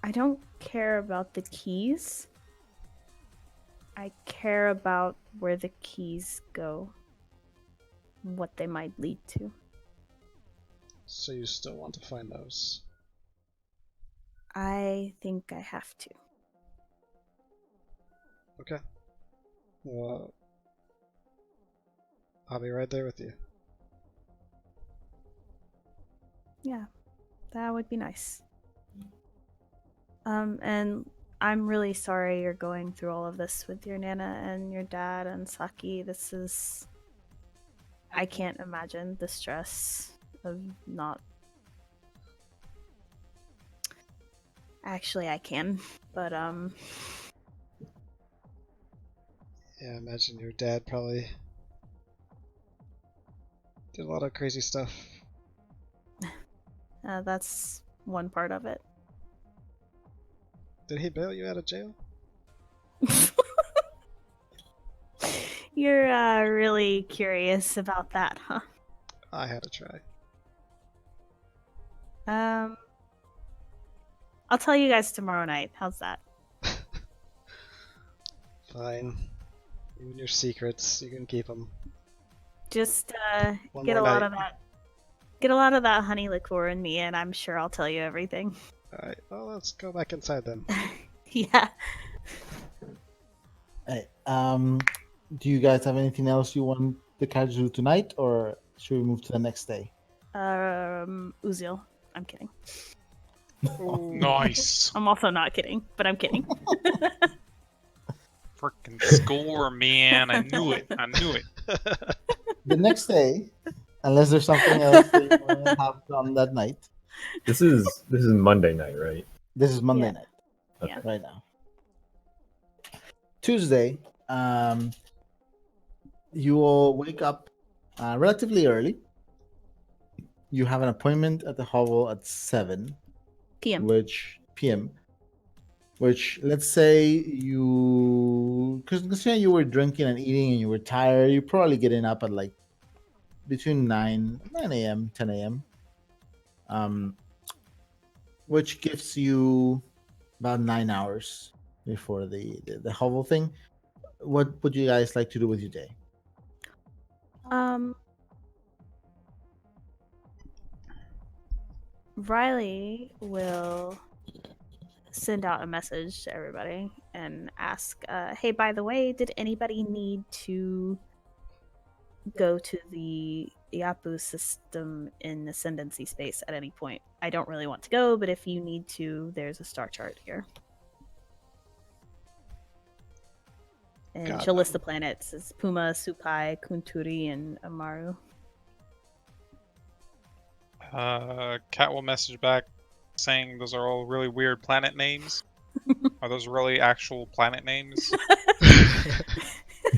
C: I don't care about the keys. I care about where the keys go. What they might lead to.
D: So you still want to find those?
C: I think I have to.
D: Okay. Well, I'll be right there with you.
C: Yeah, that would be nice. And I'm really sorry you're going through all of this with your Nana and your dad and Saki. This is... I can't imagine the stress of not... Actually, I can, but,
D: Yeah, I imagine your dad probably did a lot of crazy stuff.
C: that's one part of it.
D: Did he bail you out of jail?
C: You're really curious about that, huh?
D: I had to try.
C: I'll tell you guys tomorrow night. How's that?
D: Fine. You and your secrets, you can keep them.
C: Just
D: One
C: get a
D: more
C: lot
D: night.
C: of that. Get a lot of that honey liqueur in me, and I'm sure I'll tell you everything.
D: Alright, well, let's go back inside then.
C: Yeah.
B: Hey, Do you guys have anything else you want the characters to do tonight, or should we move to the next day?
C: Uzil. I'm kidding.
A: Nice.
C: I'm also not kidding, but I'm kidding.
A: Freaking score, man. I knew it.
B: The next day, unless there's something else that you want to have done that night.
E: This is Monday night, right?
B: This is Monday
C: Yeah.
B: night.
C: Yeah.
B: Right now. Tuesday, you will wake up relatively early. You have an appointment at the hovel at 7
C: PM.
B: PM. Which, let's say you, because you were drinking and eating and you were tired, you're probably getting up at like between 9 a.m., 10 a.m. Which gives you about 9 hours before the hovel thing. What would you guys like to do with your day?
C: Riley will send out a message to everybody and ask, hey, by the way, did anybody need to go to the Iapu system in Ascendancy space at any point? I don't really want to go, but if you need to, there's a star chart here. And
D: Got
C: she'll
D: it.
C: list the planets. It's Puma, Supai, Kunturi, and Amaru.
A: Cat will message back saying those are all really weird planet names. Are those really actual planet names?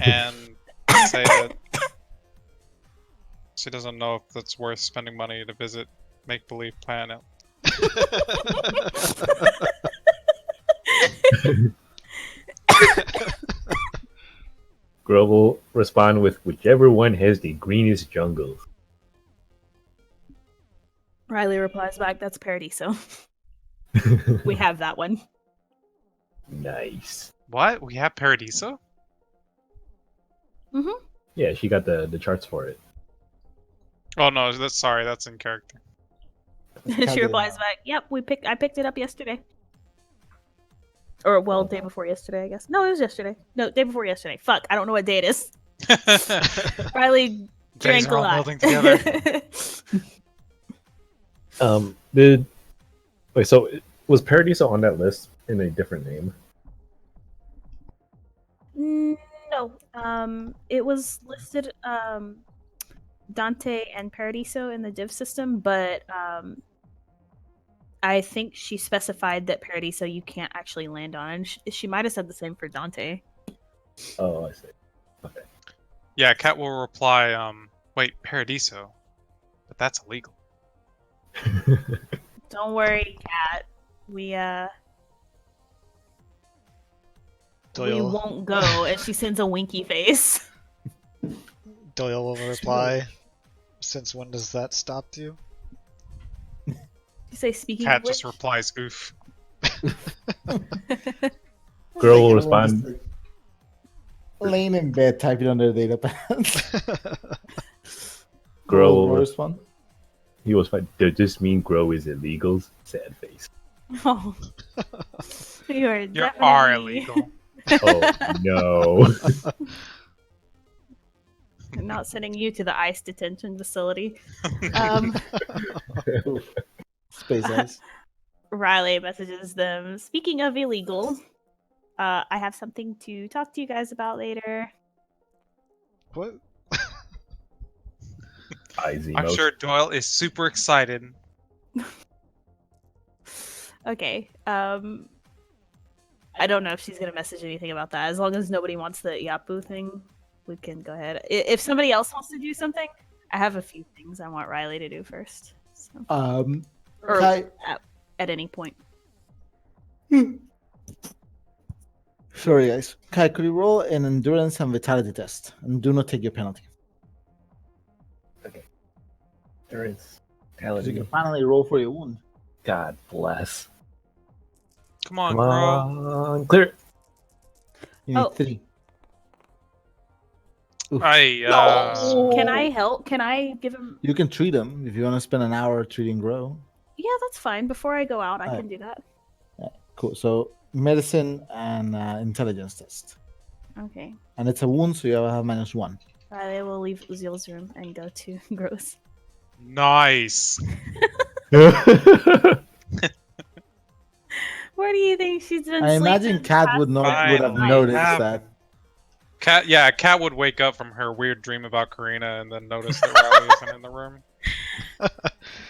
A: And say that she doesn't know if it's worth spending money to visit make-believe planet.
E: Girl will respond with whichever one has the greenest jungle.
C: Riley replies back, that's Paradiso. We have that one.
E: Nice.
A: What? We have Paradiso?
C: Mm-hmm.
E: Yeah, she got the charts for it.
A: Oh no, that's in character.
C: She replies back, yep, I picked it up yesterday. Or, well, day before yesterday, I guess. No, it was yesterday. No, day before yesterday. Fuck, I don't know what day it is. Riley
A: Days
C: drank
A: are
C: a
A: all
C: lot.
A: melding together.
E: So was Paradiso on that list in a different name?
C: No, it was listed Dante and Paradiso in the div system, but I think she specified that Paradiso you can't actually land on, and she might have said the same for Dante.
E: Oh, I see. Okay.
A: Yeah, Cat will reply, wait, Paradiso? But that's illegal.
C: Don't worry, Cat. We
D: Doyle,
C: won't go. And she sends a winky face.
D: Doyle will reply, since when does that stop you?
C: You say speaking
A: Cat
C: of which,
A: just replies, oof.
E: Girl will respond.
B: Laying in bed, typing on their data pads.
E: Girl will
B: respond.
E: He was fine. Does this mean grow is illegal? Sad face.
C: oh, you are
A: You
C: definitely
A: are illegal.
E: Oh no.
C: I'm not sending you to the ICE detention facility.
B: Space Ice.
C: Riley messages them. Speaking of illegal, I have something to talk to you guys about later.
D: What?
A: I'm sure Doyle is super excited.
C: Okay. I don't know if she's gonna message anything about that. As long as nobody wants the Iapu thing, we can go ahead. If somebody else wants to do something, I have a few things I want Riley to do first. So. Or
B: Kai,
C: at any point.
B: sorry guys. Kai, could you roll an endurance and vitality test, and do not take your penalty?
E: Endurance.
B: Because you can finally roll for your wound.
E: God bless.
A: Come on,
E: Come
A: bro.
E: on, clear.
B: You need 3. Oof.
C: Can I help? Can I give him?
B: You can treat him if you want to spend an hour treating Grow.
C: Yeah, that's fine. Before I go out, I
B: Alright.
C: can do that.
B: Cool. So medicine and intelligence test.
C: Okay.
B: And it's a wound, so you have -1.
C: Riley will leave Uziel's room and go to Gross.
A: Nice.
C: Where do you think she's been
B: I
C: sleeping?
B: imagine Cat would have
A: Finally
B: noticed
A: happened.
B: that.
A: Cat would wake up from her weird dream about Karina and then notice that Riley isn't in the room.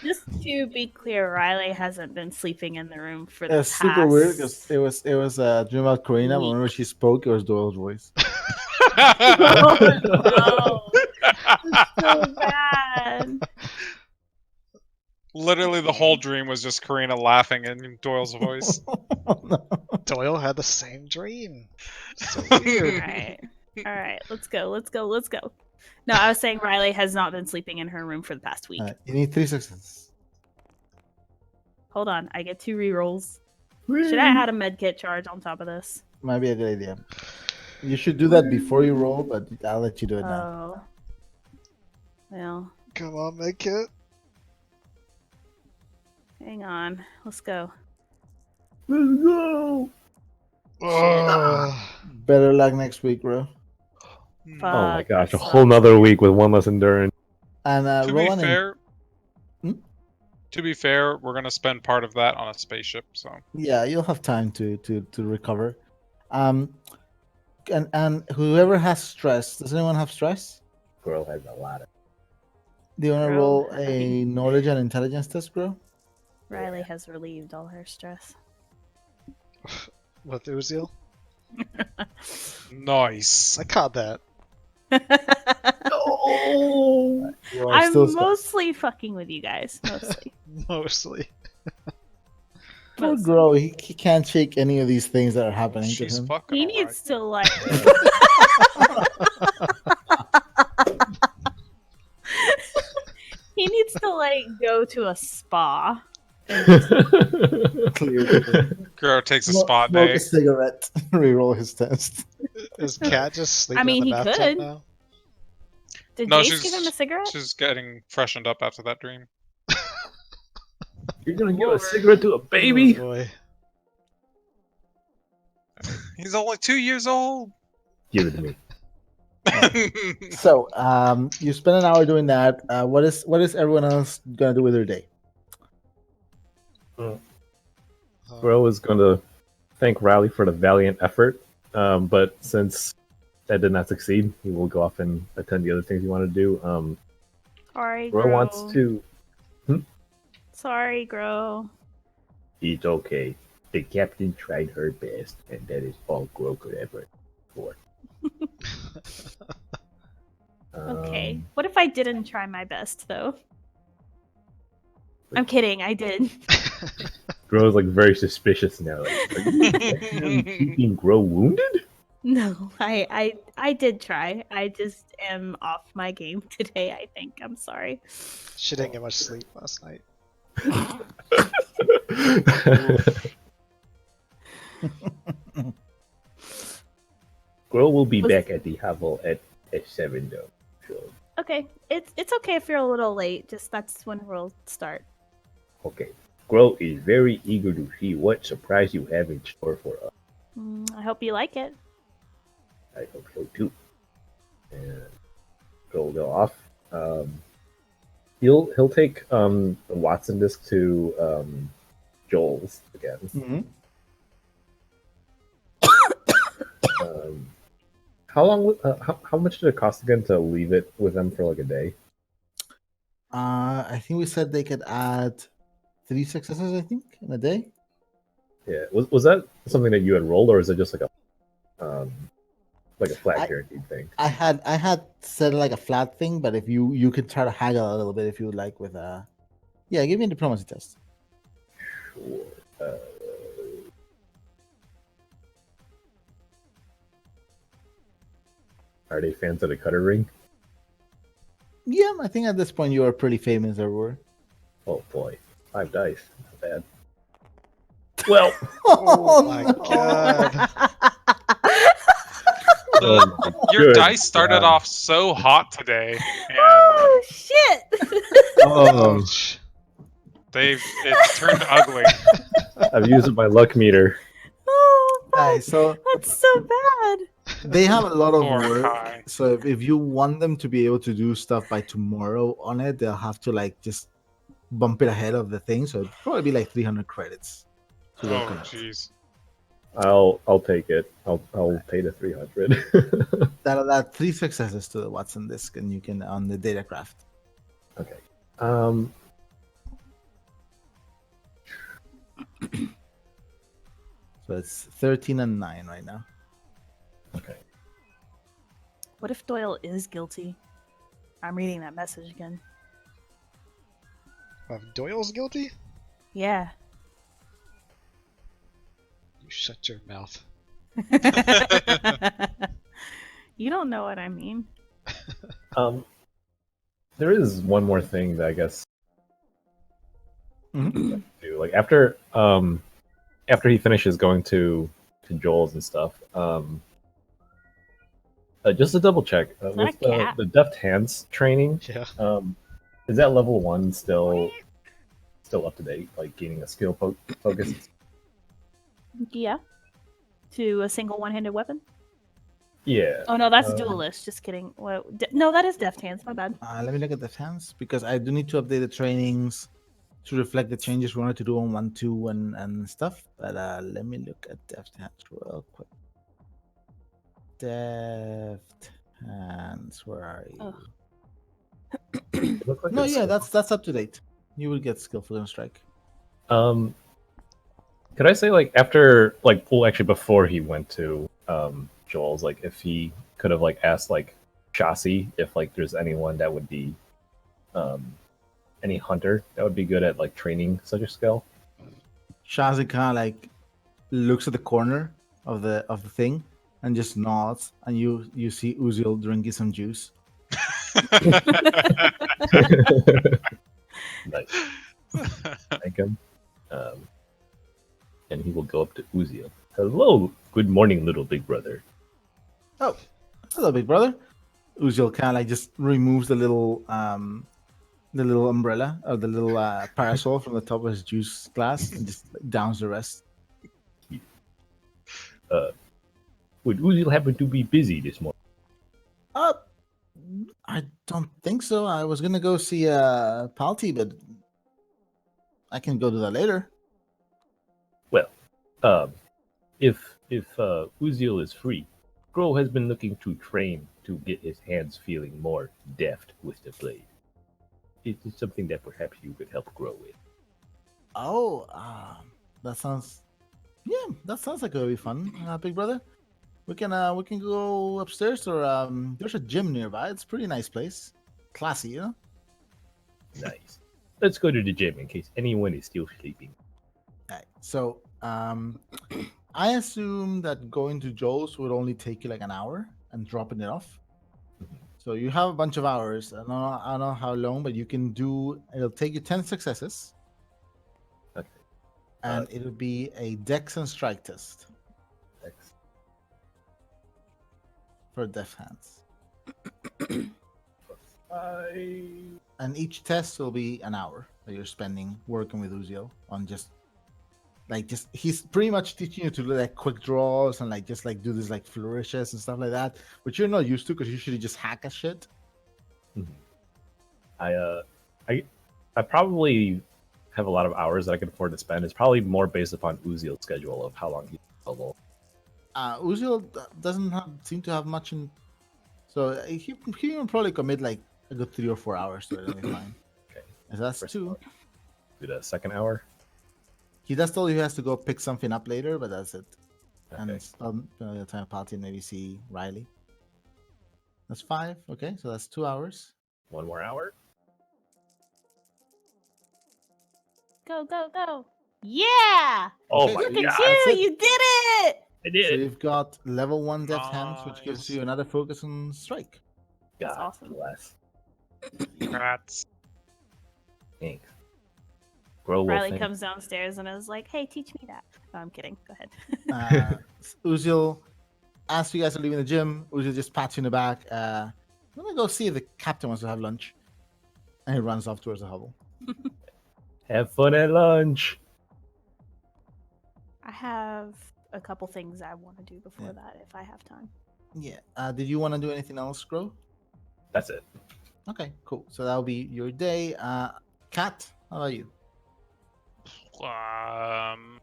C: Just to be clear, Riley hasn't been sleeping in the room for
B: It
C: the
B: was
C: past...
B: super weird because it was a dream about Karina, but
C: week.
B: whenever she spoke, it was Doyle's voice.
C: Oh, no. So bad.
A: Literally, the whole dream was just Karina laughing in Doyle's voice.
B: No.
D: Doyle had the same dream. So
C: All
D: weird.
C: right. Let's go. No, I was saying Riley has not been sleeping in her room for the past week.
B: You need 3 successes.
C: Hold on, I get 2 rerolls. Should I add a medkit charge on top of this?
B: Might be a good idea. You should do that before you roll, but I'll let you do it now.
C: Oh. Well,
D: Come on, Medkit.
C: hang on. Let's go.
B: Let's go.
D: Oh.
B: Better luck next week, bro.
C: Fuck,
E: Oh my gosh, a
C: that
E: whole
C: sucks.
E: nother week with one less endurance.
B: And
A: To
B: roll
A: be
B: an
A: fair,
B: Hmm?
A: to be fair, we're gonna spend part of that on a spaceship. So
B: Yeah, you'll have time to recover. And whoever has stress, does anyone have stress?
E: Girl has a lot of.
B: Do you want to
C: Bro,
B: roll
C: I
B: a
C: think-
B: knowledge and intelligence test, bro?
C: Riley has relieved all her stress.
D: With Uziel?
A: nice.
D: I caught that.
B: Oh, you are
C: I'm
B: still stressed.
C: mostly fucking with you guys. Mostly.
D: Mostly.
B: Poor
C: Mostly.
B: Grow, he can't shake any of these things that are happening to
A: She's
B: him.
A: fucking
C: He
A: alright.
C: needs to like. He needs to like go to a spa.
B: Clearly.
A: Girl takes a
B: Smoke
A: spot
B: a
A: day.
B: cigarette, reroll his test.
D: Is Cat just sleeping
C: mean,
D: in
C: he
D: the bathtub
C: could.
D: now?
C: Did
A: No,
C: Jace give him a cigarette?
A: She's getting freshened up after that dream.
E: You're gonna give a cigarette to a baby?
D: Oh boy.
A: He's only 2 years old.
E: Give it to me.
B: So, you spend an hour doing that. What is everyone else gonna do with their day?
E: Bro is gonna thank Riley for the valiant effort, but since that did not succeed, he will go off and attend the other things he wanted to do.
C: Sorry,
E: Bro
C: Gro.
E: wants to.
C: Sorry, Gro.
E: It's okay. The captain tried her best, and that is all Gro could ever for.
C: Okay. What if I didn't try my best, though? I'm kidding. I did.
E: Gro's like very suspicious now. Like, are you actually keeping Gro wounded?
C: No, I did try. I just am off my game today, I think. I'm sorry.
D: She didn't get much sleep last night.
E: Gro will be back at the hovel at 7 though. So,
C: Okay. It's okay if you're a little late. Just that's when we'll start.
E: okay. Gro is very eager to see what surprise you have in store for us.
C: I hope you like it.
E: I hope so too. And Gro will go off. He'll take the Watson disc to Joel's again.
B: Mm-hmm.
E: How long? How much did it cost again to leave it with them for like a day?
B: I think we said they could add 3 successes, I think, in a day.
E: Yeah, was that something that you had rolled, or is it just like a flat guaranteed thing?
B: I had said like a flat thing, but if you could try to haggle a little bit if you would like with yeah, give me a diplomacy test.
E: Sure. Are they fans of the cutter ring?
B: Yeah, I think at this point you are pretty famous everywhere.
E: Oh boy, 5 dice, not bad. Well,
D: Oh my god.
A: Your
E: good
A: dice started
E: God.
A: off so hot today, and
C: Oh shit!
D: Ouch.
A: it's turned ugly.
E: I've used my luck meter.
C: Oh, fuck.
B: Nice. So
C: That's so bad.
B: They have a lot of
A: Or
B: work,
A: high.
B: so if you want them to be able to do stuff by tomorrow on it, they'll have to like just bump it ahead of the thing. So it'd probably be like 300 credits to work
A: Oh,
B: on it.
A: jeez.
E: I'll take it. I'll pay the 300.
B: That'll add 3 successes to the Watson disk, and you can on the data craft.
E: Okay.
B: So it's 13 and 9 right now.
E: Okay.
C: What if Doyle is guilty? I'm reading that message again.
D: Doyle's guilty?
C: Yeah.
D: You shut your mouth.
C: You don't know what I mean.
E: There is one more thing that I guess
B: Mhm.
E: do. Like after he finishes going to Joel's and stuff, just to double check
C: not
E: with
C: a cat.
E: the deft hands training,
D: Yeah.
E: is that level 1 still up to date? Like gaining a skill focus?
C: Yeah. To a single one-handed weapon?
E: Yeah.
C: Oh no, that's
E: Um,
C: duelist. Just kidding. No, that is deft hands. My bad.
B: Let me look at the hands because I do need to update the trainings to reflect the changes we wanted to do on 1.2 and stuff. But let me look at deft hands real quick. Deft hands, where are you?
C: Oh.
E: it looks like
B: No,
E: it's
B: yeah,
E: still-
B: that's up to date. You will get skillful in strike.
E: Could I say like after actually before he went to Joel's, like if he could have like asked like Chassis if like there's anyone that would be any hunter that would be good at like training such a skill.
B: Shazi kind of like looks at the corner of the thing and just nods, and you see Uziel drinking some juice.
E: Nice. Thank him. And he will go up to Uziel. Hello, good morning, little big brother.
B: Oh, hello, big brother. Uziel kind of like just removes the little umbrella or the little parasol from the top of his juice glass and just downs the rest.
E: Would Uziel happen to be busy this morning?
B: I don't think so. I was gonna go see Palti, but I can go do that later.
E: Well, if Uziel is free, Grow has been looking to train to get his hands feeling more deft with the blade. It's something that perhaps you could help Grow with.
B: Oh, that sounds like it'll be fun, big brother. We can go upstairs or there's a gym nearby. It's a pretty nice place, classy, you know.
E: Nice. Let's go to the gym in case anyone is still sleeping.
B: Alright, so I assume that going to Joe's would only take you like an hour and dropping it off. So you have a bunch of hours. I don't know how long, but you can do. It'll take you 10 successes,
E: Okay.
B: and it'll be a Dex and Strike test
E: Thanks.
B: for Deft Hands,
E: I...
B: and each test will be an hour that you're spending working with Uziel on just he's pretty much teaching you to do like quick draws and like just like do this like flourishes and stuff like that, which you're not used to because you usually just hack a shit.
E: I probably have a lot of hours that I can afford to spend. It's probably more based upon Uziel's schedule of how long he's available.
B: Uziel doesn't seem to have much in, so he can probably commit like a good 3 or 4 hours to it. It'll be fine.
E: Okay.
B: And that's
E: First
B: 2.
E: hour. Do the second hour.
B: He does tell you he has to go pick something up later, but that's it. And
E: Okay.
B: it's the time party and maybe see Riley. That's 5. Okay, so that's 2 hours.
E: 1 more hour.
C: Go, go, go. Yeah!
E: Oh
B: Okay,
E: my
C: Look
B: so
C: at
E: god!
B: that's
C: you!
B: it.
C: You did it!
E: I did
B: So
E: it!
B: you've got level 1 Deft Hands, which gives
A: Nice.
B: you another focus on Strike.
C: That's
E: God
C: awesome.
E: bless.
A: Congrats.
E: Thanks. Grow will
C: Riley
E: think.
C: comes downstairs and is like, hey, teach me that. No, I'm kidding. Go ahead.
B: Uziel, as you guys are leaving the gym, Uziel just pats you in the back. I'm gonna go see if the captain wants to have lunch. And he runs off towards the hovel.
E: Have fun at lunch.
C: I have a couple things I want to do before
B: Yeah.
C: that if I have time.
B: Yeah. Did you want to do anything else, Grow?
E: That's it.
B: Okay, cool. So that'll be your day. Kat, how about you?
A: Um.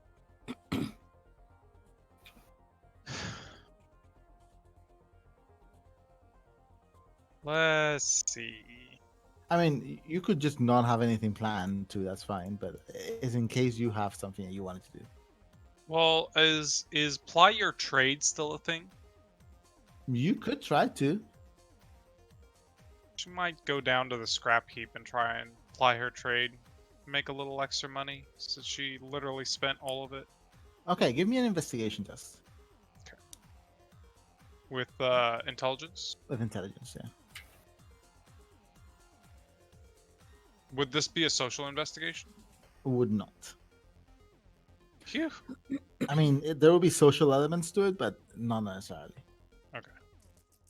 A: Let's see.
B: I mean, you could just not have anything planned too. That's fine. But it's in case you have something that you wanted to do.
A: Well, is ply your trade still a thing?
B: You could try to.
A: She might go down to the scrap heap and try and ply her trade, make a little extra money, since she literally spent all of it
B: Okay, give me an investigation test
A: with intelligence.
B: with intelligence. Yeah.
A: Would this be a social investigation?
B: Would not.
A: Phew.
B: I mean, there will be social elements to it, but not necessarily.
A: Okay.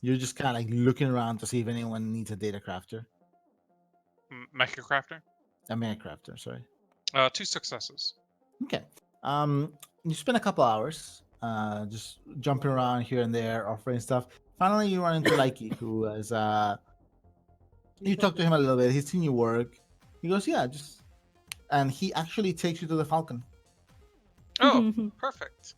B: You're just kind of like looking around to see if anyone needs a data crafter.
A: Mecha crafter.
B: A mega crafter, sorry.
A: 2 successes.
B: Okay. You spend a couple hours just jumping around here and there, offering stuff. Finally, you run into Likey, who is you talk to him a little bit. He's seen you work. He goes, yeah, just, and he actually takes you to the Falcon,
A: Oh, perfect.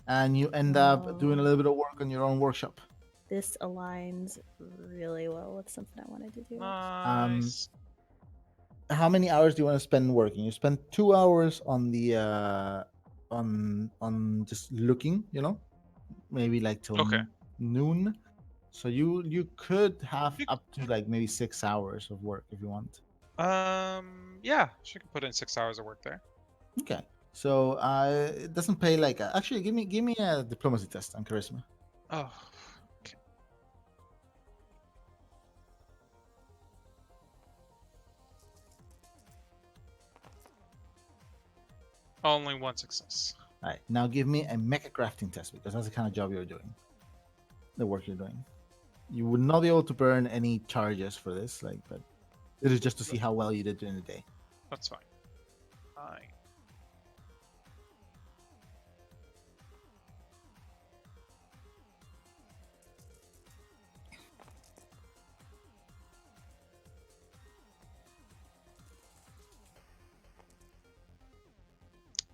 B: and you end up doing a little bit of work on your own workshop.
C: This aligns really well with something I wanted to do.
A: Nice.
B: How many hours do you want to spend working? You spend 2 hours on the on just looking, maybe like till
A: Okay.
B: noon. So you could have up to like maybe 6 hours of work if you want.
A: Yeah, she can put in 6 hours of work there.
B: Okay. So it doesn't pay like actually give me a diplomacy test on charisma.
A: Oh. Okay. Only 1 success.
B: All right. Now give me a mecha crafting test because that's the kind of job you're doing. The work you're doing. You would not be able to burn any charges for this, but it is just to see how well you did during the day.
A: That's fine. Fine.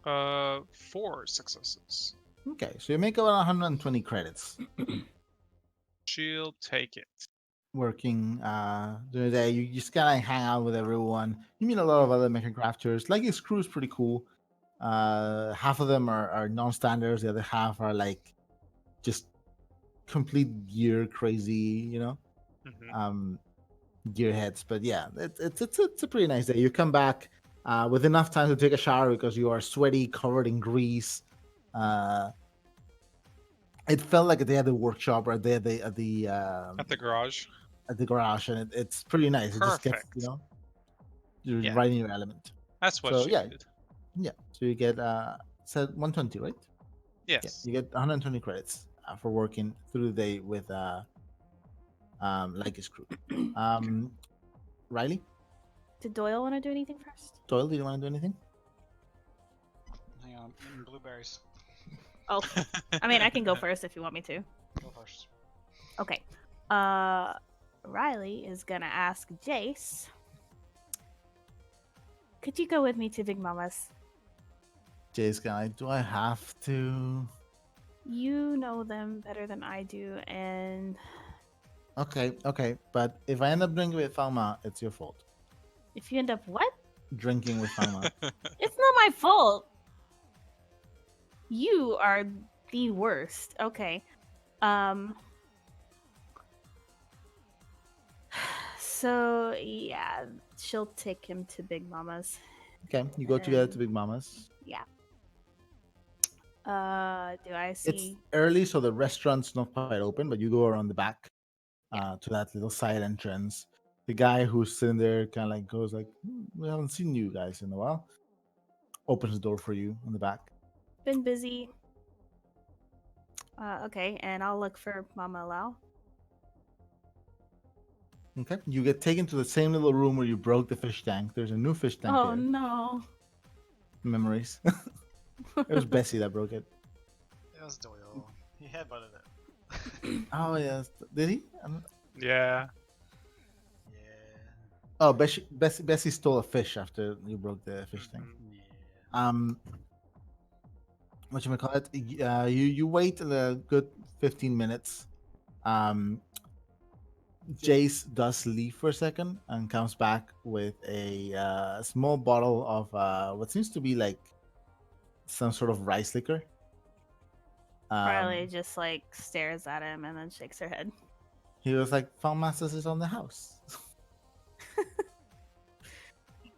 A: Uh, 4 successes.
B: Okay, so you make about 120 credits
A: She'll take it.
B: working during the day. You just kind of hang out with everyone. You meet a lot of other mecha crafters. Like his crew is pretty cool. Half of them are non-standards. The other half are like just complete gear crazy,
A: Mm-hmm.
B: Gearheads. But yeah, it's a pretty nice day. You come back with enough time to take a shower because you are sweaty, covered in grease. It felt like they had the workshop right there at the
A: garage.
B: at the garage, and it's pretty nice. It just gets
A: Perfect.
B: you're
A: Yeah.
B: right in your element.
A: That's what
B: So,
A: she
B: yeah.
A: did.
B: Yeah, so you get said 120, right?
A: Yes.
B: Yeah, you get 120 credits for working through the day with like his crew. Riley,
C: Did Doyle want to do anything first?
B: Doyle, do you want to do anything?
D: Hang on, eating blueberries.
C: Oh, I mean, I can go first if you want me to.
D: Go first.
C: Okay. Riley is gonna ask Jace. Could you go with me to Big Mama's?
B: Jay's guy, do I have to?
C: You know them better than I do, and
B: Okay, but if I end up drinking with Falma, it's your fault.
C: if you end up what?
B: Drinking with Falma.
C: It's not my fault. You are the worst. Okay. So yeah, she'll take him to Big Mama's.
B: Okay, you go together to Big Mama's.
C: Yeah. Do I
B: It's
C: see?
B: early, so the restaurant's not quite open, but you go around the back to that little side entrance. The guy who's sitting there kind of like goes like, "We haven't seen you guys in a while." Opens the door for you on the back.
C: Been busy. Okay, and I'll look for Mama Lau.
B: Okay, you get taken to the same little room where you broke the fish tank. There's a new fish tank
C: Oh
B: there.
C: no.
B: Memories. It was Bessie that broke it.
D: It was Doyle. He headbutted it.
B: Oh yes, did he?
A: Yeah.
D: Yeah.
B: Oh, Bessie stole a fish after you broke the fish thing.
A: Mhm.
D: Yeah.
B: What you call it? You wait a good 15 minutes. Jace does leave for a second and comes back with a small bottle of what seems to be like some sort of rice liquor.
C: Riley just like stares at him and then shakes her head.
B: He was like, "Found Masters is on the house."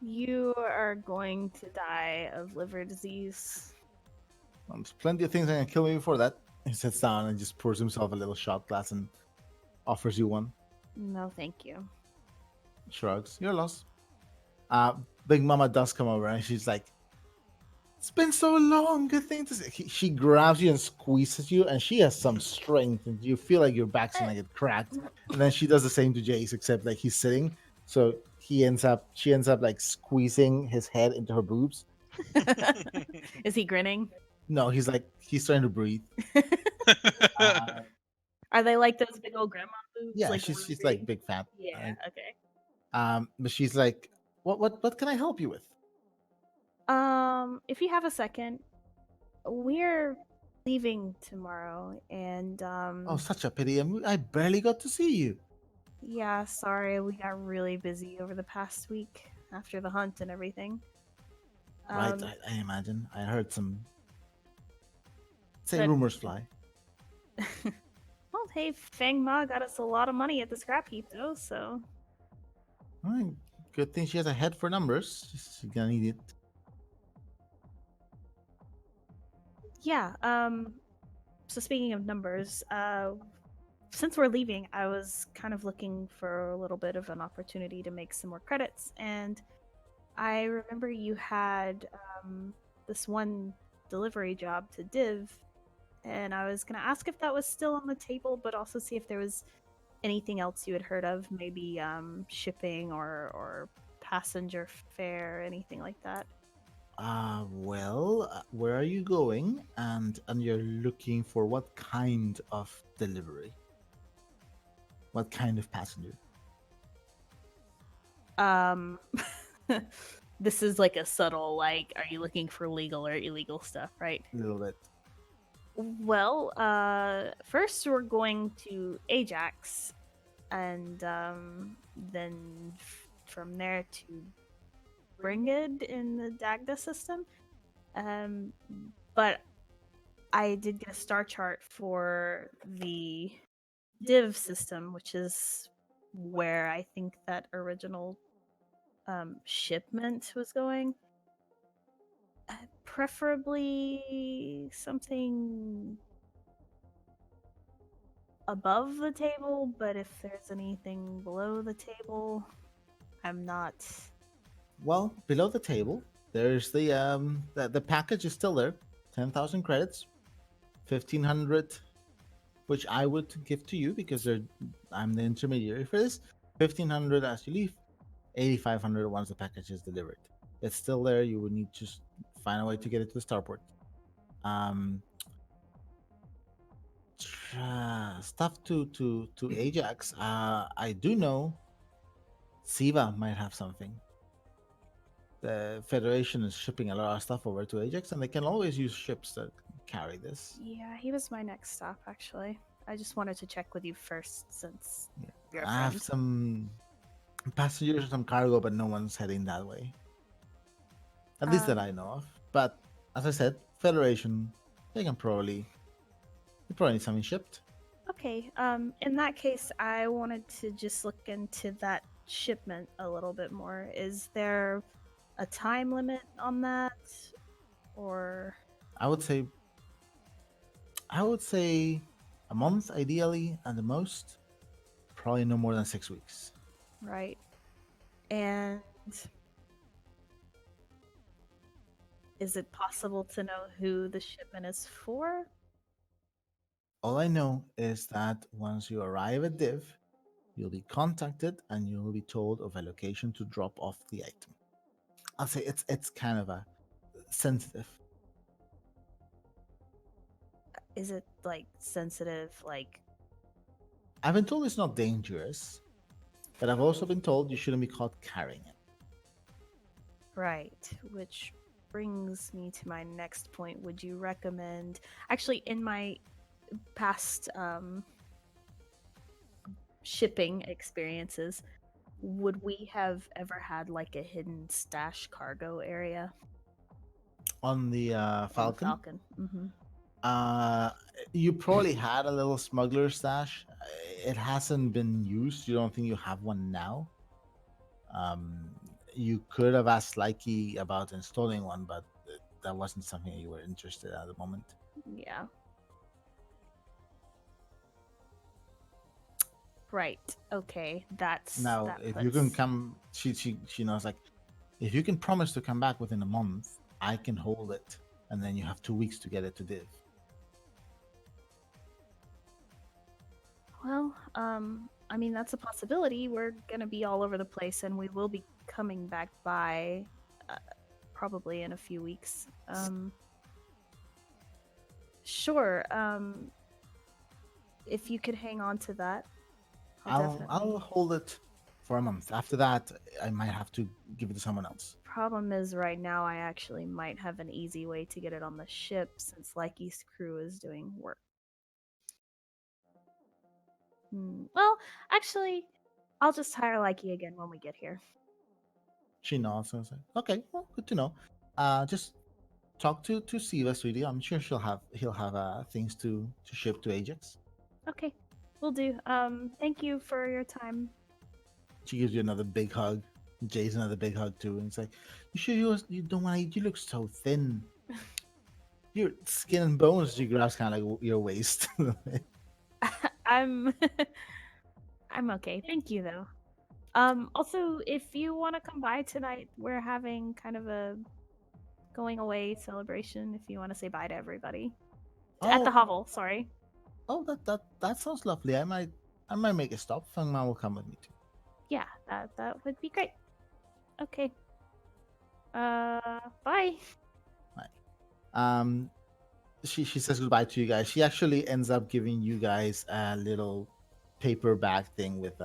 C: You are going to die of liver disease.
B: There's plenty of things that can kill me before that. He sits down and just pours himself a little shot glass and offers you one.
C: No, thank you.
B: Shrugs. Your loss. Big Mama does come over and she's like, "It's been so long. Good thing to see." She grabs you and squeezes you, and she has some strength, and you feel like your back's gonna get cracked. And then she does the same to Jace, except like he's sitting, so she ends up like squeezing his head into her boobs.
C: Is he grinning?
B: No, he's trying to breathe.
C: Are they like those big old grandma boobs?
B: Yeah,
C: like
B: she's like big fat.
C: Yeah.
B: right?
C: Okay.
B: But she's like, what can I help you with?
C: If you have a second, we're leaving tomorrow, and
B: Oh, such a pity. I barely got to see you.
C: yeah, sorry, we got really busy over the past week after the hunt and everything.
B: Right, I imagine. I heard some
C: but-
B: rumors fly.
C: Well, hey, Fang Ma got us a lot of money at the scrap heap, though, so
B: All right, good thing she has a head for numbers. She's gonna need it.
C: yeah. So speaking of numbers, since we're leaving, I was kind of looking for a little bit of an opportunity to make some more credits, and I remember you had this one delivery job to Div, and I was gonna ask if that was still on the table, but also see if there was anything else you had heard of, maybe shipping or passenger fare, anything like that.
B: Where are you going? And you're looking for what kind of delivery? What kind of passenger?
C: This is like a subtle, like, are you looking for legal or illegal stuff, right?
B: A little bit.
C: Well, first we're going to Ajax, and then from there to Bringed in the Dagda system. But I did get a star chart for the Div system, which is where I think that original shipment was going. Preferably something above the table, but if there's anything below the table, I'm not.
B: Well, below the table, there's the package is still there. 10,000 credits, 1,500, which I would give to you because I'm the intermediary for this. 1,500 as you leave, 8,500 once the package is delivered. It's still there. You would need to find a way to get it to the starport. Stuff to Ajax. I do know Siva might have something. The Federation is shipping a lot of stuff over to Ajax, and they can always use ships that carry this.
C: Yeah, he was my next stop, actually. I just wanted to check with you first since you're a
B: I have
C: friend.
B: some passengers and some cargo, but no one's heading that way. At least that I know of. But as I said, Federation, they probably need something shipped.
C: Okay, in that case, I wanted to just look into that shipment a little bit more. Is there a time limit on that? Or
B: I would say a month ideally, and the most probably no more than 6 weeks.
C: right? And is it possible to know who the shipment is for?
B: All I know is that once you arrive at Div, you'll be contacted and you will be told of a location to drop off the item. I'll say it's kind of a sensitive.
C: Is it like sensitive, like
B: I've been told it's not dangerous, but I've also been told you shouldn't be caught carrying it.
C: Right, which brings me to my next point. Would you recommend, actually, in my past shipping experiences, would we have ever had like a hidden stash cargo area
B: On the
C: on the
B: Falcon,
C: Falcon? Mm-hmm.
B: uh, you probably had a little smuggler stash. It hasn't been used. You don't think you have one now? Um, you could have asked Likey about installing one, but that wasn't something you were interested in at the moment.
C: Yeah. Right. Okay.
B: Now,
C: that
B: if you can
C: puts-
B: come, she knows, like, if you can promise to come back within a month, I can hold it, and then you have 2 weeks to get it to Div.
C: Well, I mean that's a possibility. We're gonna be all over the place, and we will be coming back by probably in a few weeks. Sure. If you could hang on to that,
B: I'll
C: definitely.
B: hold it for a month. After that, I might have to give it to someone else.
C: Problem is, right now I actually might have an easy way to get it on the ship since Likey's crew is doing work. Well, actually, I'll just hire Likey again when we get here.
B: She nods and I was like, okay, well, good to know. Just talk to Siva, sweetie. I'm sure he'll have things to ship to Ajax.
C: Okay, we'll do. Thank you for your time.
B: She gives you another big hug. Jay's another big hug too, and it's like, you sure you don't want to eat? You look so thin. Your skin and bones. She grabs kind of like your waist.
C: I'm I'm okay. Thank you though. Also, if you want to come by tonight, we're having kind of a going away celebration if you want to say bye to everybody. At the hovel, sorry.
B: Oh, that sounds lovely. I might make a stop. Fangman will come with me too.
C: Yeah, that would be great. Okay. Bye.
B: Um, she says goodbye to you guys. She actually ends up giving you guys a little paper bag thing with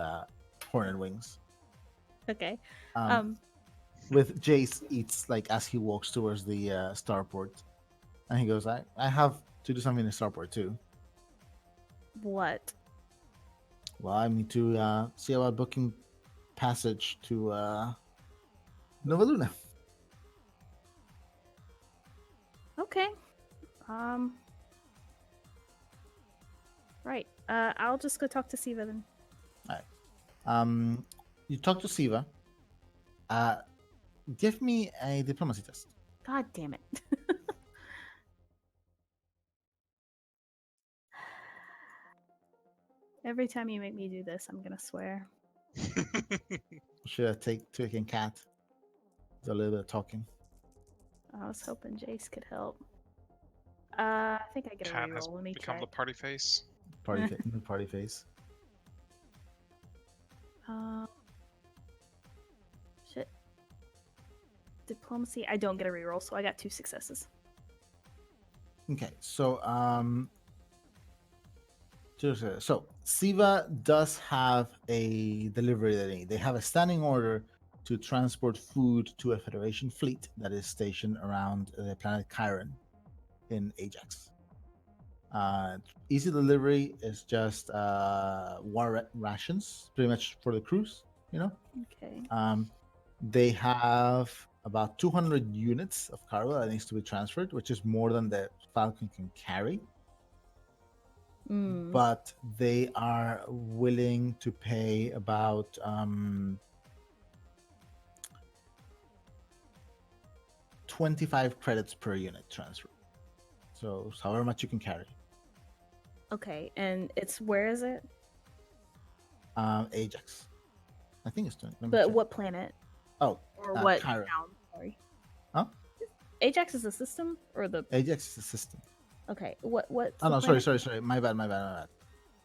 B: hornet wings.
C: Okay.
B: With Jace eats like as he walks towards the starport, and he goes, I have to do something in the starport too.
C: What?
B: Well, I need to see about booking passage to Nova Luna.
C: Okay. Right. I'll just go talk to Siva then.
B: All right. You talk to Siva. Give me a diplomacy test.
C: God damn it. Every time you make me do this, I'm gonna swear.
B: Should I take Twig and Cat? Do a little bit of talking.
C: I was hoping Jace could help. I think I get a
A: Cat has
C: reroll. Let me
A: become
C: check.
A: the party face.
B: New party face.
C: Shit. Diplomacy. I don't get a reroll, so I got 2 successes.
B: Okay, so Siva does have a delivery that they need. They have a standing order to transport food to a Federation fleet that is stationed around the planet Chiron in Ajax. Easy delivery is just war rations, pretty much for the crews.
C: Okay.
B: They have about 200 units of cargo that needs to be transferred, which is more than the Falcon can carry. But they are willing to pay about 25 credits per unit transfer. So however much you can carry.
C: Okay, and where is it?
B: Ajax. I think it's 20.
C: But what planet?
B: Oh,
C: or what
B: Chiron.
C: town? Sorry.
B: Huh?
C: Ajax is a system or the
B: Ajax is a system.
C: Okay. What
B: Oh no, sorry. My bad.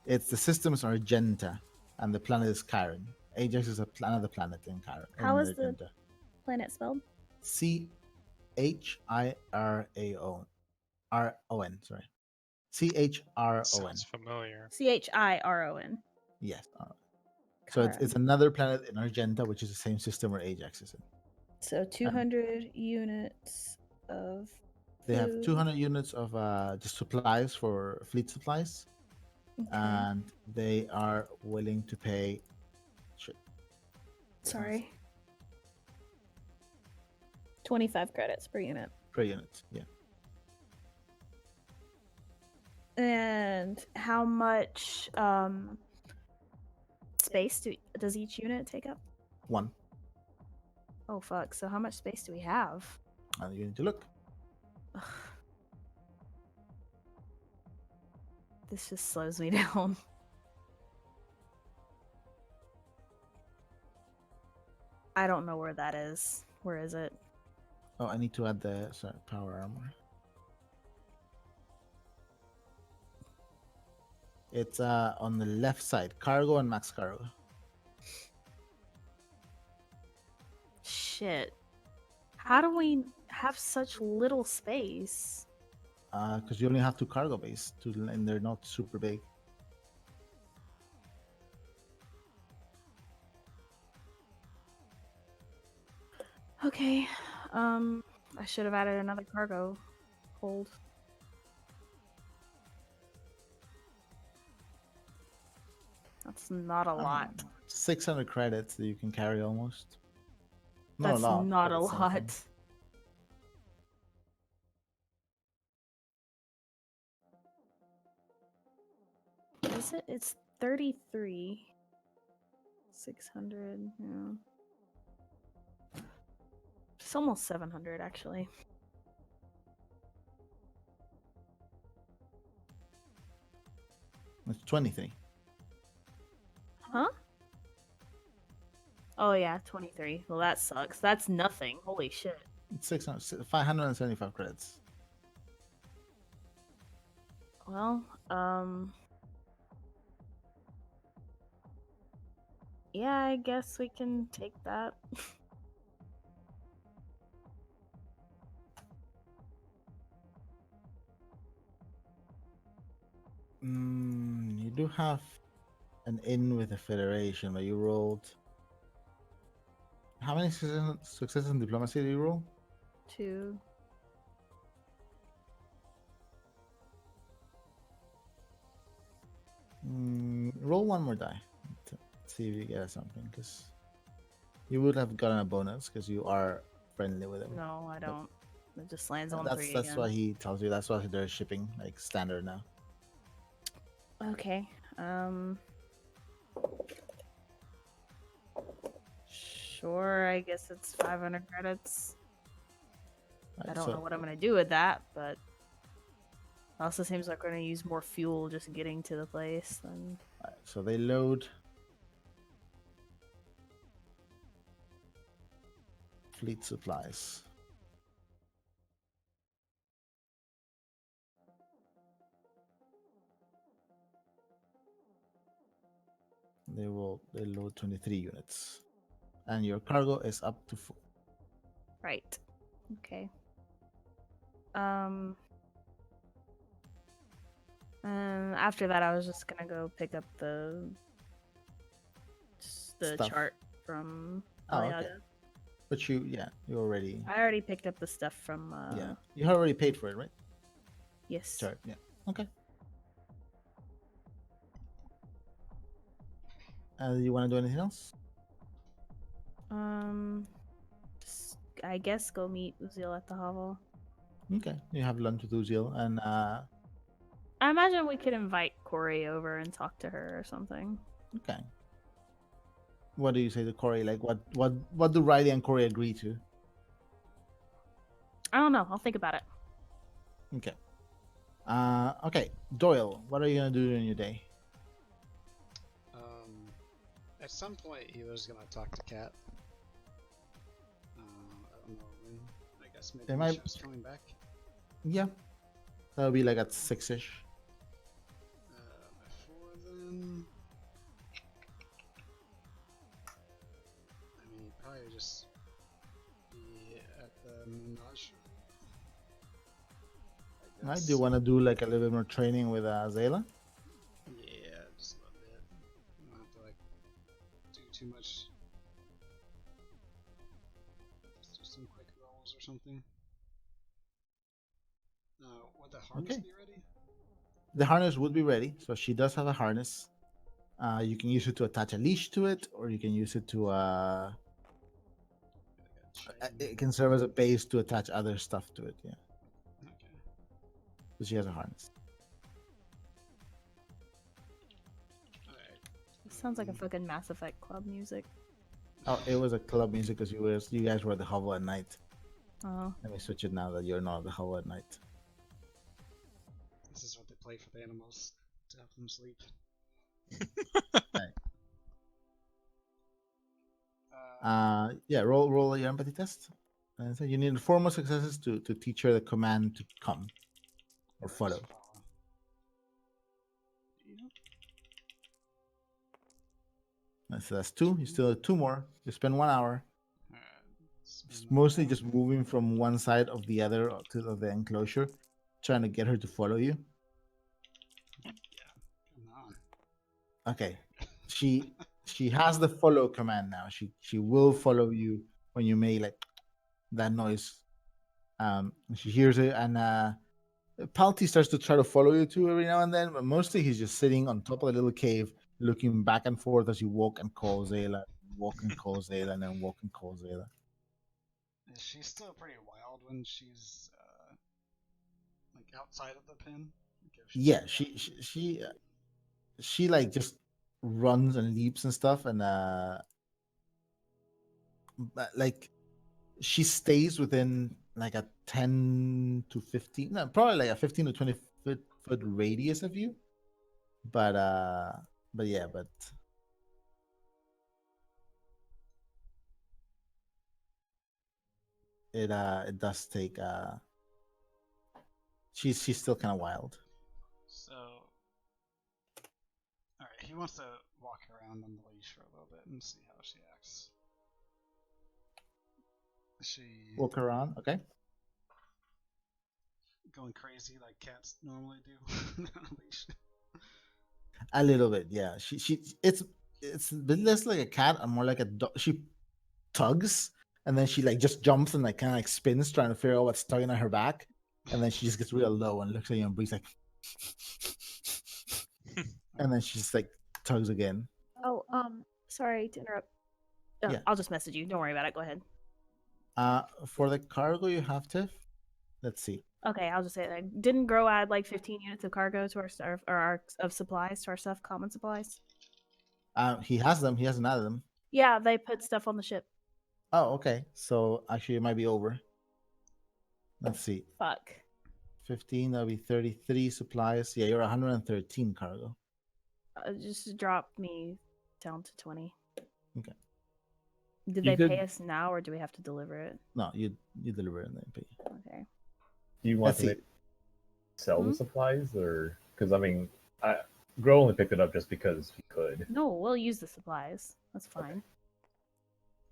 B: It's the systems are Argenta, and the planet is Chiron. Ajax is another planet in Chiron.
C: How is the planet spelled?
B: CHIRAON. Sorry. CHRON.
A: Sounds familiar.
C: CHIRON.
B: Yes. So it's
F: Chiron.
B: another planet in Argenta, which is the same system where Ajax is in.
F: So 200 units of
B: They have
F: food.
B: 200 units of just supplies for fleet supplies,
F: Okay.
B: and they are willing to pay. Shit,
F: Sorry. 25 credits per unit.
B: per unit. Yeah.
F: And how much space does each unit take up?
B: 1.
F: Oh fuck! So how much space do we have?
B: And you need to look.
F: Ugh. This just slows me down. I don't know where that is. Where is it?
B: Oh, I need to add the power armor. It's on the left side, cargo and max cargo.
F: Shit. How do we have such little space?
B: Because you only have 2 cargo bays, and they're not super big.
F: Okay. I should have added another cargo hold. That's not a lot.
B: 600 credits that you can carry almost. Not
F: That's
B: a lot.
F: not
B: but
F: a
B: it's something.
F: lot. Is it? It's 33. 600. Yeah. It's almost 700, actually.
B: It's 23.
F: Huh? Oh, yeah, 23. Well, that sucks. That's nothing. Holy shit.
B: It's 600, 575 credits.
F: Well, yeah, I guess we can take that.
B: You do have an in with the Federation, but you rolled. How many successes in diplomacy do you roll?
F: 2.
B: Roll 1 more die to see if you get something, because you would have gotten a bonus because you are friendly with him.
F: No, I don't. It just lands on
B: That's
F: 3
B: that's
F: again.
B: why he tells you. That's why they're shipping like standard now.
F: Okay. Sure, I guess it's 500 credits. I
B: Right,
F: don't
B: so
F: know what I'm gonna do with that, but it also seems like we're gonna use more fuel just getting to the place than.
B: right, so they load fleet supplies. They load 23 units, and your cargo is up to 4.
F: Right. Okay. And after that, I was just gonna go pick up the
B: Stuff.
F: chart from
B: Oh, okay.
F: Aliaga.
B: But you already.
F: I already picked up the stuff from.
B: Yeah, you already paid for it, right?
F: Yes.
B: Chart. Yeah. Okay. You want to do anything else?
F: Just, I guess go meet Uzil at the hovel.
B: Okay. You have lunch with Uziel, and
F: I imagine we could invite Corey over and talk to her or something.
B: okay. What do you say to Corey? Like, what do Riley and Corey agree to?
F: I don't know. I'll think about it.
B: Okay. Okay. Doyle, what are you gonna do during your day?
D: At some point, he was gonna talk to Kat. I don't know when. I guess maybe
B: They
D: when
B: might-
D: she was coming back.
B: Yeah. That'll be like at 6ish.
D: Before then, I mean, he'd probably just be at the Menage.
B: Right? Do you want to do like a little bit more training with Zayla?
D: Yeah, just a little bit. too much. Let's do some quick rolls or something. Would the harness
B: Okay.
D: be ready?
B: The harness would be ready, so she does have a harness. You can use it to attach a leash to it, or you can use it to. It can serve as a base to attach other stuff to it. Yeah,
D: Okay.
B: so she has a harness.
D: Alright.
F: This sounds like a fucking Mass Effect club music.
B: Oh, it was a club music because you guys were at the hovel at night.
F: Oh.
B: Let me switch it now that you're not at the hovel at night.
D: This is what they play for the animals to help them sleep.
B: Right.
D: Uh,
B: Yeah, roll your empathy test. And so you need 4 more successes to teach her the command to come or follow. So that's 2. You still have 2 more. You spend 1 hour. It's mostly just moving from one side of the other to the enclosure, trying to get her to follow you.
D: Come on.
B: Okay, she has the follow command now. She will follow you when you make like that noise. She hears it, and Palti starts to try to follow you too every now and then, but mostly he's just sitting on top of the little cave, looking back and forth as you walk and call Zayla, walk and call Zayla, and then walk and call Zayla.
D: Is she still pretty wild when she's like outside of the pin? Like if she's
B: Yeah,
D: out-
B: she like just runs and leaps and stuff, and but, like she stays within like a 10 to 15, no, probably like a 15 to 20 foot radius of you, but yeah, but it does take she's still kind of wild.
D: So, alright, he wants to walk around on the leash for a little bit and see how she acts. Is she
B: Walk around, okay.
D: going crazy like cats normally do on a leash?
B: A little bit, yeah. It's a bit less like a cat and more like a dog. She tugs, and then she like just jumps and like kind of like spins, trying to figure out what's tugging at her back, and then she just gets real low and looks at you and breathes like, and then she just like tugs again.
F: Oh, sorry to interrupt.
B: Yeah.
F: I'll just message you. Don't worry about it. Go ahead.
B: For the cargo you have, Tiff. Let's see.
F: Okay, I'll just say that. Didn't Grow add like 15 units of cargo to our stuff, or of supplies to our stuff, common supplies?
B: He has them. He hasn't added them.
F: Yeah, they put stuff on the ship.
B: Oh, okay. So actually, it might be over. Let's see.
F: Fuck.
B: 15. That'll be 33 supplies. Yeah, you're 113 cargo.
F: Just drop me down to 20.
B: Okay.
F: Did
E: You
F: they pay
E: could-
F: us now, or do we have to deliver it?
B: No, you deliver it and then pay.
F: Okay.
E: Do you want
B: Let's
E: to
B: see.
E: maybe sell
F: Hmm?
E: the supplies, or because I mean, Grow only picked it up just because he could.
F: No, we'll use the supplies. That's fine.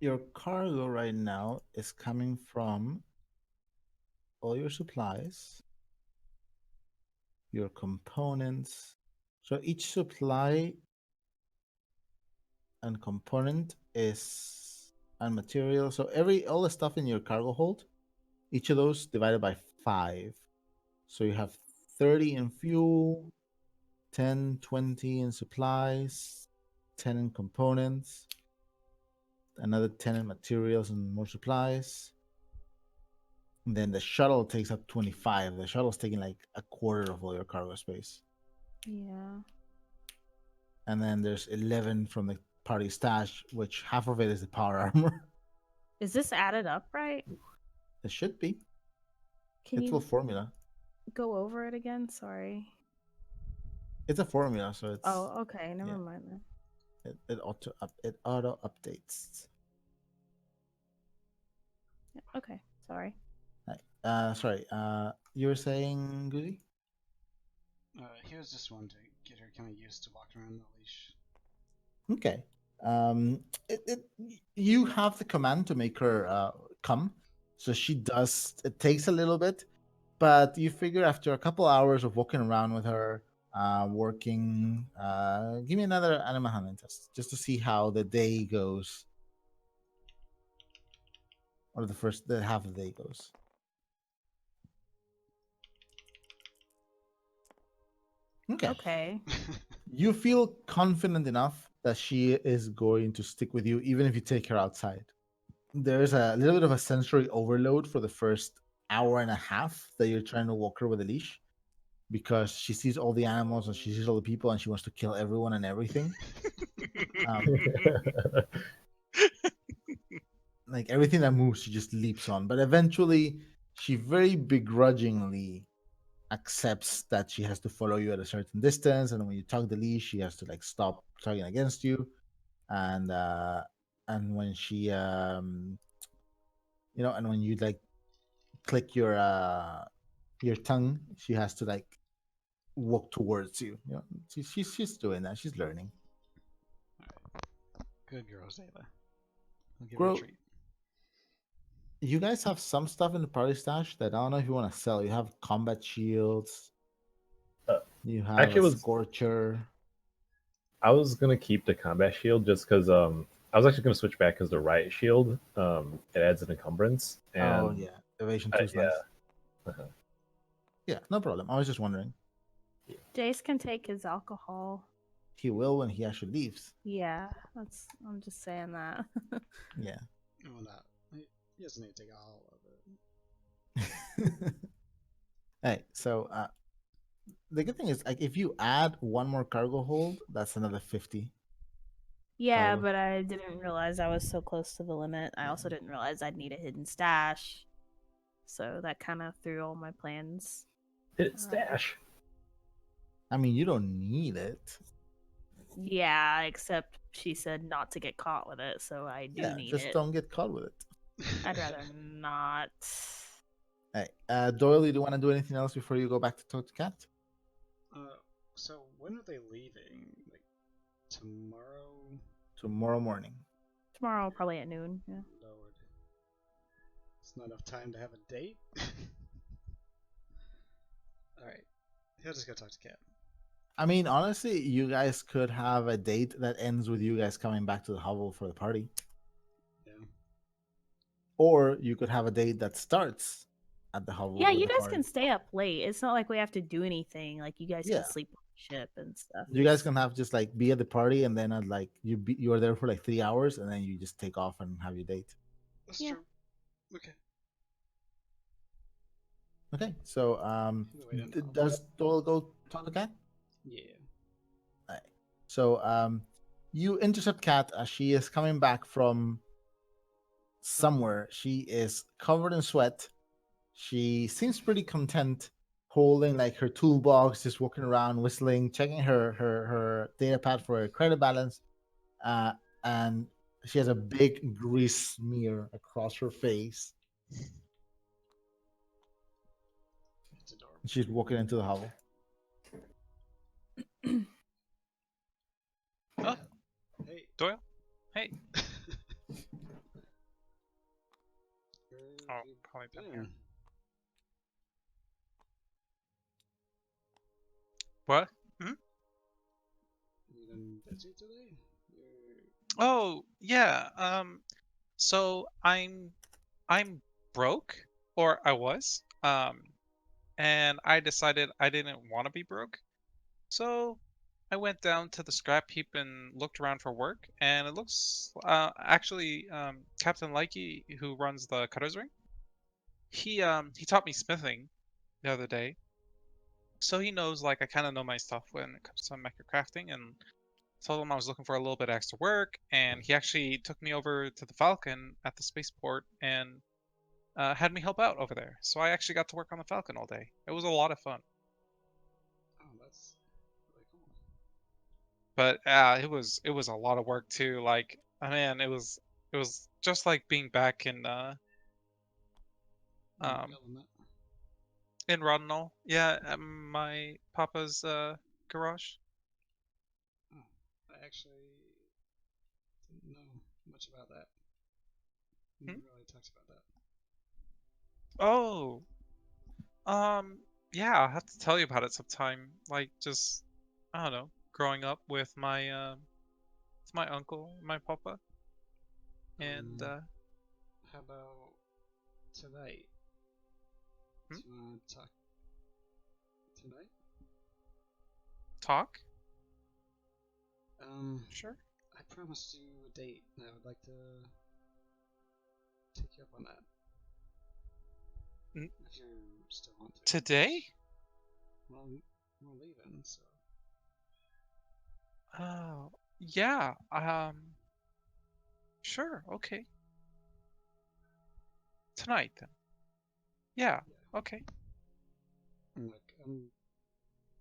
B: Your cargo right now is coming from all your supplies, your components. So each supply and component is and material. So all the stuff in your cargo hold, each of those divided by 5. So you have 30 in fuel, 10, 20 in supplies, 10 in components, another 10 in materials and more supplies. And then the shuttle takes up 25. The shuttle's taking like a quarter of all your cargo space.
F: Yeah.
B: And then there's 11 from the party stash, which half of it is the power armor.
F: Is this added up right?
B: It should be.
F: Can
B: It's
F: you
B: a formula.
F: go over it again? Sorry.
B: It's a formula, so it's
F: Oh, okay. Never
B: yeah.
F: mind then.
B: it auto updates.
F: Yeah, okay. Sorry.
B: Sorry. You were saying, Goody?
D: He was just wanting to get her kind of used to walking around the leash.
B: Okay. You have the command to make her come, so she does. It takes a little bit, but you figure after a couple hours of walking around with her, working. Give me another animal handling test just to see how the day goes, or the half of the day goes. Okay.
F: Okay.
B: You feel confident enough that she is going to stick with you, even if you take her outside. There's a little bit of a sensory overload for the first hour and a half that you're trying to walk her with a leash, because she sees all the animals and she sees all the people and she wants to kill everyone and everything. Like everything that moves, she just leaps on. But eventually, she very begrudgingly accepts that she has to follow you at a certain distance, and when you tug the leash, she has to like stop tugging against you, and when she and when you like click your tongue, she has to like walk towards you. You know, she's doing that. She's learning.
D: Good girl, Zayla. I'll give her a
B: Grow,
D: treat.
B: you guys have some stuff in the party stash that I don't know if you want to sell. You have combat shields.
E: Uh,
B: You have
E: actually,
B: a
E: was
B: scorcher.
E: I was gonna keep the combat shield just because I was actually gonna switch back because the riot shield it adds an encumbrance and
B: Oh yeah, evasion 2 is
E: yeah.
B: nice.
E: Uh-huh.
B: Yeah, no problem. I was just wondering.
F: Jace can take his alcohol.
B: He will when he actually leaves.
F: Yeah, I'm just saying that.
B: Yeah.
D: Well, not. He doesn't need to take all of it.
B: Hey, so the good thing is, like, if you add one more cargo hold, that's another 50.
F: Yeah,
B: Cargo.
F: but I didn't realize I was so close to the limit. I also didn't realize I'd need a hidden stash. So that kind of threw all my plans.
E: Hit stash.
B: I mean, you don't need it.
F: Yeah, except she said not to get caught with it, so I do
B: Yeah,
F: need
B: just
F: it.
B: don't get caught with it.
F: I'd rather not.
B: Hey, Doyle, do you want to do anything else before you go back to talk to Cat?
D: So when are they leaving? Like tomorrow?
B: Tomorrow morning.
F: Tomorrow, probably at noon. Yeah.
D: Lord, it's not enough time to have a date. All right, he'll just go talk to Cat.
B: I mean, honestly, you guys could have a date that ends with you guys coming back to the hovel for the party.
D: Yeah.
B: Or you could have a date that starts at the hovel.
F: Yeah,
B: with
F: you
B: the
F: guys
B: party.
F: can stay up late. It's not like we have to do anything. Like you guys
B: Yeah.
F: can sleep on the ship and stuff.
B: You guys can have just like be at the party, and then like you are there for like 3 hours, and then you just take off and have your date.
D: That's
F: Yeah.
D: true. Okay.
B: Okay, so
D: Wait until-
B: does Doyle go talk to Cat?
D: Yeah.
B: Alright. So you intercept Cat as she is coming back from somewhere. She is covered in sweat. She seems pretty content, holding like her toolbox, just walking around, whistling, checking her data pad for her credit balance, uh, and she has a big grease smear across her face.
D: It's adorable.
B: She's walking into the hovel.
A: Oh,
D: Hey.
A: Doyle? Hey. Oh, probably been here. What? Hmm?
D: You been busy today?
A: Oh, yeah. So I'm broke, or I was. And I decided I didn't want to be broke. So I went down to the scrap heap and looked around for work, and it looks actually Captain Likey, who runs the Cutter's Ring, he taught me smithing the other day, so he knows like I kind of know my stuff when it comes to mecha crafting, and told him I was looking for a little bit of extra work, and he actually took me over to the Falcon at the spaceport and had me help out over there. So I actually got to work on the Falcon all day. It was a lot of fun.
D: Oh, that's really cool.
A: But it was a lot of work too. Like, man, it was just like being back um in Rodnall. Yeah, at my papa's garage.
D: Oh, I actually didn't know much about that. We
A: Hmm?
D: never really talked about that.
A: Oh, um, Yeah, I'll have to tell you about it sometime. Like, just I don't know, growing up with my uncle, my papa, and
D: How about tonight?
A: Hmm?
D: Do you want to talk tonight?
A: talk.
D: Sure. I promised you a date, and I would like to take you up on that.
A: N-
D: If you still want to.
A: Today?
D: Well, we're leaving, so.
A: Oh, yeah. Sure. Okay. Tonight then. Yeah. Okay.
D: Look, I'm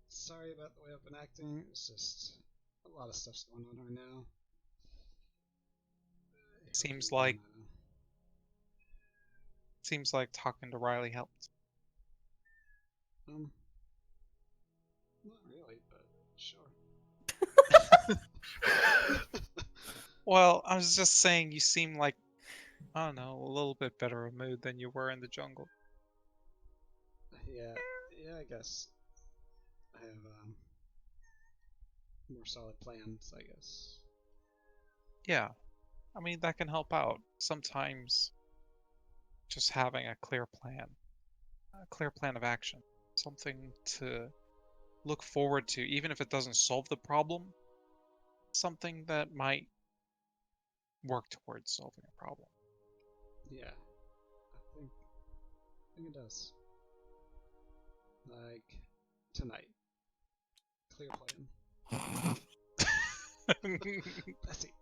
D: sorry about the way I've been acting. It's just a lot of stuff's going on right now. I hope
A: Seems
D: you
A: like
D: wanna-
A: seems like talking to Riley helped.
D: Not really, but sure.
A: Well, I was just saying you seem like I don't know, a little bit better of mood than you were in the jungle.
D: Yeah, I guess I have more solid plans. I guess.
A: Yeah. I mean, that can help out. Sometimes just having a clear plan of action, something to look forward to, even if it doesn't solve the problem, something that might work towards solving a problem.
D: Yeah, I think it does. Like tonight, clear plan. Bessie.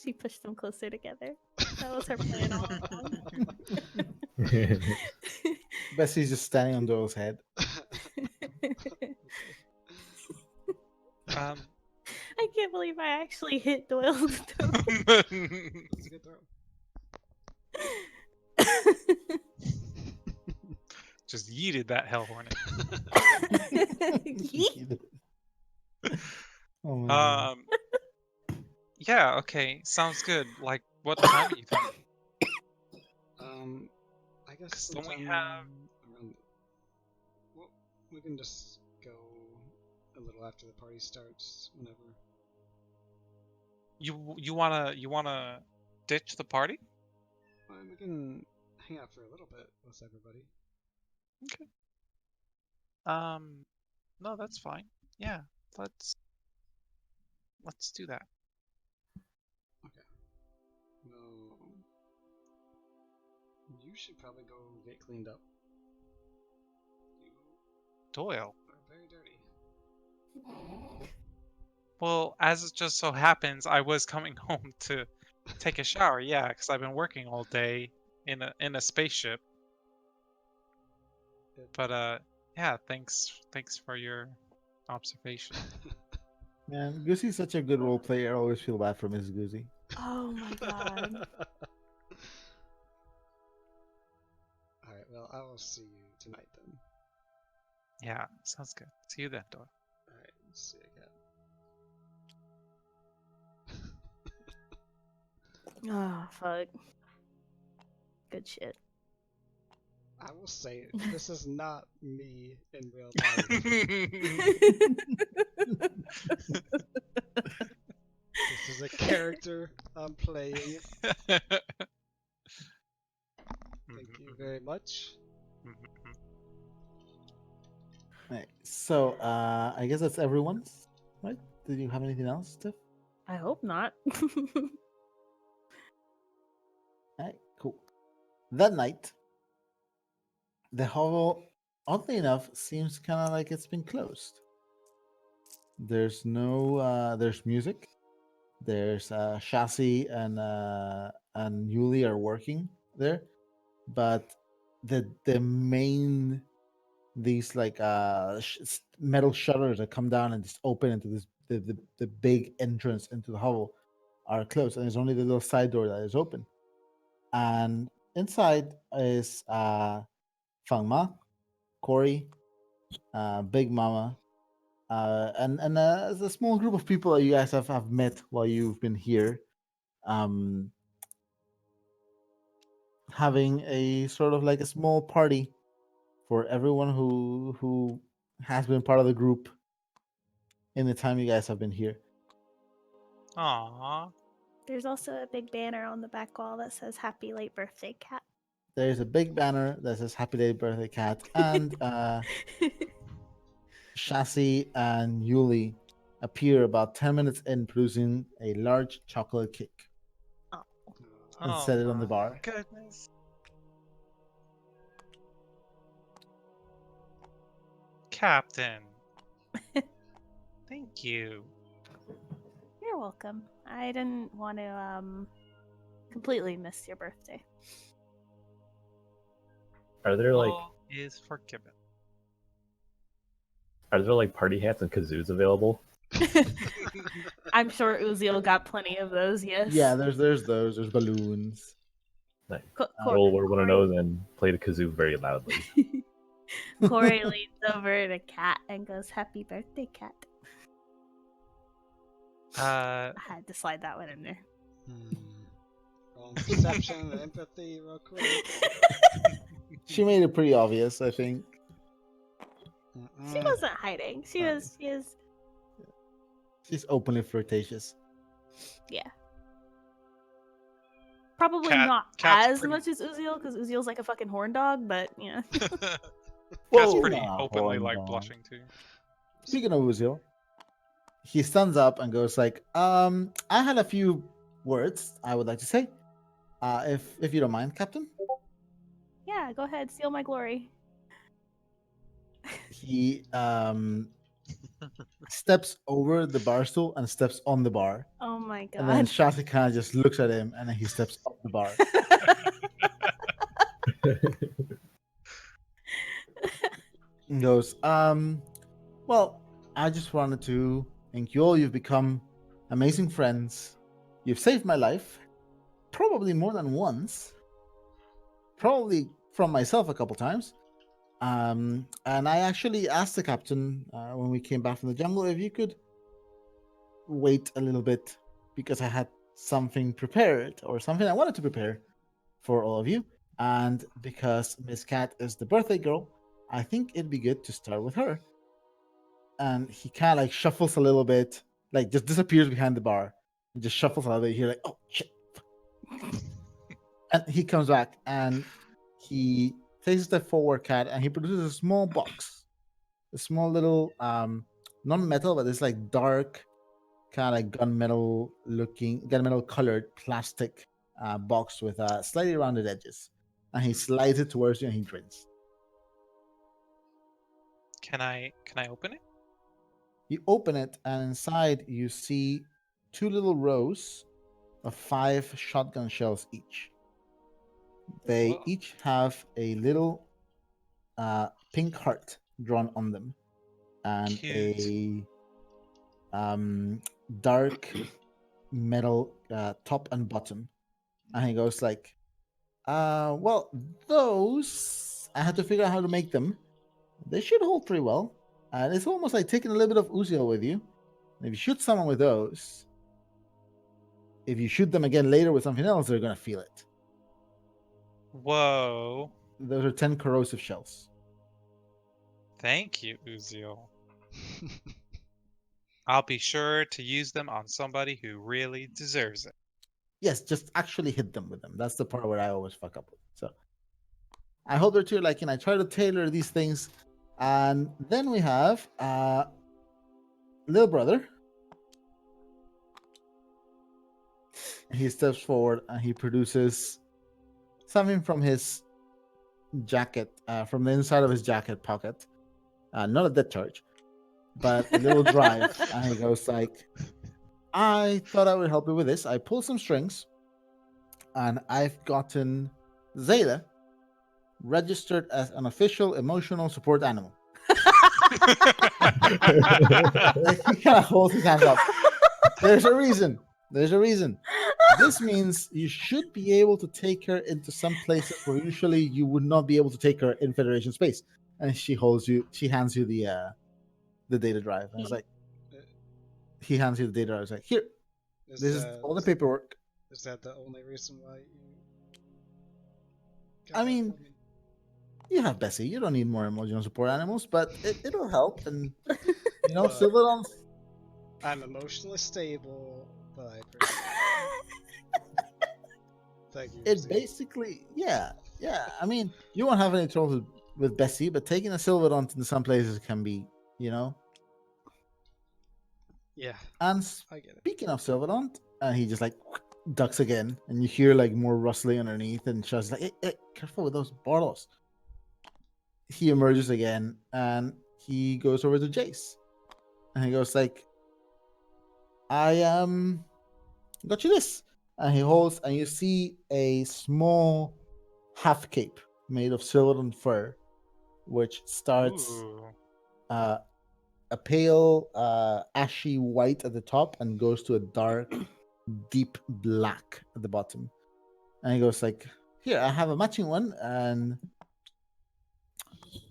C: She pushed them closer together. That was her plan all along.
B: Bessie's just standing on Doyle's head.
A: um,
C: I can't believe I actually hit Doyle's toe.
D: That's a good throw.
A: just yeeted that hell hornet.
C: Yeet.
B: Oh my god.
A: Yeah, okay, sounds good. Like, what time do you think?
D: I guess
A: 'Cause don't we
D: sometime
A: have-
D: around. Well, we can just go a little after the party starts, whenever.
A: You wanna ditch the party?
D: We can hang out for a little bit with everybody.
A: Okay. No, that's fine. Yeah, let's do that.
D: Okay. No. You should probably go get cleaned up. You
A: Doyle.
D: are very dirty.
A: Well, as it just so happens, I was coming home to take a shower. Yeah, because I've been working all day in a spaceship. But yeah, thanks for your observation.
B: Man, Goosy's such a good role player. I always feel bad for Miss Goosey.
C: Oh my god.
D: Alright, well, I will see you tonight then.
A: Yeah, sounds good. See you then, Doyle.
D: Alright, see you again.
C: Oh fuck. Good shit.
D: I will say, this is not me in real life. This is a character I'm playing. Thank you very much.
B: Right. So, I guess that's everyone's, right? Did you have anything else, Tiff?
C: I hope not.
B: Alright, cool. That night, the hovel, oddly enough, seems kind of like it's been closed. There's no, there's music. There's Chassis and Yuli are working there, but the main these like metal shutters that come down and just open into this the big entrance into the hovel are closed, and there's only the little side door that is open. And inside is Fang Ma, Corey, Big Mama, and a small group of people that you guys have met while you've been here. um, having a sort of like a small party for everyone who has been part of the group in the time you guys have been here.
A: Aww.
C: There's also a big banner on the back wall that says "Happy Late Birthday, Cat."
B: There's a big banner that says "Happy Day, Birthday, Cat," and Shasi and Yuli appear about 10 minutes in, producing a large chocolate cake and
A: Oh
B: set it on the
A: my
B: bar.
A: Goodness. Captain. Thank you.
C: You're welcome. I didn't want to completely miss your birthday.
E: Are there like
A: All is forgiven.
E: party hats and kazoos available?
C: I'm sure Uziel got plenty of those. Yes.
B: Yeah, there's those. There's balloons.
E: Like,
C: Cor-
E: we'll wear one of those and play the kazoo very loudly.
C: Corey leans over to Cat and goes, "Happy birthday, Cat." I had to slide that one in there.
D: Roll perception, empathy, real quick.
B: She made it pretty obvious, I think.
C: She wasn't hiding. She was.
B: She's openly flirtatious.
C: Yeah. Probably not
A: Cat's
C: as
A: pretty-
C: much as Uziel, because Uziel's like a fucking horn dog, but yeah.
A: Cat's
B: Whoa,
A: pretty
B: nah,
A: openly
B: horn
A: like
B: dog.
A: blushing too.
B: Speaking of Uziel, he stands up and goes like, I had a few words I would like to say. If you don't mind, Captain.
C: Yeah, go ahead, steal my glory.
B: He steps over the bar stool and steps on the bar.
C: Oh my god.
B: And then Shasi kind of just looks at him and then he steps up the bar. And goes, well, I just wanted to thank you all. You've become amazing friends. You've saved my life. Probably more than once. Probably from myself a couple times. And I actually asked the captain when we came back from the jungle if you could wait a little bit because I had something prepared or something I wanted to prepare for all of you. And because Miss Cat is the birthday girl, I think it'd be good to start with her. And he kind of like shuffles a little bit, like just disappears behind the bar and just shuffles a little bit. You're like, oh shit. And he comes back and he takes a step forward, Cat, and he produces a small box, a small little non-metal, but it's like dark, kind of like gunmetal colored plastic box with slightly rounded edges. And he slides it towards you and he grins.
A: Can I open it?
B: You open it, and inside you see 2 little rows of 5 shotgun shells each. They
A: Whoa.
B: each have a little pink heart drawn on them, and
A: Cute.
B: a dark metal top and bottom. And he goes like, well, those I had to figure out how to make them. They should hold pretty well. And it's almost like taking a little bit of Uziel with you. And if you shoot someone with those, if you shoot them again later with something else, they're going to feel it.
A: Whoa.
B: Those are 10 corrosive shells.
A: Thank you, Uziel. I'll be sure to use them on somebody who really deserves it.
B: Yes, just actually hit them with them. That's the part where I always fuck up with. So I hold her to like, and I try to tailor these things. And then we have little brother. He steps forward and he produces something from his jacket, from the inside of his jacket pocket. Not a dead charge, but a little drive. And he goes like, I thought I would help you with this. I pulled some strings and I've gotten Zayla registered as an official emotional support animal. He kind of holds his hands up. There's a reason. This means you should be able to take her into some places where usually you would not be able to take her in Federation space. And she hands you the data drive. And it's like, he hands you the data drive. It's like, here, this is all the paperwork.
D: Is that the only reason why you? got
B: I
D: that
B: mean,
D: for me?
B: you have Bessie. You don't need more emotional support animals, but it'll help. And
D: But
B: Sylvanons.
D: I'm emotionally stable, but I appreciate it. Thank you.
B: It
D: Steve.
B: basically, yeah. I mean, you won't have any trouble with Bessie, but taking a Sylvanont into some places can be,
D: Yeah,
B: And
D: I get it.
B: speaking of Sylvanont, he just like ducks again, and you hear like more rustling underneath, and Shaw's like, hey, careful with those bottles. He emerges again, and he goes over to Jace, and he goes like, I got you this, and he holds, and you see a small half cape made of Sylvanont fur, which starts
A: Ooh.
B: a pale ashy white at the top and goes to a dark deep black at the bottom. And he goes like, here, I have a matching one, and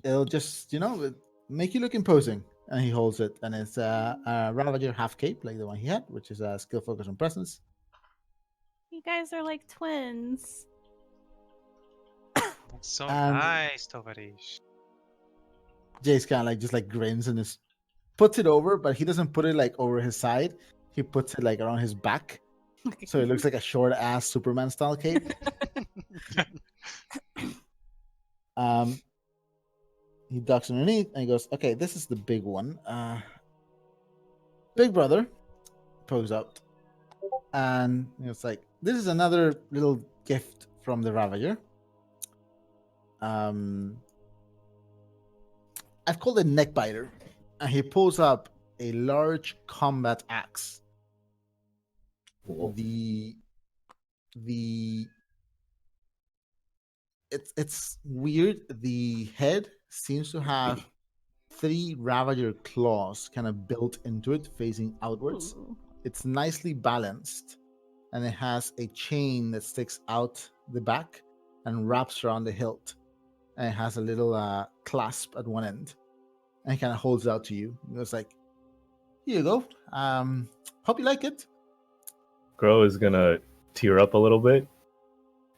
B: it'll just make you look imposing. And he holds it, and it's a Ravager half cape like the one he had, which is a skill focus on presence.
C: You guys are like twins.
A: That's so
B: And
A: nice, Tovarish.
B: Jace kind of like just like grins and just puts it over, but he doesn't put it like over his side. He puts it like around his back, so it looks like a short ass Superman style cape. He ducks underneath and he goes, okay, this is the big one. Big brother pokes out, and it's like, this is another little gift from the Ravager. I've called it Neckbiter, and he pulls up a large combat axe.
E: Whoa.
B: It's weird. The head seems to have 3 Ravager claws kind of built into it, facing outwards.
C: Ooh.
B: It's nicely balanced, and it has a chain that sticks out the back and wraps around the hilt. And it has a little clasp at one end, and it kind of holds it out to you. It's like, here you go. Hope you like it.
E: Grow is gonna tear up a little bit.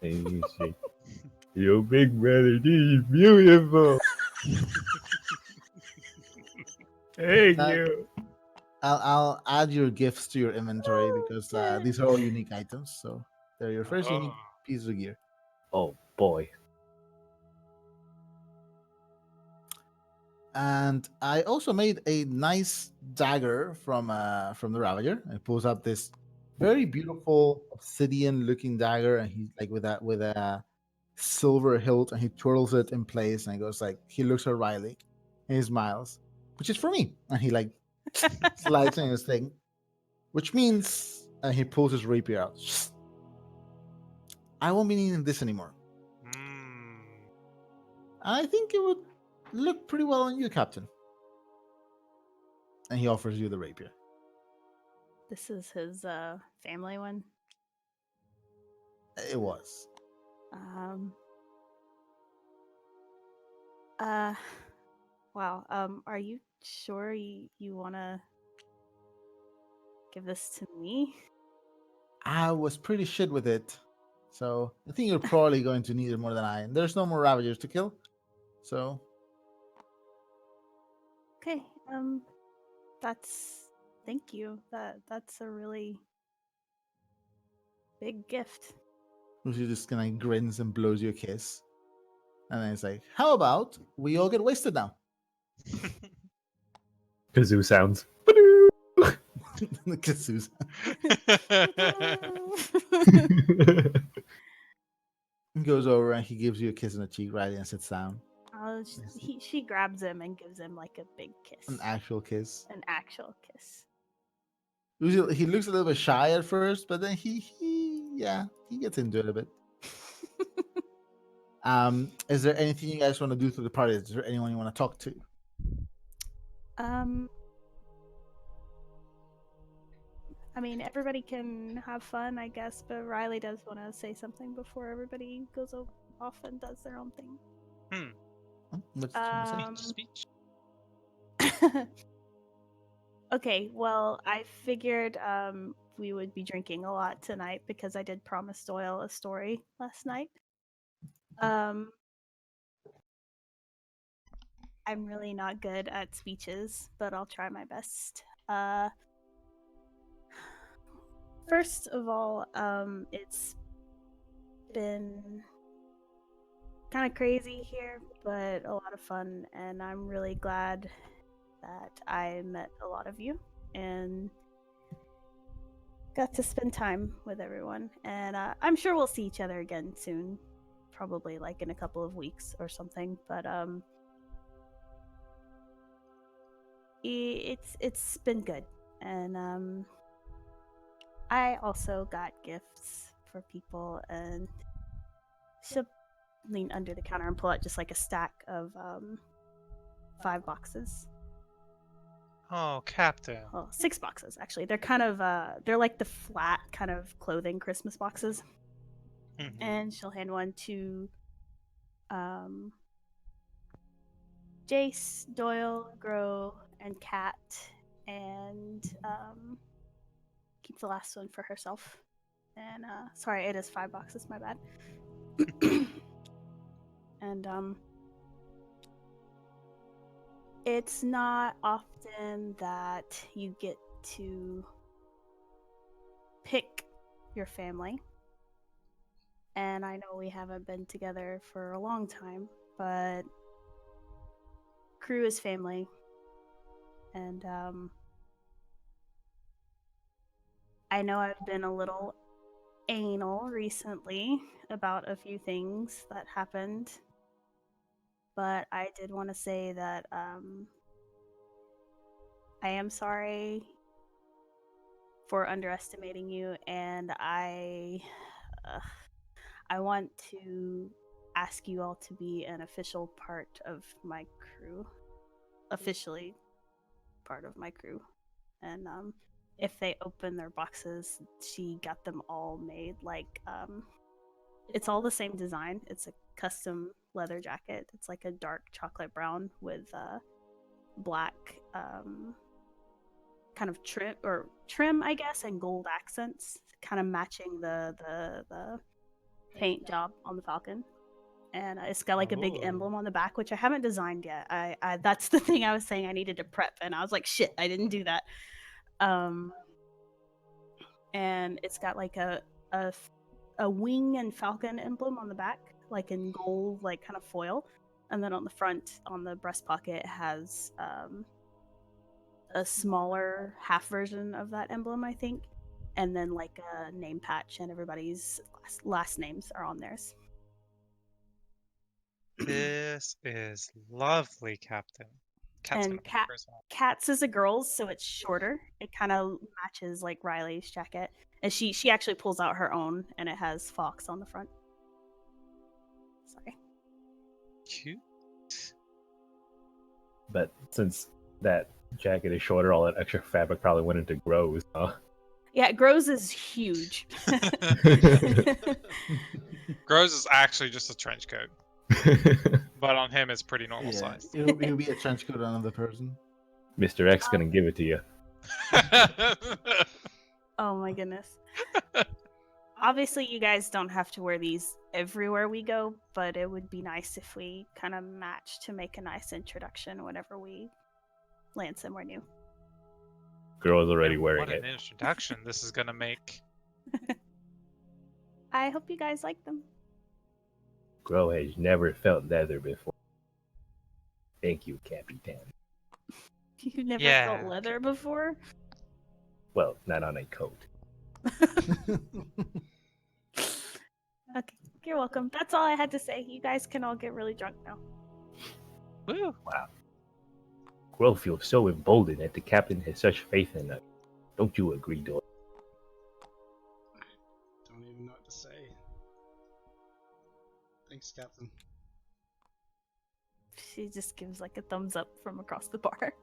E: And you say, yo, big brother, this is beautiful. Thank
B: Uh,
E: you.
B: I'll add your gifts to your inventory because these are all unique items. So they're your first unique piece of gear.
E: Oh boy.
B: And I also made a nice dagger from the Ravager. It pulls up this very beautiful obsidian-looking dagger, and he's like with a silver hilt, and he twirls it in place, and he goes like, he looks at Riley, and he smiles, which is for me, and he like slides in his thing, which means, and he pulls his rapier out. I won't be needing this anymore. I think it would look pretty well on you, Captain. And he offers you the rapier.
C: This is his family one.
B: It was.
C: Um. Wow. Are you sure you want to give this to me?
B: I was pretty shit with it. So I think you're probably going to need it more than I. And there's no more Ravagers to kill. So
C: Okay. Thank you. That's a really big gift.
B: Lucy just kind of grins and blows you a kiss. And then it's like, how about we all get wasted now?
E: Kazoo sounds.
B: The kisses. He goes over and he gives you a kiss on the cheek, right, and sits down.
C: She grabs him and gives him like a big kiss.
B: An actual kiss.
C: An actual kiss.
B: Usually, he looks a little bit shy at first, but then he gets into it a bit. Is there anything you guys want to do through the party? Is there anyone you want to talk to?
C: I mean, everybody can have fun, I guess, but Riley does want to say something before everybody goes off and does their own thing.
B: What's say?
A: Speech.
C: Okay, well, I figured we would be drinking a lot tonight because I did promise Doyle a story last night. I'm really not good at speeches, but I'll try my best. First of all, it's been kind of crazy here, but a lot of fun, and I'm really glad that I met a lot of you and got to spend time with everyone. And I'm sure we'll see each other again soon, probably like in a couple of weeks or something. But it's been good, and I also got gifts for people, and she'll lean under the counter and pull out just like a stack of 5 boxes.
A: Oh, Captain.
C: Well, 6 boxes actually. They're kind of they're like the flat kind of clothing Christmas boxes.
A: Mhm.
C: And she'll hand one to Jace, Doyle, Grow, and Kat, and keep the last one for herself. And sorry, it is 5 boxes, my bad. And it's not often that you get to pick your family. And I know we haven't been together for a long time, but crew is family. And I know I've been a little anal recently about a few things that happened. But I did want to say that I am sorry for underestimating you, and I want to ask you all to be an official part of my crew. Officially part of my crew. And if they open their boxes, she got them all made like it's all the same design. It's a custom leather jacket. It's like a dark chocolate brown with black kind of trim, I guess, and gold accents, kind of matching the paint job on the Falcon. And it's got like a big emblem on the back, which I haven't designed yet. I that's the thing I was saying I needed to prep, and I was like, shit, I didn't do that. And it's got like a wing and falcon emblem on the back, like in gold, like kind of foil. And then on the front, on the breast pocket, it has a smaller half version of that emblem, I think. And then like a name patch, and everybody's last names are on theirs.
A: This is lovely, Captain. Cat's
C: And
A: gonna be personal.
C: Cat's is a girl's, so it's shorter. It kind of matches like Riley's jacket. And she actually pulls out her own, and it has Fox on the front. Sorry.
A: Cute.
E: But since that jacket is shorter, all that extra fabric probably went into Grows, huh?
C: Yeah, Grows is huge.
A: Grows is actually just a trench coat, but on him it's pretty normal size.
B: It'll be a trench coat on another person.
E: Mr. X gonna give it to you.
C: Oh my goodness. Obviously, you guys don't have to wear these everywhere we go, but it would be nice if we kind of match to make a nice introduction whenever we land somewhere new.
E: Girl's already wearing
A: What
E: it.
A: an introduction this is gonna make.
C: I hope you guys like them.
E: Grow has never felt leather before. Thank you, Capitan.
C: You never
A: Yeah.
C: felt leather before?
E: Well, not on a coat.
C: Okay, you're welcome. That's all I had to say. You guys can all get really drunk now.
A: Woo.
E: Wow. Grow feels so emboldened that the captain has such faith in us. Don't you agree, Doyle?
D: Don't even know what to say. Thanks, Captain.
C: She just gives like a thumbs up from across the bar.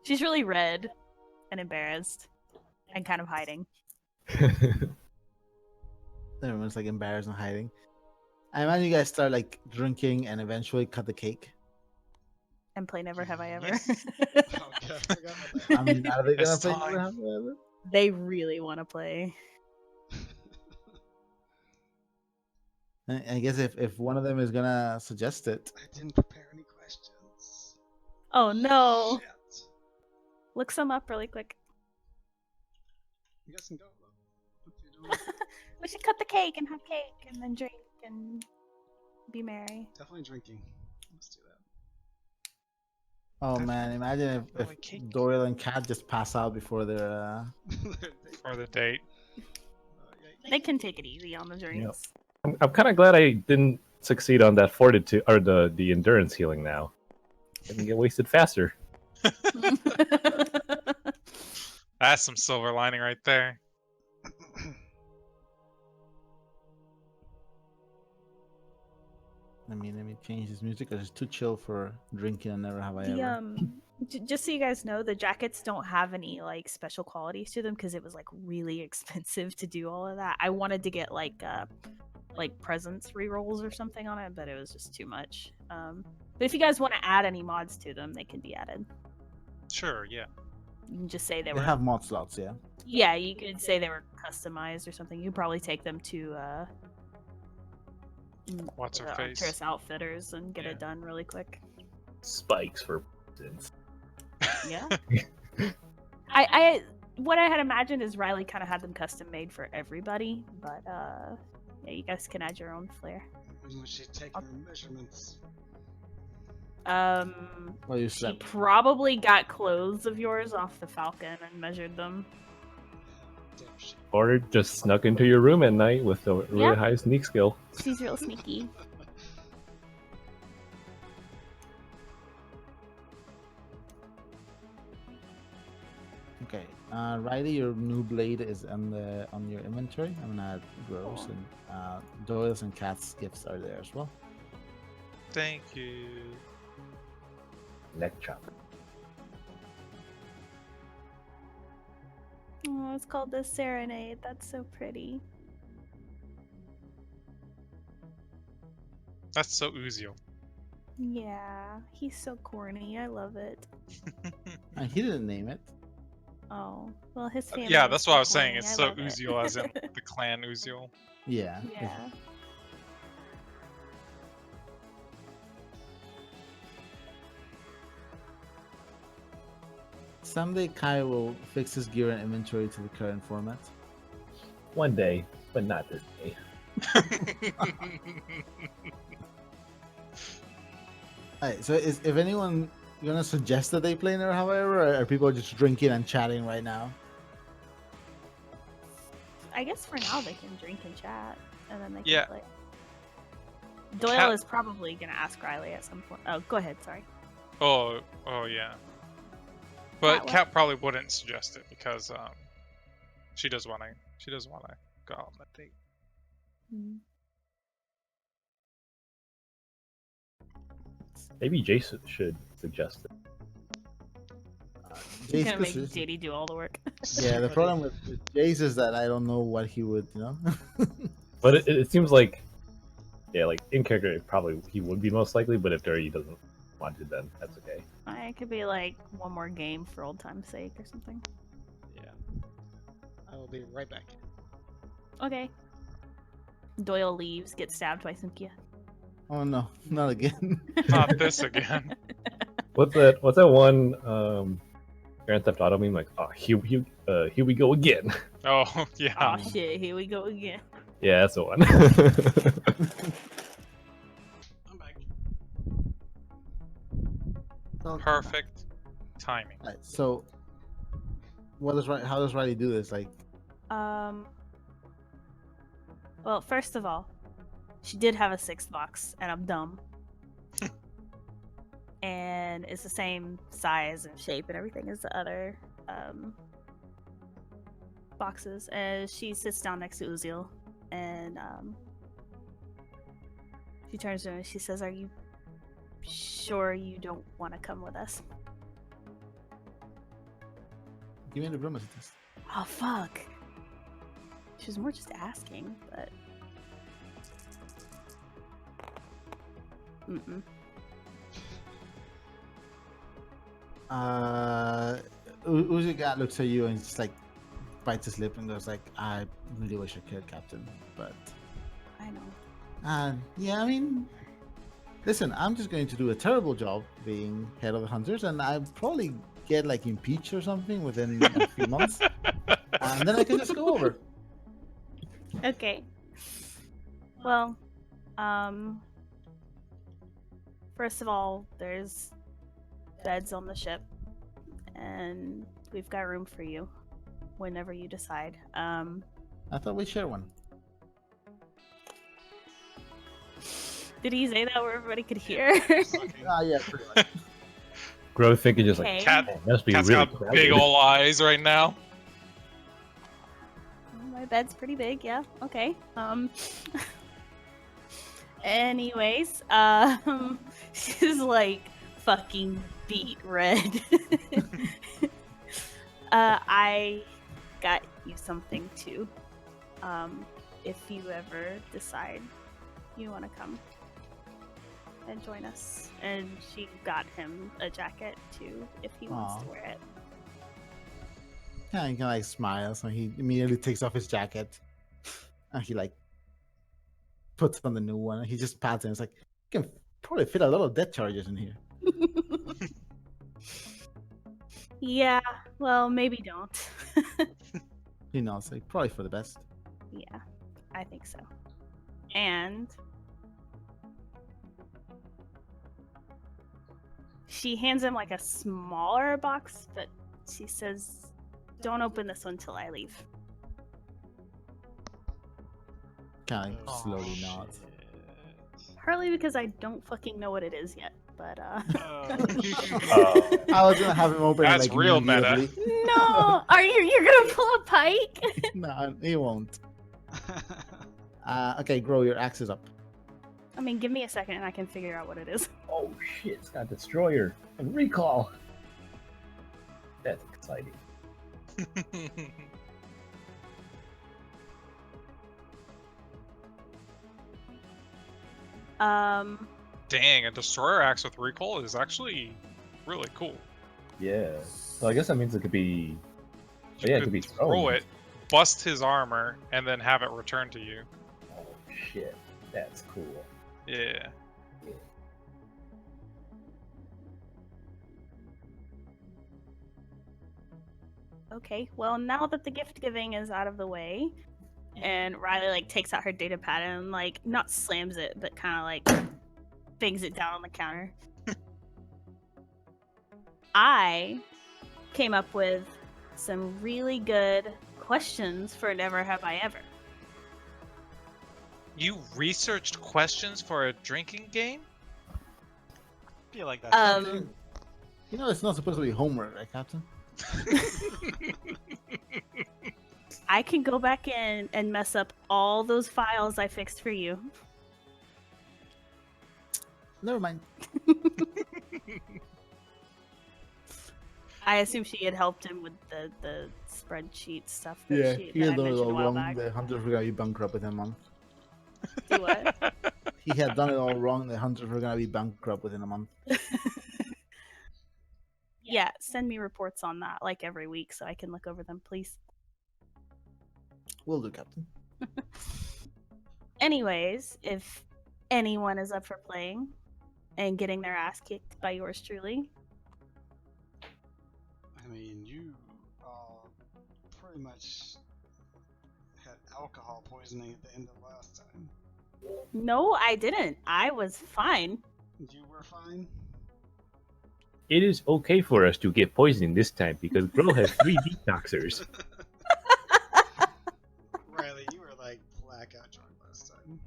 C: She's really red and embarrassed and kind of hiding.
B: Everyone's like embarrassed and hiding. I imagine you guys start like drinking and eventually cut the cake.
C: And play Never Have I Ever.
A: Yes.
D: Oh, God, I forgot about that.
B: I mean, are they gonna
A: It's
B: play
A: time.
B: Never Have I Ever?
C: They really want to play.
B: I guess if one of them is gonna suggest it,
D: I didn't prepare any questions.
C: Oh no!
D: Shit.
C: Look some up really quick.
D: You guys can go though. What you doing?
C: We should cut the cake and have cake and then drink and be merry.
D: Definitely drinking. Let's do that.
B: oh man, imagine
A: Oh,
B: if
A: like cake.
B: Doyle and Kat just pass out before their.
A: For the date.
C: They can take it easy on the drinks.
E: I'm kind of glad I didn't succeed on that fortitude or the endurance healing. Now, I can get wasted faster.
A: That's some silver lining right there.
B: Let me change this music because it's too chill for drinking and never have I
C: The
B: ever.
C: just so you guys know, the jackets don't have any like special qualities to them because it was like really expensive to do all of that. I wanted to get like presence rerolls or something on it, but it was just too much. But if you guys want to add any mods to them, they can be added.
A: Sure, yeah.
C: You can just say they
B: They
C: were.
B: have mod slots, yeah.
C: Yeah, you could say they were customized or something. You could probably take them to
A: What's her
C: the
A: face?
C: Arcturus Outfitters and get
A: Yeah.
C: it done really quick.
E: Spikes for instance.
C: Yeah. I what I had imagined is Riley kind of had them custom made for everybody, but yeah, you guys can add your own flair.
D: When was she taking her measurements?
B: Well, you
C: She
B: said
C: probably got clothes of yours off the Falcon and measured them.
D: Damn shit.
E: Or just snuck into your room at night with a really
C: Yeah.
E: high sneak skill.
C: She's real sneaky.
B: okay. Riley, your new blade is on your inventory. I'm gonna add Rose
C: Cool.
B: and Doyle's and Kat's gifts are there as well.
A: Thank you.
E: Neck chopper.
C: Oh, it's called the Serenade. That's so pretty.
A: That's so Uziel.
C: Yeah, he's so corny. I love it.
B: And he didn't name it.
C: Oh, well, his family.
A: Yeah,
C: is
A: that's
C: so
A: what I was saying.
C: corny.
A: It's
C: I
A: so
C: love it.
A: Uziel as in the clan Uziel.
B: Yeah.
C: Yeah.
B: Someday Kai will fix his gear and inventory to the current format.
E: One day, but not this day.
B: Alright, so if anyone gonna suggest that they play Never Have I Ever, or are people just drinking and chatting right now?
C: I guess for now they can drink and chat, and then they can
A: Yeah.
C: play. Doyle
A: Cat-
C: is probably gonna ask Riley at some point. Oh, go ahead. Sorry.
A: oh yeah. But
C: Cat,
A: Kat probably wouldn't suggest it because she does want to go out on that date.
C: Mm.
E: Maybe Jason should suggest it.
C: He's
B: Jace
C: gonna make
B: could-
C: JD do all the work.
B: yeah, the problem with Jace is that I don't know what he would,
E: But it seems like, yeah, like in character, probably he would be most likely. But if Dirty doesn't want to, then that's okay.
C: It could be like one more game for old time's sake or something.
D: Yeah. I will be right back.
C: Okay. Doyle leaves, gets stabbed by Cynthia.
B: Oh no, not again.
A: Not this again.
E: What's that one Grand Theft Auto meme? Like, oh, here we go again.
A: Oh yeah.
C: Oh shit, here we go again.
E: Yeah, that's the one.
D: I'm back.
A: Perfect timing.
B: Alright, so how does Riley do this? Like,
C: Well, first of all, she did have a sixth box, and I'm dumb. And it's the same size and shape and everything as the other boxes. As she sits down next to Uziel, and she turns to him and she says, "Are you sure you don't want to come with us?"
B: give me the diplomacy test.
C: Oh fuck. She was more just asking, but mm-mm.
B: Uzigat looks at you and it's like, bites his lip and goes like, "I really wish I could, Captain, but
C: I know.
B: yeah, I mean, listen, I'm just going to do a terrible job being head of the hunters, and I probably get like impeached or something within a few months, and then I can just go over."
C: Okay. Well, first of all, there's beds on the ship, and we've got room for you whenever you decide.
B: I thought we'd share one.
C: Did he say that where everybody could hear?
B: Yeah, pretty much.
E: Grow thinking just like,
C: Okay.
A: Cat,
E: "Man, must be
A: Cat's
E: really
A: got
E: crowded."
A: big ol' eyes right now.
C: My bed's pretty big, yeah. Okay. Anyways, she's like fucking beet red. I got you something too. If you ever decide you want to come and join us. And she got him a jacket too, if he wants to
B: Aw.
C: wear it.
B: Yeah, he kind of like smiles, and he immediately takes off his jacket, and he like puts on the new one. And he just pats it. And it's like, you can probably fit a lot of death charges in here.
C: Yeah, well, maybe don't.
B: You know, it's like probably for the best.
C: Yeah, I think so. And she hands him like a smaller box, but she says, "Don't open this one till I leave."
B: Kind of
A: Oh,
B: slowly nods.
C: Partly because I don't fucking know what it is yet, but
E: Oh.
B: I was gonna have him open
A: That's
B: it like
A: real meta.
B: immediately.
C: No, you're gonna pull a pike?
B: No, he won't. Okay, Grow, your axe is up.
C: I mean, give me a second and I can figure out what it is.
E: Oh shit, it's got Destroyer and Recall. That's exciting.
A: Dang, a destroyer axe with recoil is actually really cool.
E: Yeah. So I guess that means it could be.
A: You
E: Yeah, it
A: could
E: could be
A: throw
E: thrown.
A: it, bust his armor, and then have it returned to you.
E: Oh shit, that's cool.
A: Yeah.
C: Okay, well, now that the gift giving is out of the way, and Riley like takes out her data pad and like not slams it, but kind of like bangs it down on the counter. I came up with some really good questions for Never Have I Ever.
A: You researched questions for a drinking game?
D: I feel like that's
B: You know, it's not supposed to be homework, right, Captain?
C: I can go back in and mess up all those files I fixed for you.
B: Never mind.
C: I assume she had helped him with the spreadsheet stuff that,
B: Yeah,
C: she,
B: he
C: that I
B: had done it
C: mentioned
B: all
C: a while
B: wrong.
C: back.
B: The hunters were gonna be bankrupt within a month.
C: Do what?
B: He had done it all wrong. The hunters were gonna be bankrupt within a month.
C: Yeah, send me reports on that like every week so I can look over them, please.
B: Will do, Captain.
C: Anyways, if anyone is up for playing and getting their ass kicked by yours truly,
D: I mean, you pretty much had alcohol poisoning at the end of last time.
C: no, I didn't. I was fine.
D: You were fine?
E: It is okay for us to get poisoned this time because Grow has 3 detoxers.
D: Riley, you were like blackout drunk last time.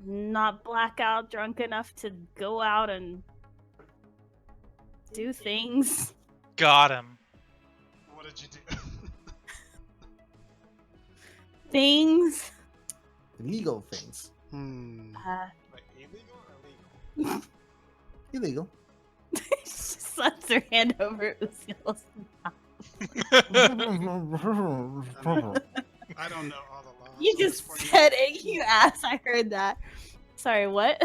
C: Not blackout drunk enough to go out and do things.
A: Got him.
D: What did you do?
C: Things.
B: Illegal things.
D: Like illegal or legal?
B: Illegal.
C: She slaps her hand over Uziel's mouth.
D: I don't know all the laws.
C: You
D: at
C: just
D: this point.
C: said it, you ass. I heard that. Sorry, what?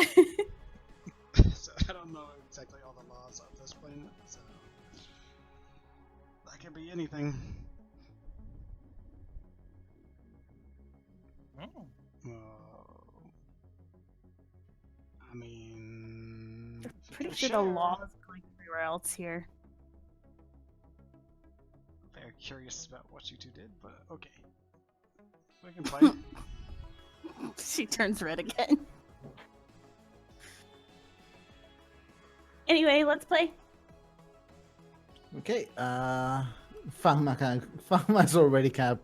D: So I don't know exactly all the laws of this planet, so that could be anything.
C: sure the law is going everywhere else here.
D: Very curious about what you two did, but okay. We can play.
C: She turns red again. Anyway, let's play.
B: Okay. Fangma's already kind of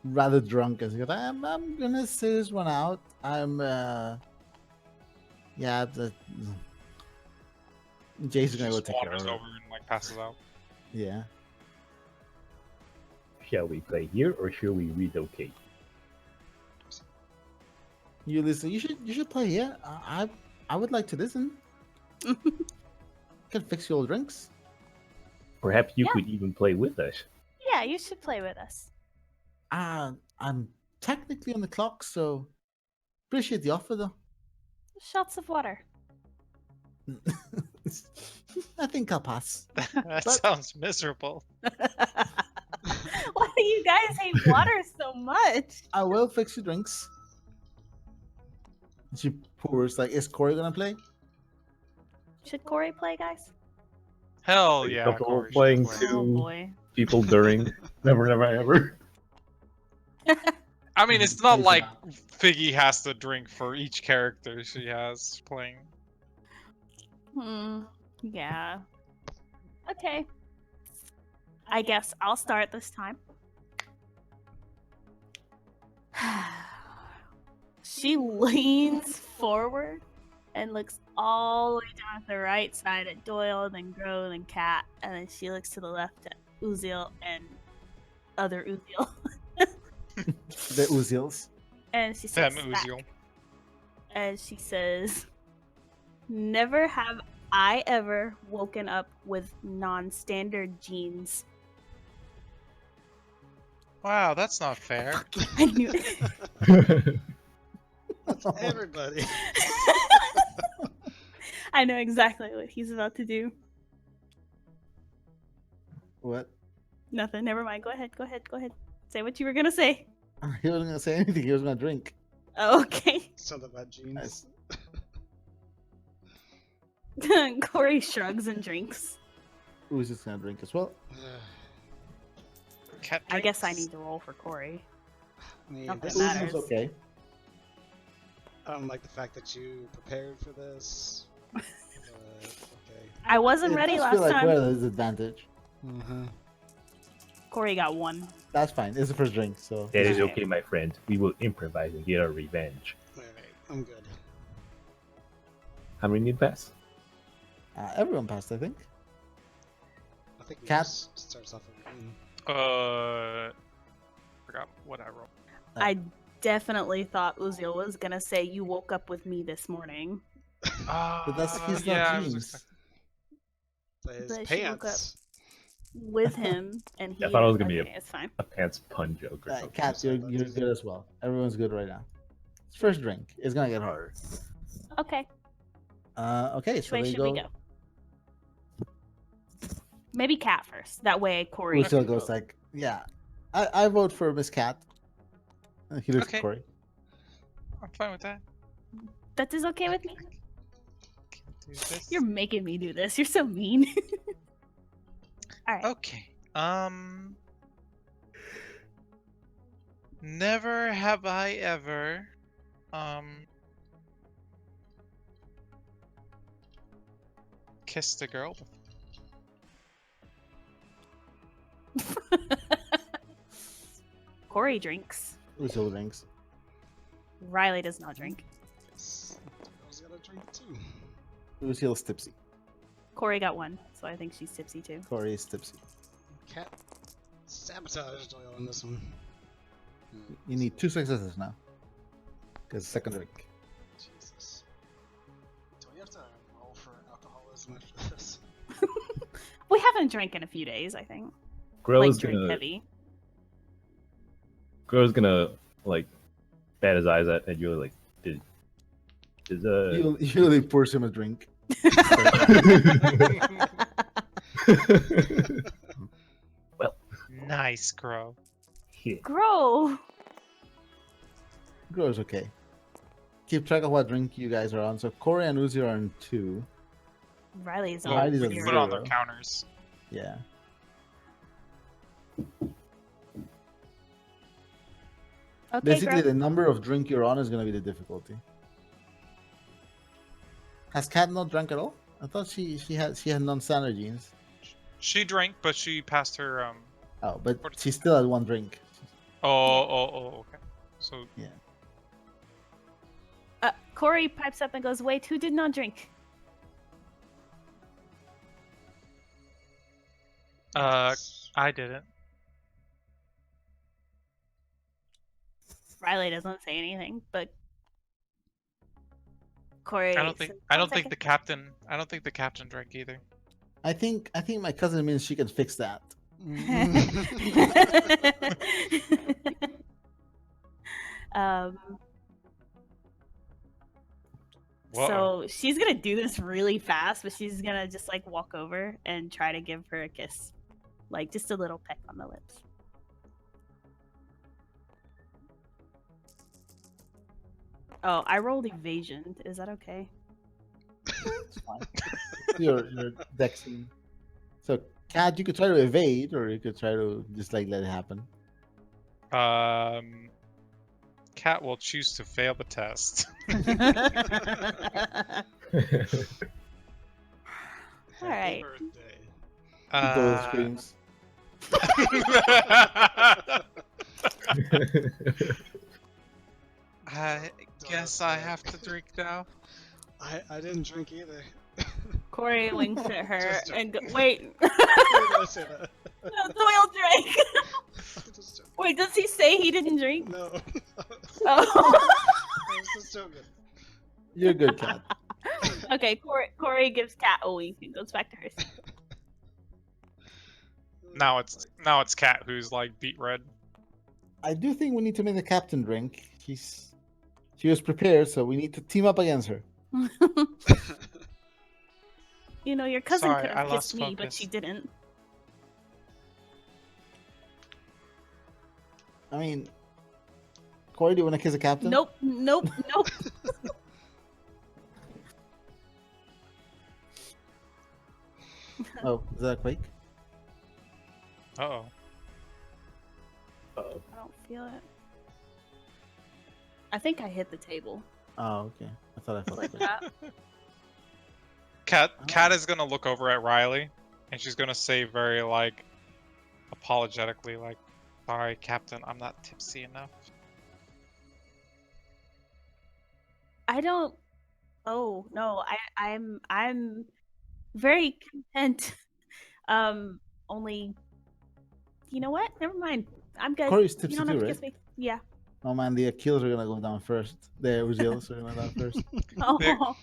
B: rather drunk as he goes, I'm gonna sit this one out. Jason's gonna go
A: Just
B: take care
A: wanders
B: of
A: over
B: it.
A: and like passes out.
B: Yeah.
E: Shall we play here or shall we relocate?
B: You listen. You should play here. I would like to listen. Can fix your drinks.
E: Perhaps you
C: Yeah.
E: could even play with us.
C: Yeah, you should play with us.
B: I'm technically on the clock, so appreciate the offer though.
C: Shots of water.
B: I think I'll pass.
A: That
B: But-
A: sounds miserable.
C: Why do you guys hate water so much?
B: I will fix your drinks. She pours like, is Corey gonna play?
C: Should Corey play, guys?
A: Hell
E: Are you
A: yeah.
E: comfortable
A: Corey should
E: playing
A: play.
E: too?
C: Oh boy.
E: People during never ever.
A: I mean, it's not
B: He's
A: like
B: not.
A: Figgy has to drink for each character she has playing.
C: Yeah. Okay. I guess I'll start this time. She leans forward and looks all the way down at the right side at Doyle, then Gro, then Cat, and then she looks to the left at Uziel and other Uziel.
B: The Uzils.
C: And she
A: Them
C: says, back,
A: Uziel.
C: and she says, "Never have I ever woken up with non-standard genes."
A: Wow, that's not fair.
C: I knew it.
D: That's everybody.
C: I know exactly what he's about to do.
B: What?
C: Nothing. Never mind. Go ahead. Go ahead. Go ahead. Say what you were gonna say.
B: He wasn't gonna say anything. He was gonna drink.
C: Oh, okay.
D: Something about jeans.
B: Nice.
C: Corey shrugs and drinks.
B: Who's just gonna drink as well?
A: Cat
C: I guess I
A: drinks.
C: need to roll for Corey.
D: I mean,
C: Not that
D: this
C: matters.
B: Uzil's okay.
D: I don't like the fact that you prepared for this. But, okay.
C: I wasn't ready
B: It does
C: last
B: feel like
C: time.
B: we're at a disadvantage.
C: Corey got one.
B: That's fine. It's the first drink, so
E: That is
C: Alright.
E: okay, my friend. We will improvise and get our revenge.
D: Alright, I'm good.
E: How many need pass?
B: everyone passed, I think.
D: I think
B: Cat?
D: yours starts off with green.
A: Forgot what I rolled.
C: I definitely thought Uziel was gonna say you woke up with me this morning.
B: But that's he's not
A: yeah, I was
B: jeans.
A: expecting-
D: But his
C: But she woke
D: pants.
C: With him, and he.
E: I thought it was gonna be
C: okay, it's fine.
E: A pants pun joke or something.
B: Cat, you're good as well. Everyone's good right now. It's first drink. It's gonna get harder.
C: Okay,
B: Okay,
C: which
B: so
C: way
B: they
C: should
B: go.
C: we go? Maybe Cat first. That way, Corey.
B: Lucille
C: can
B: goes
C: vote.
B: like, yeah, I vote for Miss Cat. He looks
A: Okay.
B: at Corey.
A: I'm fine with that.
C: That is okay with me.
A: Can't do this.
C: You're making me do this. You're so mean. All right.
A: Okay. Never have I ever kissed a girl before.
C: Corey drinks.
B: Lucille drinks.
C: Riley does not drink.
D: Yes. I was gonna drink too.
B: Lucille's tipsy.
C: Corey got one, so I think she's tipsy too.
B: Corey is tipsy.
D: Cat sabotaged Doyle on this one.
B: You need 2 successes now. Because second drink.
D: Jesus. Do we have to roll for alcoholism after this?
C: We haven't drank in a few days, I think.
E: Grow's
C: Like drink
E: gonna
C: heavy.
E: Grow's gonna like bat his eyes at you like is
B: You usually pours him a drink.
A: Nice, Crow.
E: here.
C: Grow.
B: Grows okay. Keep track of what drink you guys are on. So Corey and Uzi are on 2.
C: Riley's
A: Well,
C: on
B: Riley's a
A: we can
C: zero.
A: put it on their
B: zero.
A: counters.
B: Yeah.
C: Okay,
B: Basically,
C: Grow.
B: the number of drink you're on is going to be the difficulty. Has Kat not drunk at all? I thought she had non-standard genes.
A: She drank, but she passed her.
B: Oh, but
A: What-
B: she still had one drink.
A: Okay. So
B: Yeah.
C: Corey pipes up and goes, "Wait, who did not drink?"
A: I didn't.
C: Riley doesn't say anything, but Corey.
A: I don't think.
C: says,
A: I
C: "One
A: don't think the captain. I don't think the captain drank either.
B: I think my cousin means she can fix that.
C: second."
A: Whoa.
C: So she's gonna do this really fast, but she's gonna just like walk over and try to give her a kiss, like just a little peck on the lips. Oh, I rolled evasion. Is that okay?
B: It's fine. You're dexing. So, Kat, you could try to evade, or you could try to just like let it happen.
A: Cat will choose to fail the test.
C: All right.
B: Doyle screams.
A: I guess I have to drink now.
D: I didn't drink either.
C: Corey winks at her
D: Just
C: and
D: joking.
C: wait.
D: Why did I say that?
C: Doyle drank.
D: Just joking.
C: Wait, does he say he didn't drink?
D: No.
C: Oh.
D: I was just joking.
B: You're good, Kat.
C: Okay, Corey gives Cat a wink and goes back to hers.
A: Now it's Cat who's like beet red.
B: I do think we need to make the captain drink. She was prepared, so we need to team up against her.
C: You know, your cousin
A: Sorry,
C: could
A: I
C: have
A: lost
C: kissed me, but
A: focus.
C: she didn't.
B: I mean, Corey, do you want to kiss the captain?
C: Nope.
B: Oh, is that a quake?
A: Uh-oh.
C: I don't feel it. I think I hit the table.
B: Oh, okay. I thought I felt
C: Like
B: it.
C: that.
A: Cat is gonna look over at Riley, and she's gonna say very like apologetically, like, "Sorry, Captain, I'm not tipsy enough."
C: I don't. Oh no, I'm very content. Only. You know what? Never mind. I'm good.
B: Corey's
C: You
B: tipsy
C: don't have
B: too,
C: to
B: right?
C: kiss me. Yeah.
B: Oh man, the Achilles are gonna go down first. The Uziels are gonna go down first.
C: Oh.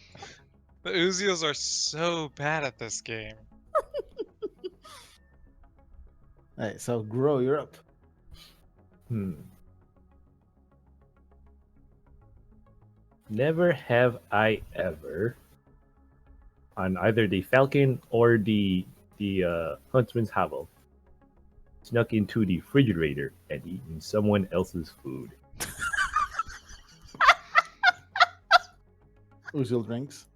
A: The Uzios are so bad at this game.
B: Alright, so Grow, you're up.
E: Never have I ever, on either the Falcon or the Huntsman's Hovel, snuck into the refrigerator and eaten someone else's food.
B: Uziel drinks.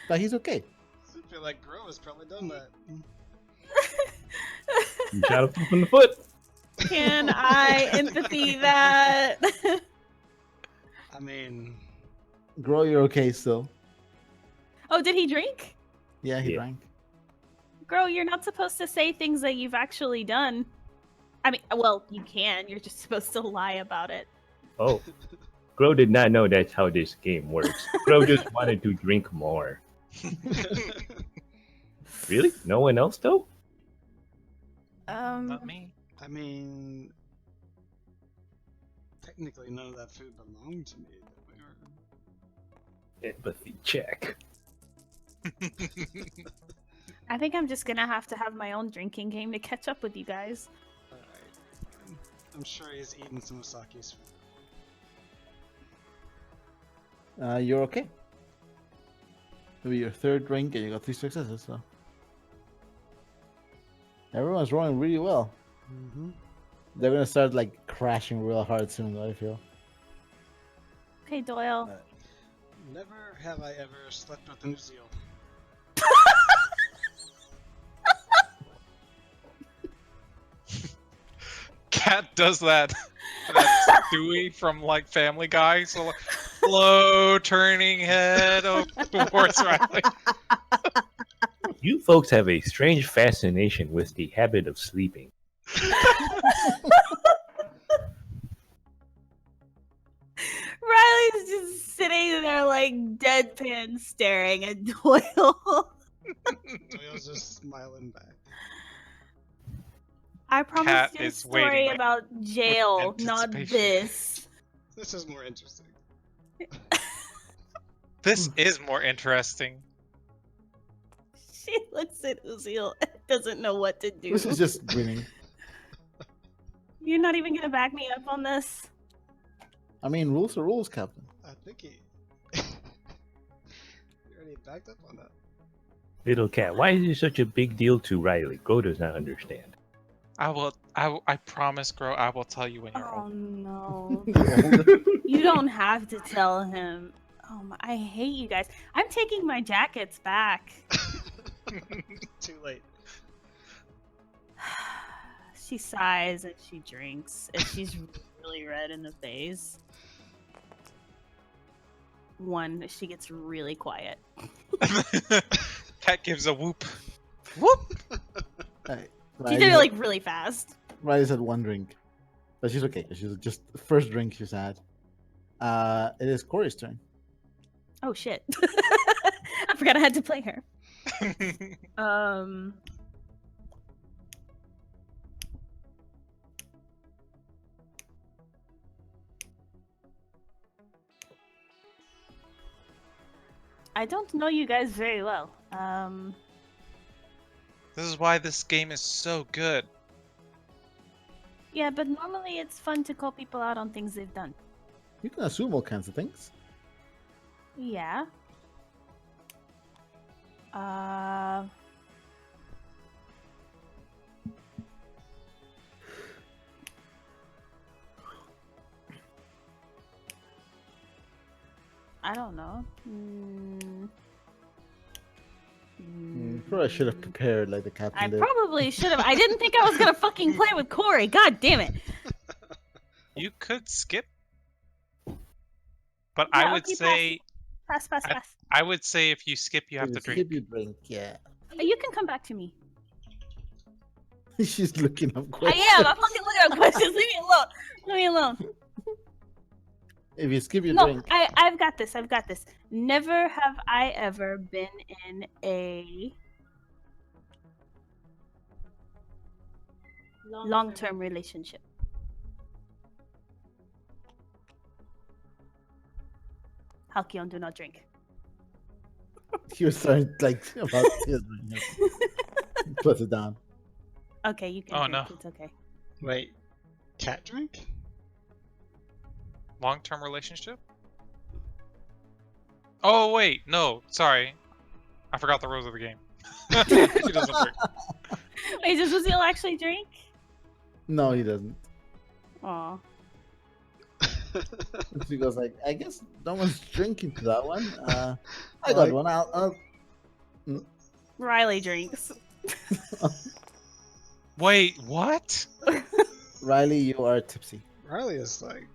B: But he's okay.
D: I feel like Grow has probably done that.
E: You shot him in the foot.
C: Can I empathy that?
D: I mean,
B: Grow, you're okay still.
C: Oh, did he drink?
B: Yeah, he
E: Yeah.
B: drank.
C: Girl, you're not supposed to say things that you've actually done. I mean, well, you can. You're just supposed to lie about it.
E: Oh, Crow did not know that's how this game works. Crow just wanted to drink more. Really? No one else though?
A: Not me.
D: I mean, technically none of that food belonged to me.
E: Empathy check.
C: I think I'm just gonna have to have my own drinking game to catch up with you guys.
D: Alright, fine. I'm sure he's eaten some of Saki's food.
B: You're okay. It'll be your third drink and you got 3 successes, so. Everyone's rolling really well.
D: Mm-hmm.
B: They're gonna start like crashing real hard soon, though, I feel.
C: Okay, Doyle.
D: Never have I ever slept with an Uziel.
A: Cat does that. That Stewie from like Family Guy. So like, slow turning head towards Riley.
E: You folks have a strange fascination with the habit of sleeping.
C: Riley's just sitting there like deadpan staring at Doyle.
D: Doyle's just smiling back.
C: I
A: Cat
C: promised you a
A: is
C: story
A: waiting
C: about jail, not
A: anticipation.
C: this.
D: This is more interesting.
A: This is more interesting.
C: She looks at Uziel and doesn't know what to do.
B: This is just grinning.
C: You're not even gonna back me up on this?
B: I mean, rules are rules, Captain.
D: I think he... you already backed up on that.
E: Little cat, why is it such a big deal to Riley? Go does not understand.
A: I promise, Gro, I will tell you when you're
C: Oh
A: old.
C: no. You don't have to tell him. Oh my, I hate you guys. I'm taking my jackets back.
D: Too late.
C: She sighs and she drinks, and she's really red in the face. She gets really quiet.
A: Cat gives a whoop. Whoop!
B: Right.
C: She did it like really fast.
B: Riley's had one drink, but she's okay. She's just the first drink she's had. It is Corey's turn.
C: Oh shit. I forgot I had to play her. I don't know you guys very well.
A: This is why this game is so good.
C: Yeah, but normally it's fun to call people out on things they've done.
B: You can assume all kinds of things.
C: Yeah. I don't know.
B: Probably should have prepared like the captain
C: I
B: did.
C: probably should have. I didn't think I was gonna fucking play with Corey. God damn it.
A: You could skip, but
C: Yeah,
A: I would
C: okay,
A: say
C: Pass.
A: I would say if you skip, you have to
B: Skip
A: drink.
B: your drink, yeah.
C: You can come back to me.
B: She's looking up
C: I
B: questions.
C: am. I'm fucking looking at questions. Leave me alone. Leave me alone.
B: If you skip your
C: No,
B: drink,
C: I've got this. Never have I ever been in a long-term relationship. Halcyon, do not drink.
B: he was starting like about to put it down.
C: Okay, you can
A: Oh,
C: drink.
A: no.
C: It's okay.
D: Wait, cat drink?
A: Long-term relationship? Oh wait, no, sorry. I forgot the rules of the game. She doesn't drink.
C: Wait, does Uziel actually drink?
B: No, he doesn't.
C: Aw.
B: She goes like, I guess no one's drinking to that one. I got one. I'll
C: Riley drinks.
A: Wait, what?
B: Riley, you are tipsy.
D: Riley is like...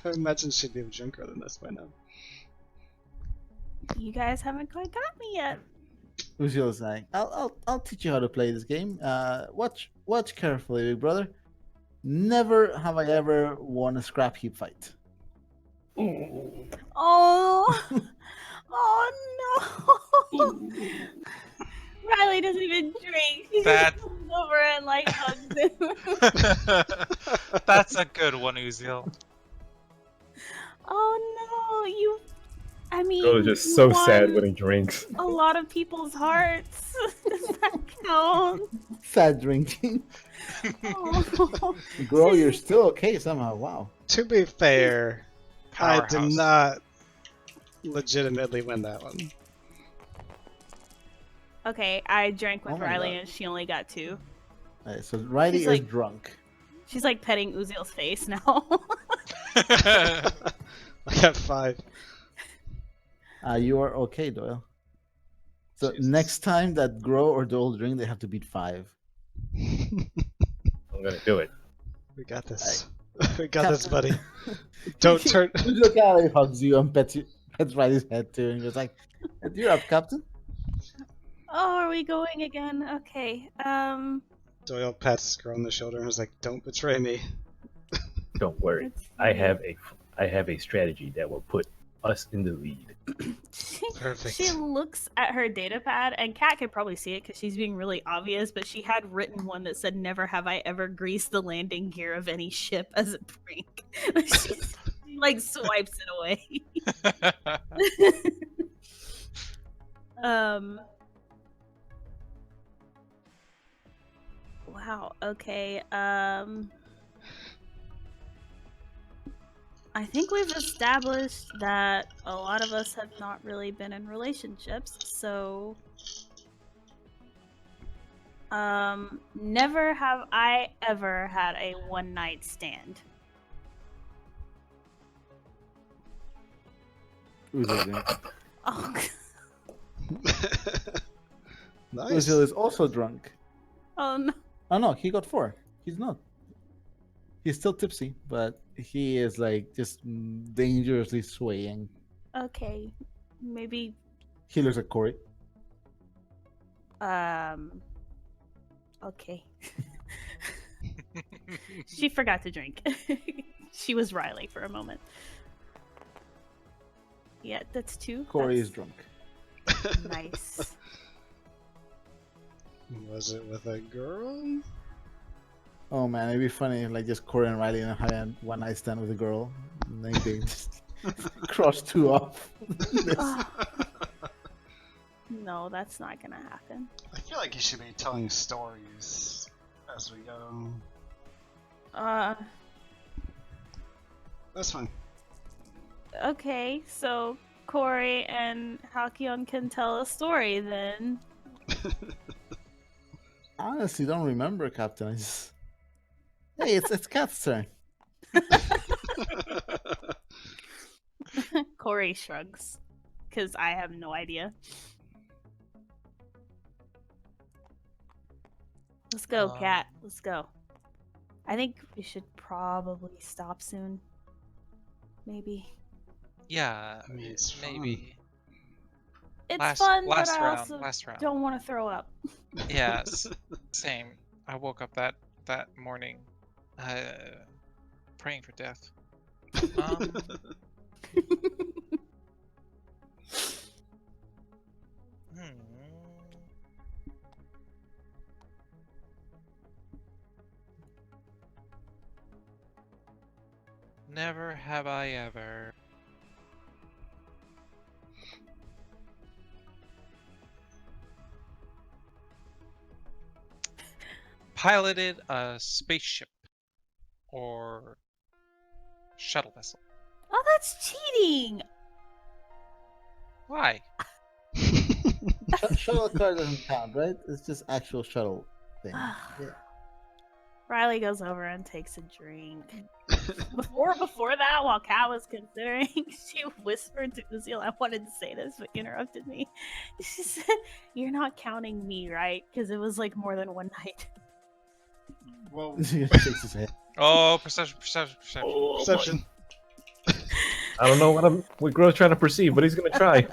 D: I imagine she'd be a drinker than this by now.
C: You guys haven't quite got me yet.
B: Uziel's like, I'll teach you how to play this game. Watch carefully, big brother. Never have I ever won a scrap heap fight.
C: Oh, oh no! Riley doesn't even drink. He
A: That-
C: just comes over and like hugs him.
A: That's a good one, Uziel.
C: Oh no, you. I mean,
E: Oh, just
C: you
E: so sad
C: won
E: when he drinks.
C: a lot of people's hearts. Does that count?
B: Sad drinking.
C: Oh.
B: Girl, you're still okay somehow. Wow.
D: To be fair, I did
A: Powerhouse.
D: not legitimately win that one.
C: Okay, I drank with
B: Oh my
C: Riley
B: God.
C: and she only got 2.
B: Alright, so Riley
C: She's
B: is
C: like-
B: drunk.
C: She's like petting Uziel's face now.
D: got 5.
B: You are okay, Doyle. So
D: Jesus.
B: next time that Grow or Doyle drink, they have to beat 5.
E: I'm gonna do it.
D: We got this. We got this, buddy.
B: You
D: Don't turn.
B: look at how he hugs you and pets Riley's head too, and goes like, "You're up, Captain."
C: Oh, are we going again? Okay.
D: Doyle pats Grow on the shoulder and is like, "Don't betray me."
E: Don't worry.
C: Let's
E: I
C: see.
E: have a strategy that will put us in the lead.
D: Perfect.
C: She looks at her data pad, and Kat could probably see it because she's being really obvious, but she had written one that said, "Never have I ever greased the landing gear of any ship as a prank." She like swipes it away. Wow. Okay. I think we've established that a lot of us have not really been in relationships, so never have I ever had a one-night stand. Oh,
D: Nice.
B: Uzil is also drunk.
C: oh no.
B: Oh no, he got 4. He's not. He's still tipsy, but he is like just dangerously swaying.
C: Okay. Maybe
B: He looks at Corey.
C: okay. She forgot to drink. She was Riley for a moment. Yeah, that's 2.
B: Corey is
C: That's
B: drunk.
C: nice.
D: Was it with a girl?
B: Oh man, it'd be funny like just Corey and Riley in a high-end one-night stand with a girl. And they just cross 2 off.
C: No, that's not gonna happen.
D: I feel like you should be telling stories as we go. That's fine.
C: Okay, so Corey and Halcyon can tell a story then.
B: Honestly, don't remember, Captain. I just... Hey, it's Cat's turn.
C: Corey shrugs, because I have no idea. Let's go, Cat. Let's go. I think we should probably stop soon. Maybe.
A: Yeah,
D: I mean, it's
A: maybe.
C: It's fun, but I
A: round,
C: also
A: last round.
C: don't want to throw up.
A: Yeah, same. I woke up that morning, praying for death. Never have I ever. Piloted a spaceship or shuttle vessel.
C: Oh, that's cheating!
A: Why?
B: Shuttle car doesn't count, right? It's just actual shuttle thing. Yeah.
C: Riley goes over and takes a drink. Before that, while Kat was considering, she whispered to Uzil, I wanted to say this, but interrupted me. She said, "You're not counting me, right? Because it was like more than one night."
D: Well,
B: He shakes his head.
A: Oh, perception.
D: perception.
E: I don't know what Grow's trying to perceive, but he's gonna try.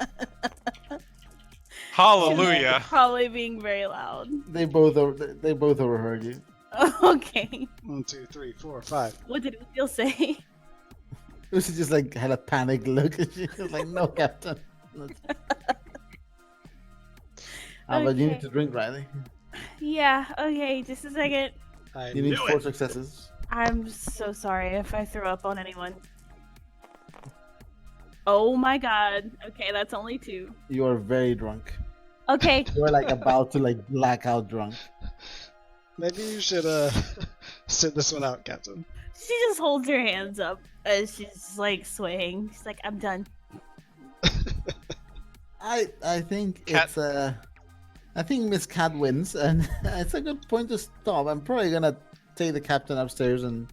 A: Hallelujah.
C: Probably being very loud.
B: They both overheard you.
C: Okay.
D: 1, 2, 3, 4, 5.
C: What did Uzil say?
B: Lucy just like had a panic look and she was like, "No, Captain." But you need to drink, Riley.
C: Yeah, okay, just a second.
D: I
B: You need
D: knew
B: 4
D: it.
B: successes.
C: I'm so sorry if I throw up on anyone. Oh my god. Okay, that's only 2.
B: You are very drunk.
C: Okay.
B: You are like about to like black out drunk.
D: Maybe you should sit this one out, Captain.
C: She just holds her hands up as she's like swaying. She's like, "I'm done."
B: I think
A: Cat-
B: it's I think Miss Cat wins, and it's a good point to stop. I'm probably gonna take the captain upstairs and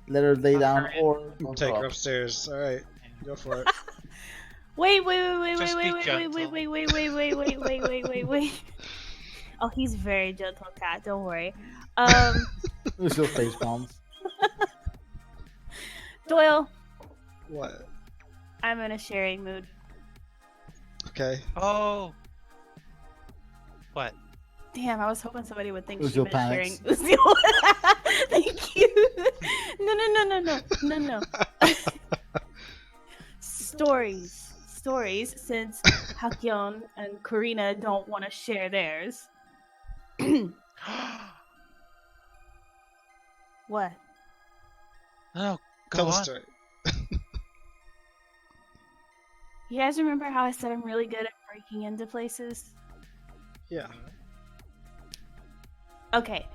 B: let her lay down, or
D: Take her upstairs. All right. Go for it.
C: Wait.
A: Just be gentle.
C: Wait. Oh, he's very gentle, cat. Don't worry.
B: There's still face palms.
C: Doyle,
D: What?
C: I'm in a sharing mood.
D: Okay.
A: Oh. What?
C: Damn, I was hoping somebody would think she
B: Uziel
C: meant sharing.
B: panics.
C: Uziel. Thank you. No. Stories, since Hakyon and Karina don't want to share theirs. What?
A: No, go
D: Tell the
A: on.
D: story.
C: You guys remember how I said I'm really good at breaking into places?
D: Yeah.
C: Okay,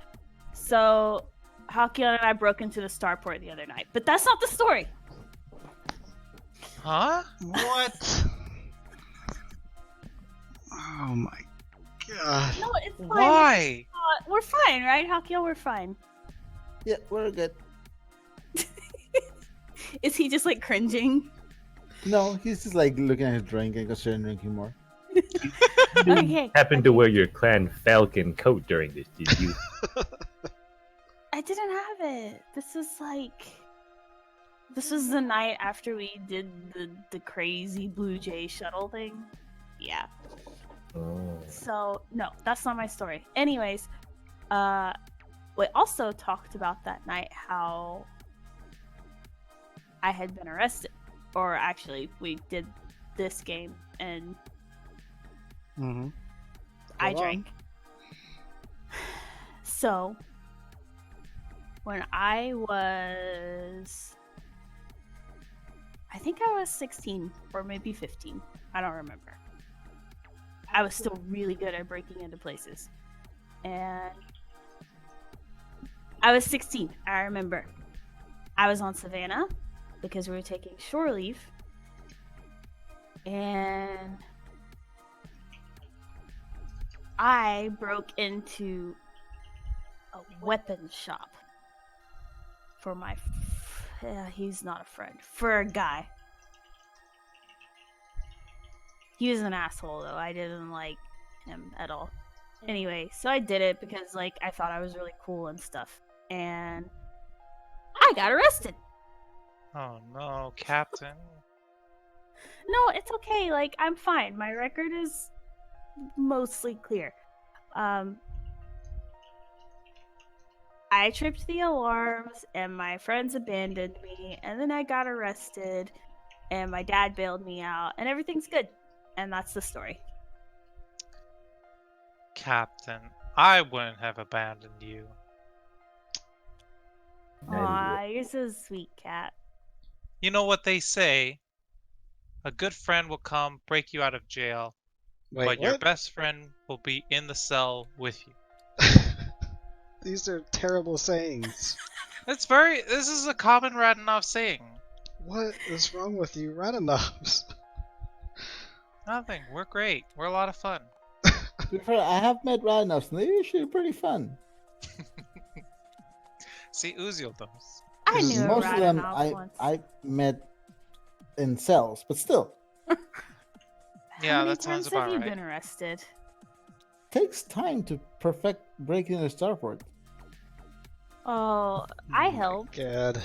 C: so Hakyon and I broke into the starport the other night, but that's not the story.
A: Huh?
D: What? Oh my god.
C: No, it's fine.
A: Why?
C: We're fine, right, Hakyon? We're fine.
B: Yeah, we're good.
C: Is he just like cringing?
B: No, he's just like looking at his drink and considering drinking more.
C: Okay.
E: Happened to wear your clan falcon coat during this, did you?
C: I didn't have it. This was the night after we did the crazy Blue Jay shuttle thing. Yeah.
E: Oh.
C: So no, that's not my story. Anyways, we also talked about that night how I had been arrested, or actually, we did this game and
D: Mm-hmm.
C: I
D: Go on.
C: drank. So when I think I was 16 or maybe 15. I don't remember. I was still really good at breaking into places. And I was 16, I remember. I was on Savannah because we were taking shore leave. And I broke into a weapon shop for my he's not a friend, for a guy. He was an asshole though. I didn't like him at all. Anyway, so I did it because like I thought I was really cool and stuff. And I got arrested.
A: Oh no, Captain.
C: No, it's okay. Like I'm fine. My record is mostly clear. I tripped the alarms and my friends abandoned me and then I got arrested and my dad bailed me out and everything's good. And that's the story.
A: Captain, I wouldn't have abandoned you.
C: Aw, you're so sweet, cat.
A: You know what they say? A good friend will come break you out of jail,
D: Wait,
A: but your
D: what?
A: best friend will be in the cell with you.
D: These are terrible sayings.
A: This is a common Radinov saying.
D: What is wrong with you, Radanovs?
A: Nothing. We're great. We're a lot of fun.
B: To be fair, I have met Rhinos, and they're usually pretty fun.
A: See, Uziel knows.
C: I knew a
B: Most of them
C: Radinov once.
B: I met in cells, but still,
A: Yeah,
C: How many
A: that sounds
C: times
A: about
C: have you
A: right.
C: been arrested?
B: takes time to perfect breaking into starport.
C: Oh, I helped.
D: God.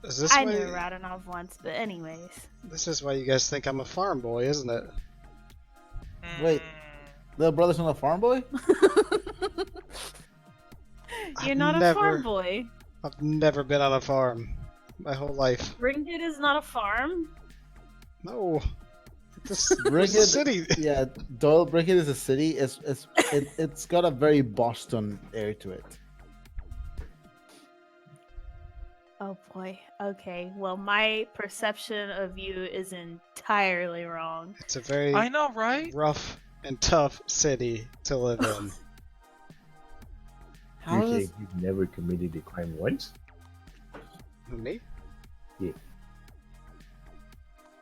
D: Is this
C: I
D: why?
C: knew a Radinov once, but anyways.
D: This is why you guys think I'm a farm boy, isn't it?
B: Wait. Little brother's not a farm boy?
C: You're
D: I've
C: not a
D: never-
C: farm boy.
D: I've never been on a farm my whole life.
C: Ringgood is not a farm.
D: No. This
B: Brickhead-
D: is a city.
B: Yeah, Doyle Brickhead is a city. It's got a very Boston air to it.
C: Oh boy. Okay. Well, my perception of you is entirely wrong.
D: It's a very
A: I know, right?
D: rough and tough city to live in.
B: How
E: You're
B: is
E: saying you've never committed a crime once?
D: Who, me?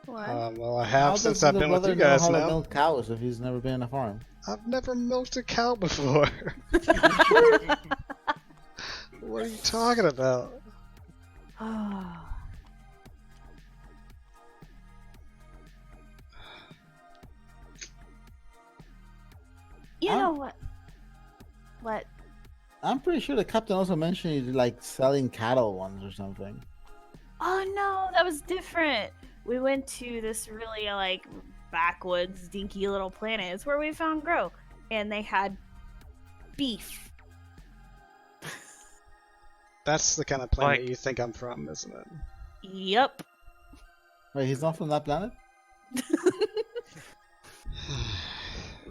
C: What?
D: Well, I
B: how
D: have since
B: does
D: I've
B: the
D: been with
B: brother
D: you
B: know
D: guys
B: how to
D: now.
B: milk cows if he's never been in a farm?
D: I've never milked a cow before. What are you talking about?
C: You
B: I'm-
C: know what? What?
B: I'm pretty sure the captain also mentioned you like selling cattle once or something.
C: Oh no, that was different. We went to this really like backwoods, dinky little planet. It's where we found Grow, and they had beef.
D: That's the kind of planet
A: Like-
D: you think I'm from, isn't it?
C: Yep.
B: Wait, he's not from that planet?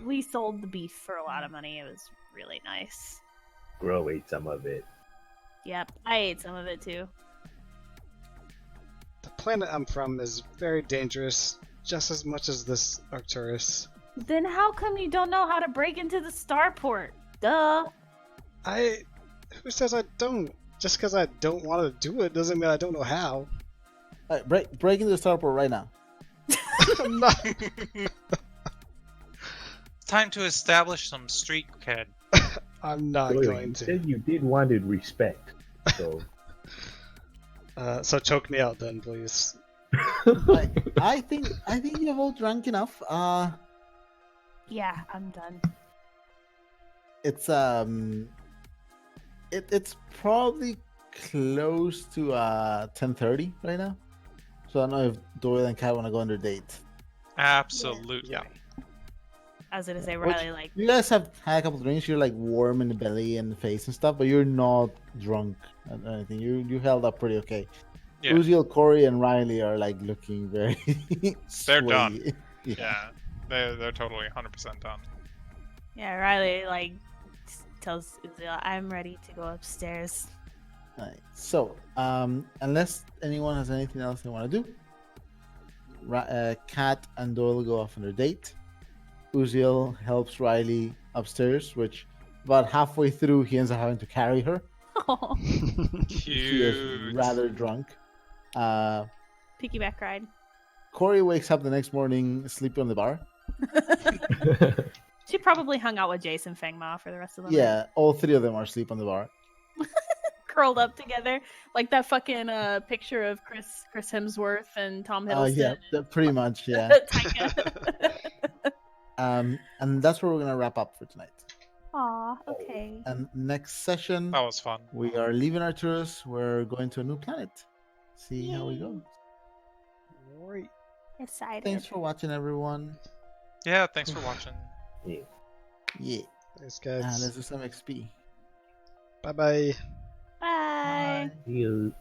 C: We sold the beef for a lot of money. It was really nice.
E: Grow ate some of it.
C: Yep, I ate some of it too.
D: The planet I'm from is very dangerous, just as much as this Arcturus.
C: Then how come you don't know how to break into the starport? Duh.
D: Who says I don't? Just because I don't want to do it doesn't mean I don't know how.
B: All right, break into the starport right now.
D: I'm not.
A: Time to establish some street cred.
D: I'm not
E: Clearly,
D: going
E: you
D: to.
E: said you did wanted respect, so
D: So choke me out then, please.
B: I think you've all drunk enough.
C: Yeah, I'm done.
B: It's it's probably close to 10:30 right now. So I don't know if Doyle and Kat want to go on their date.
A: Absolutely.
D: Yeah.
C: I was gonna say
B: Which-
C: Riley, like,
B: You guys have had a couple drinks. You're like warm in the belly and the face and stuff, but you're not drunk or anything. You held up pretty okay.
A: Yeah.
B: Uziel, Corey, and Riley are like looking very.
A: They're done.
B: sway.
A: Yeah, they're totally 100% done.
C: yeah, Riley like tells Uziel, I'm ready to go upstairs.
B: Right. So, unless anyone has anything else they want to do, Kat and Doyle go off on their date. Uziel helps Riley upstairs, which about halfway through he ends up having to carry her. She is
A: Cute.
B: rather drunk.
C: Piggyback ride.
B: Corey wakes up the next morning sleeping on the bar.
C: She probably hung out with Jason Fengma for the rest of the night.
B: Yeah, all three of them are asleep on the bar.
C: Curled up together. Like that fucking picture of Chris Hemsworth and Tom Hiddleston.
B: Pretty much, yeah.
C: Taika.
B: And that's where we're gonna wrap up for tonight.
C: Aw, okay.
B: And next session,
A: That was fun.
B: we are leaving Arcturus. We're going to a new planet. See how we go.
D: Right.
C: Excited.
B: Thanks for watching, everyone.
A: Yeah, thanks for watching.
B: Yeah,
D: Thanks,
B: and
D: guys.
B: let's do some XP.
D: Bye bye.
C: Bye.
E: You